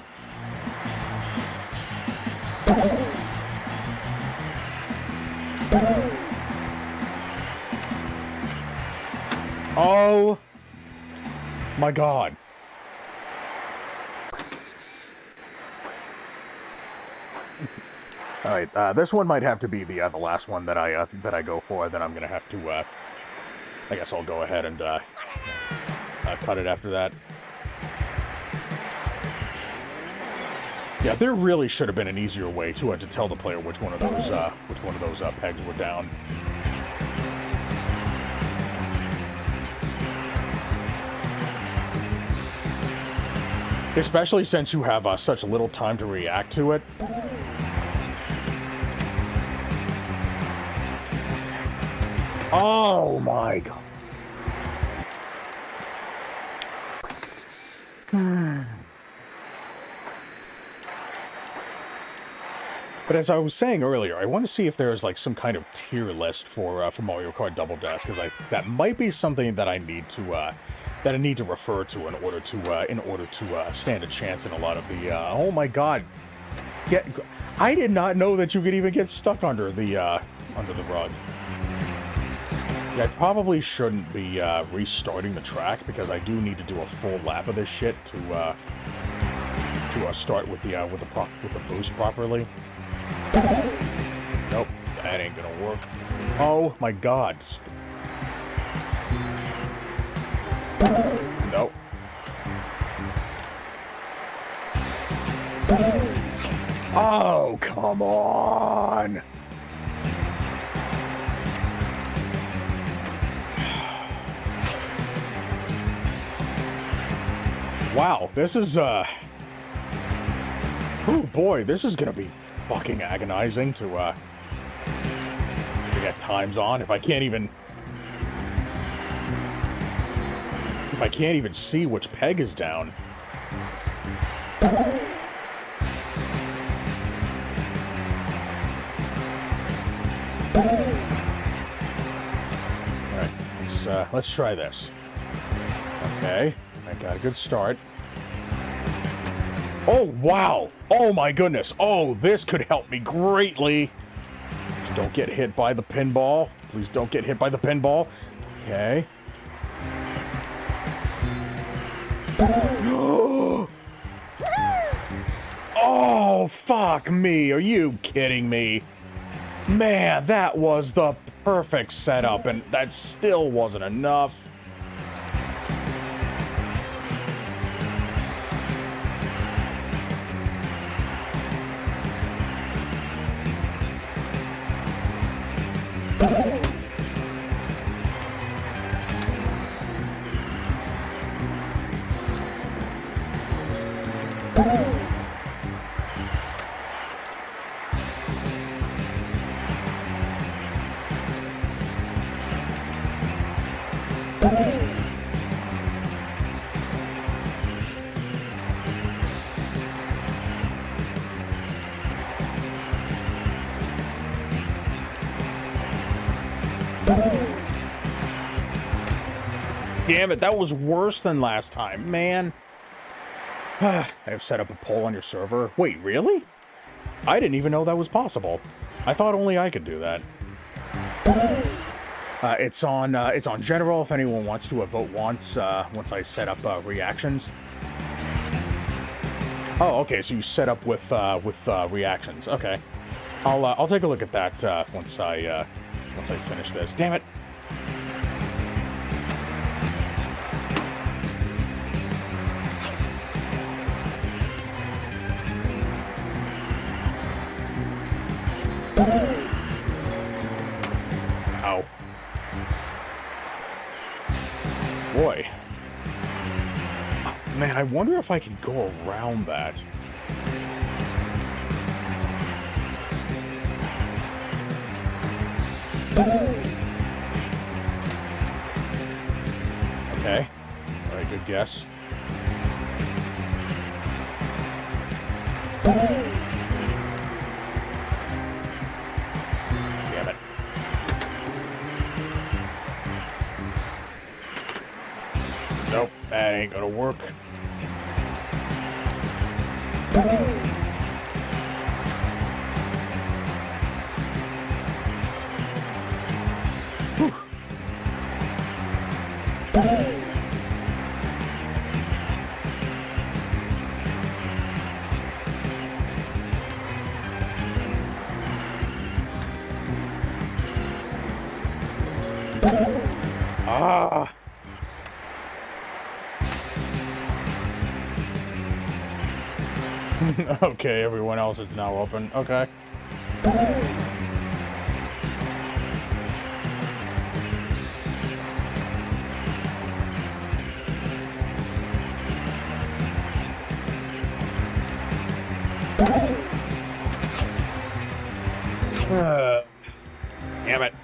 Oh my god. All right, this one might have to be the last one that I go for. Then I'm gonna have to. I guess I'll go ahead and cut it after that. Yeah, there really should have been an easier way to tell the player which one of those pegs were down. Especially since you have such little time to react to it. Oh my god. But as I was saying earlier, I want to see if there's like some kind of tier list for Mario Kart Double Dash, because that might be something that I need to refer to in order to stand a chance in a lot of the. Oh my god! I did not know that you could even get stuck under the rug. Yeah, I probably shouldn't be restarting the track, because I do need to do a full lap of this shit to start with the boost properly. Nope, that ain't gonna work. Oh my god. Nope. Oh, come on! Wow, this is, oh boy, this is gonna be fucking agonizing to get times on if I can't even see which peg is down. Alright, let's try this. Okay, I got a good start. Oh, wow! Oh my goodness! Oh, this could help me greatly! Just don't get hit by the pinball. Please don't get hit by the pinball. Okay. Oh, fuck me! Are you kidding me? Man, that was the perfect setup, and that still wasn't enough. Damn it, that was worse than last time, man. I have set up a poll on your server. Wait, really? I didn't even know that was possible. I thought only I could do that. It's on general if anyone wants to vote once I set up reactions. Oh, okay, so you set up with reactions. Okay. I'll take a look at that once I finish this. Damn it. Ow. Boy. Man, I wonder if I can go around that. Okay. Alright, good guess. Damn it. Nope, that ain't gonna work. Whew. Ah! Okay, everyone else is now open. Okay. Damn it.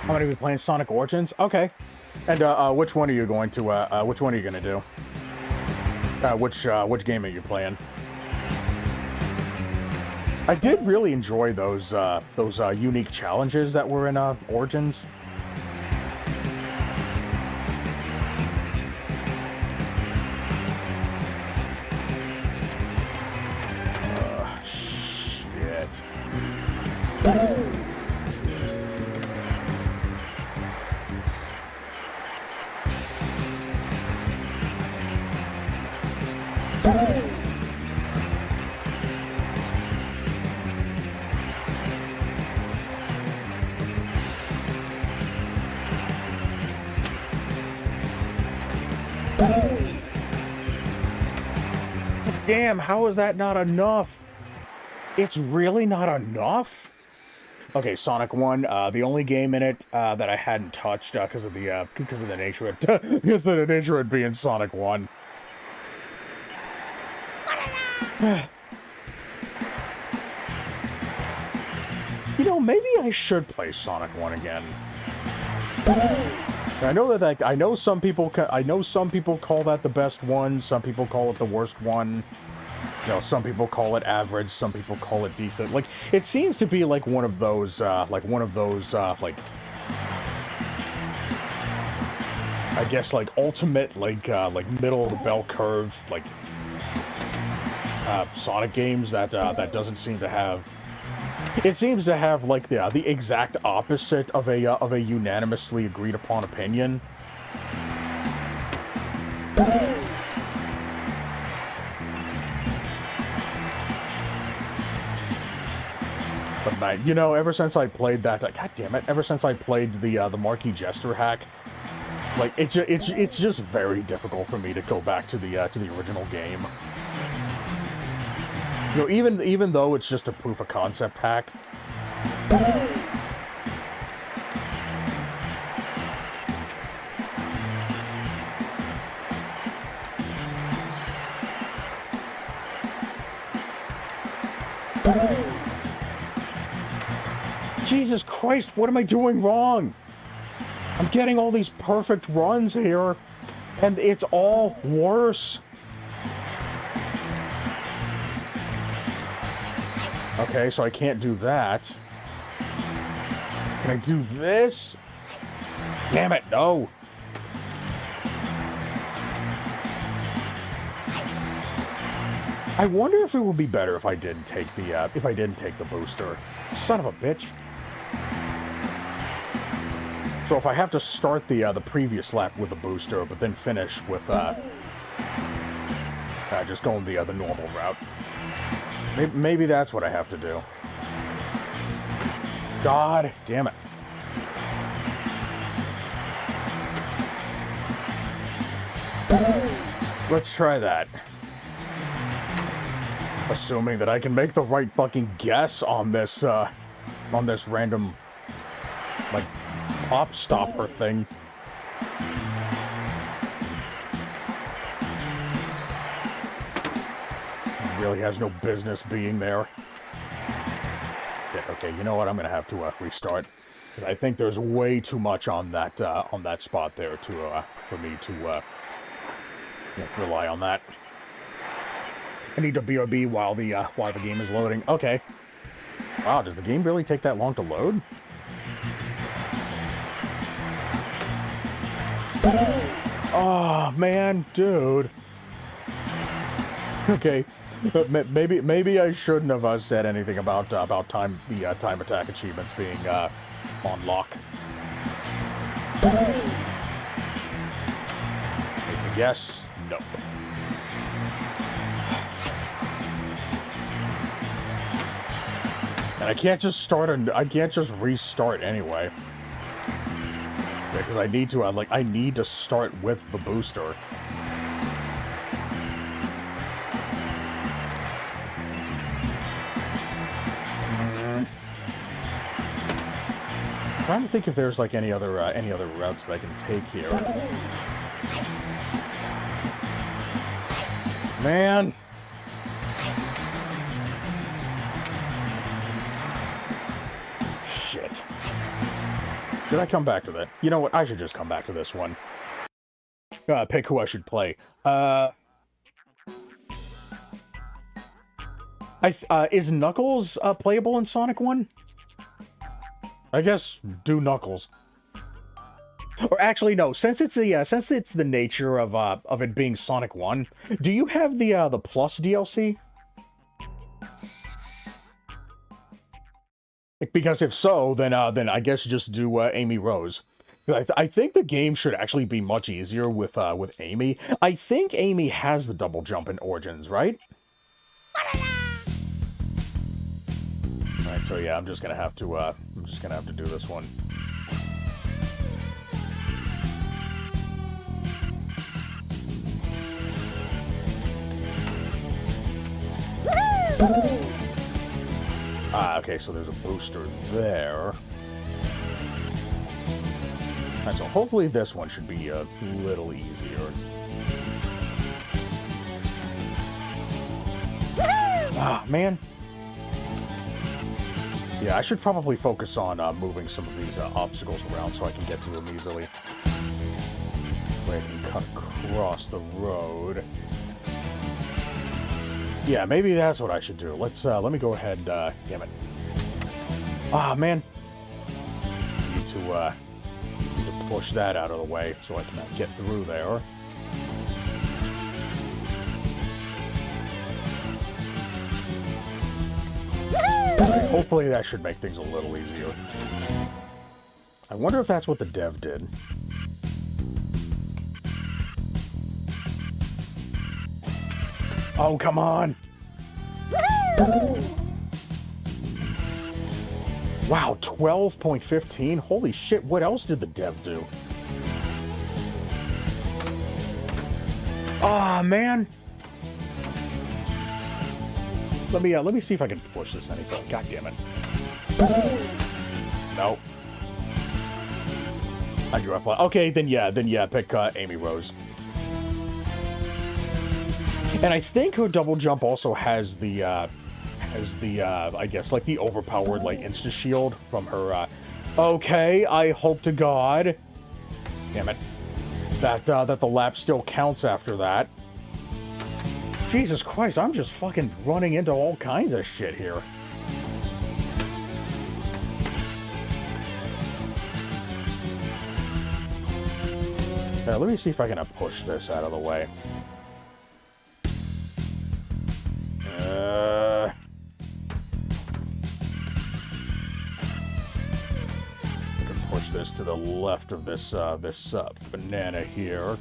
I'm gonna be playing Sonic Origins? Okay. And, which one are you going to, which one are you gonna do? Which game are you playing? I did really enjoy those unique challenges that were in, Origins. Shit. Damn, how is that not enough? It's really not enough? Okay, Sonic 1, the only game in it that I hadn't touched because of the nature of it, because of the nature of it being Sonic 1. You know, maybe I should play Sonic 1 again. I know that I know some people call that the best one, some people call it the worst one. You know, some people call it average, some people call it decent. Like, it seems to be like one of those I guess like ultimate like middle of the bell curve like Sonic games that doesn't seem to have. It seems to have like the exact opposite of a unanimously agreed upon opinion. But man, you know, ever since I played that, god damn it, ever since I played the Marquis Jester hack, like it's just very difficult for me to go back to the original game. You know, even though it's just a proof of concept hack. Jesus Christ, what am I doing wrong? I'm getting all these perfect runs here, and it's all worse. Okay, so I can't do that. Can I do this? Damn it, no. I wonder if it would be better if I didn't take the booster. Son of a bitch. So if I have to start the previous lap with the booster, but then finish with just going the normal route. Maybe that's what I have to do. God damn it. Let's try that. Assuming that I can make the right fucking guess on this random, like, pop stopper thing. Really has no business being there. Yeah, okay, you know what? I'm gonna have to restart. I think there's way too much on that spot there to for me to rely on that. I need to BRB while the game is loading. Okay. Wow, does the game really take that long to load? Oh man, dude. Okay. But maybe I shouldn't have said anything about time attack achievements being on lock. Yes, nope. I can't just I can't just restart anyway. Yeah, because I need to, I need to start with the booster. I'm trying to think if there's, like, any other routes that I can take here. Man! Shit. Did I come back to that? You know what? I should just come back to this one. Pick who I should play. Is Knuckles playable in Sonic 1? I guess do Knuckles. Or actually, no. Since it's the nature of it being Sonic 1, do you have the Plus DLC? Because if so, then I guess just do Amy Rose. I think the game should actually be much easier with Amy. I think Amy has the double jump in Origins, right? Alright, so yeah, I'm just gonna have to do this one. Okay, so there's a booster there. Alright, so hopefully this one should be a little easier. Ah, man. Yeah, I should probably focus on moving some of these obstacles around so I can get through them easily. Where I can cut across the road. Yeah, maybe that's what I should do. Let me go ahead, damn it. Ah, man. Need to push that out of the way so I can get through there. Right, hopefully that should make things a little easier. I wonder if that's what the dev did. Oh, come on! Wow, 12.15? Holy shit, what else did the dev do? Ah, man! Let me see if I can push this any further. God damn it. Nope. I drew up. Okay, then yeah, pick Amy Rose. And I think her double jump also has the I guess, like, the overpowered, like, insta-shield from her, Okay, I hope to God. Damn it. That the lap still counts after that. Jesus Christ, I'm just fucking running into all kinds of shit here. Let me see if I can push this out of the way. I can push this to the left of this banana here.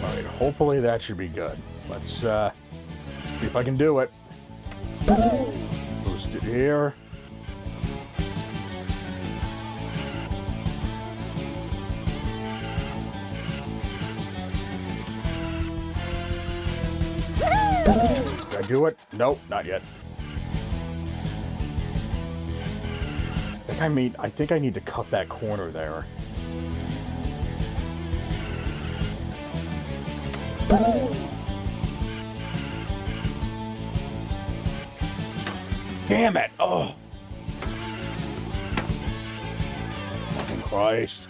Alright, hopefully that should be good. Let's see if I can do it. Boost it here. Did I do it? Nope, not yet. I think I need to cut that corner there. Damn it! Oh! Fucking Christ.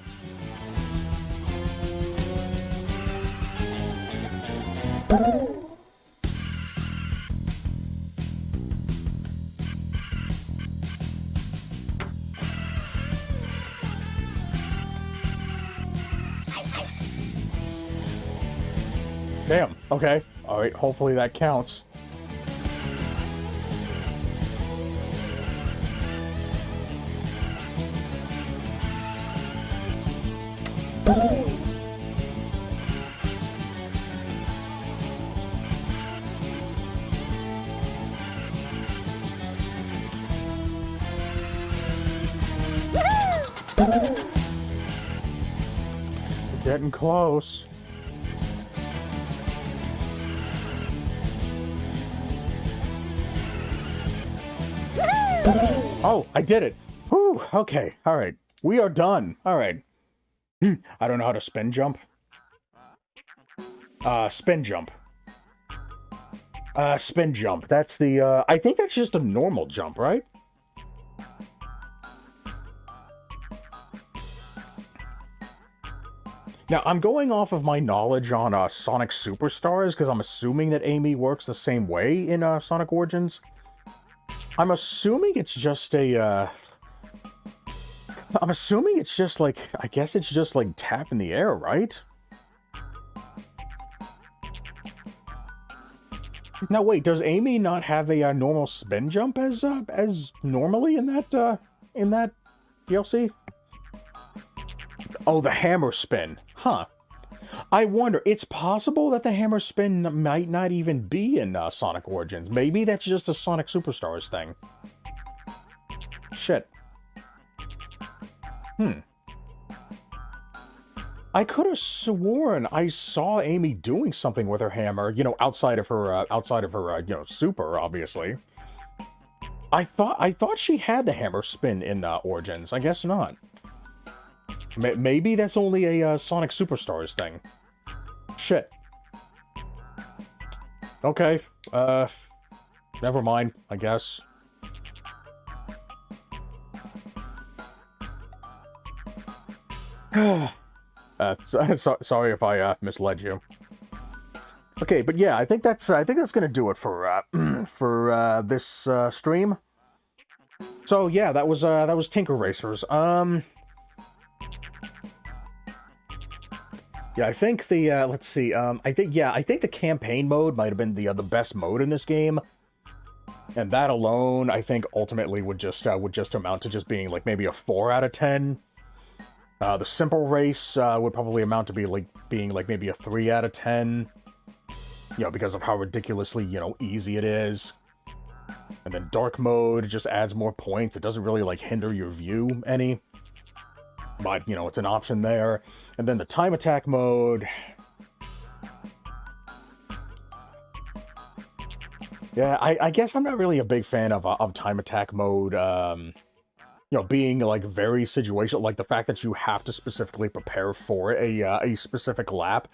Damn, okay. Alright, hopefully that counts. We're getting close. Oh, I did it. Whew, okay, all right. We are done. All right. I don't know how to spin jump. Spin jump. Spin jump. That's the, I think that's just a normal jump, right? Now, I'm going off of my knowledge on Sonic Superstars, because I'm assuming that Amy works the same way in Sonic Origins. I'm assuming it's just a, I'm assuming it's just like, I guess it's just like tap in the air, right? Now wait, does Amy not have a normal spin jump as normally in that DLC? Oh, the hammer spin. Huh. I wonder, it's possible that the hammer spin might not even be in Sonic Origins. Maybe that's just a Sonic Superstars thing. Shit. I could have sworn I saw Amy doing something with her hammer, you know, outside of her, you know, super, obviously. I thought she had the hammer spin in Origins. I guess not. Maybe that's only a Sonic Superstars thing. Shit. Okay. Never mind, I guess. Sorry if I misled you. Okay, but yeah, I think that's gonna do it for this stream. So yeah, that was Tinker Racers. Yeah, I think the let's see. I think the campaign mode might have been the best mode in this game, and that alone, I think, ultimately would just amount to just being like maybe a 4 out of 10. The simple race would probably amount to being like maybe a 3 out of 10. You know, because of how ridiculously, you know, easy it is. And then dark mode just adds more points. It doesn't really like hinder your view any. But, you know, it's an option there. And then the time attack mode. Yeah, I guess I'm not really a big fan of time attack mode. You know, being like very situational, like the fact that you have to specifically prepare for a specific lap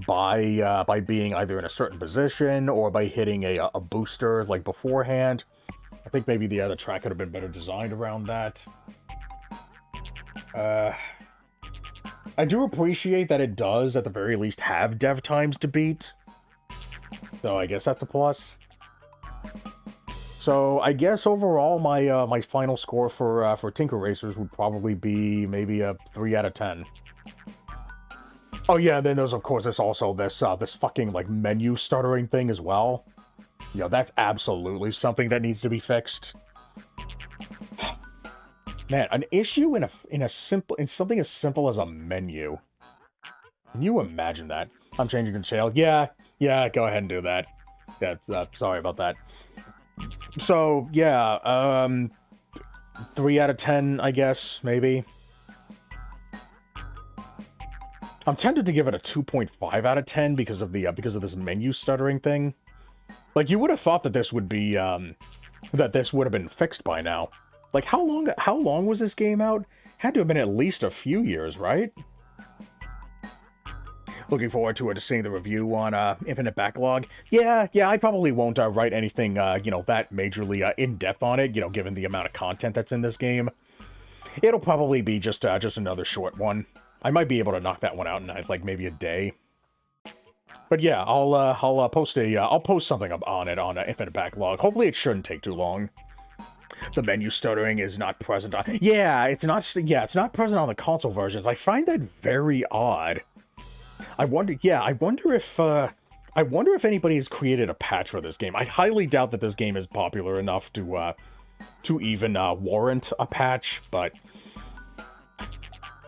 by being either in a certain position or by hitting a booster like beforehand. I think maybe the track could have been better designed around that. I do appreciate that it does, at the very least, have dev times to beat. So I guess that's a plus. So I guess overall, my my final score for Tinker Racers would probably be maybe a 3 out of 10. Oh yeah, then there's also this this fucking like menu stuttering thing as well. You know, that's absolutely something that needs to be fixed. Man, an issue in something as simple as a menu. Can you imagine that? I'm changing the channel. Yeah, go ahead and do that. Yeah, sorry about that. So, yeah, 3 out of 10, I guess, maybe. I'm tempted to give it a 2.5 out of 10 because of this menu stuttering thing. Like, you would have thought that this would be, that this would have been fixed by now. Like, how long was this game out? Had to have been at least a few years, right? Looking forward to seeing the review on Infinite Backlog. Yeah, I probably won't write anything, you know, that majorly in-depth on it, you know, given the amount of content that's in this game. It'll probably be just another short one. I might be able to knock that one out in, like, maybe a day. But yeah, I'll post something up on it on Infinite Backlog. Hopefully it shouldn't take too long. The menu stuttering is not present on... it's not present on the console versions. I find that very odd. I wonder if anybody has created a patch for this game. I highly doubt that this game is popular enough to even warrant a patch, but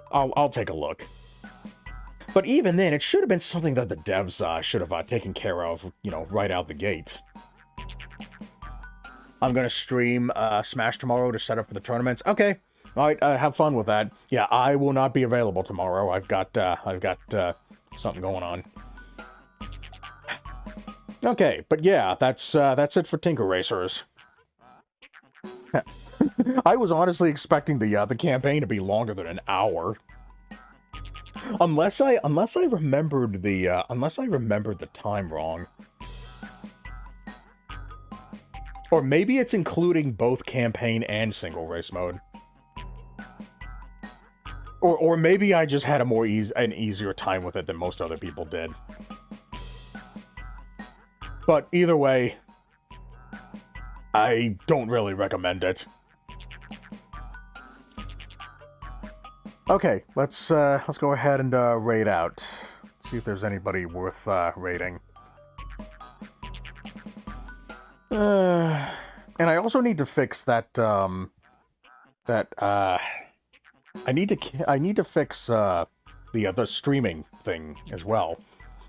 I'll take a look. But even then, it should have been something that the devs should have taken care of, you know, right out the gate. I'm gonna stream Smash tomorrow to set up for the tournaments. Okay. All right, have fun with that. Yeah, I will not be available tomorrow. I've got something going on. Okay, but yeah, that's it for Tinker Racers. I was honestly expecting the campaign to be longer than an hour. Unless I remembered the time wrong. Or maybe it's including both campaign and single race mode. Or maybe I just had an easier time with it than most other people did. But either way, I don't really recommend it. Okay, let's go ahead and raid out. See if there's anybody worth raiding. And I also need to fix that I need to fix the streaming thing as well.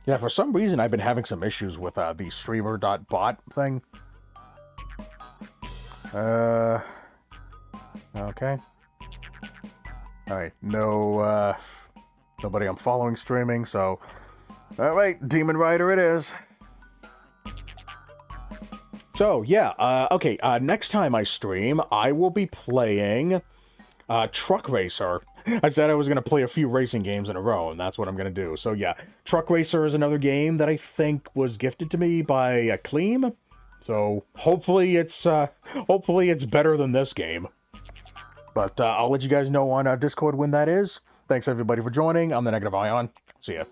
Yeah, for some reason I've been having some issues with the streamer.bot thing. Okay. Alright, no, nobody I'm following streaming, so... Alright, Demon Rider it is. So, yeah, okay, next time I stream, I will be playing Truck Racer. I said I was going to play a few racing games in a row, and that's what I'm going to do. So, yeah, Truck Racer is another game that I think was gifted to me by Akleem. So, hopefully it's better than this game. But I'll let you guys know on Discord when that is. Thanks, everybody, for joining. I'm the Negative Ion. See ya.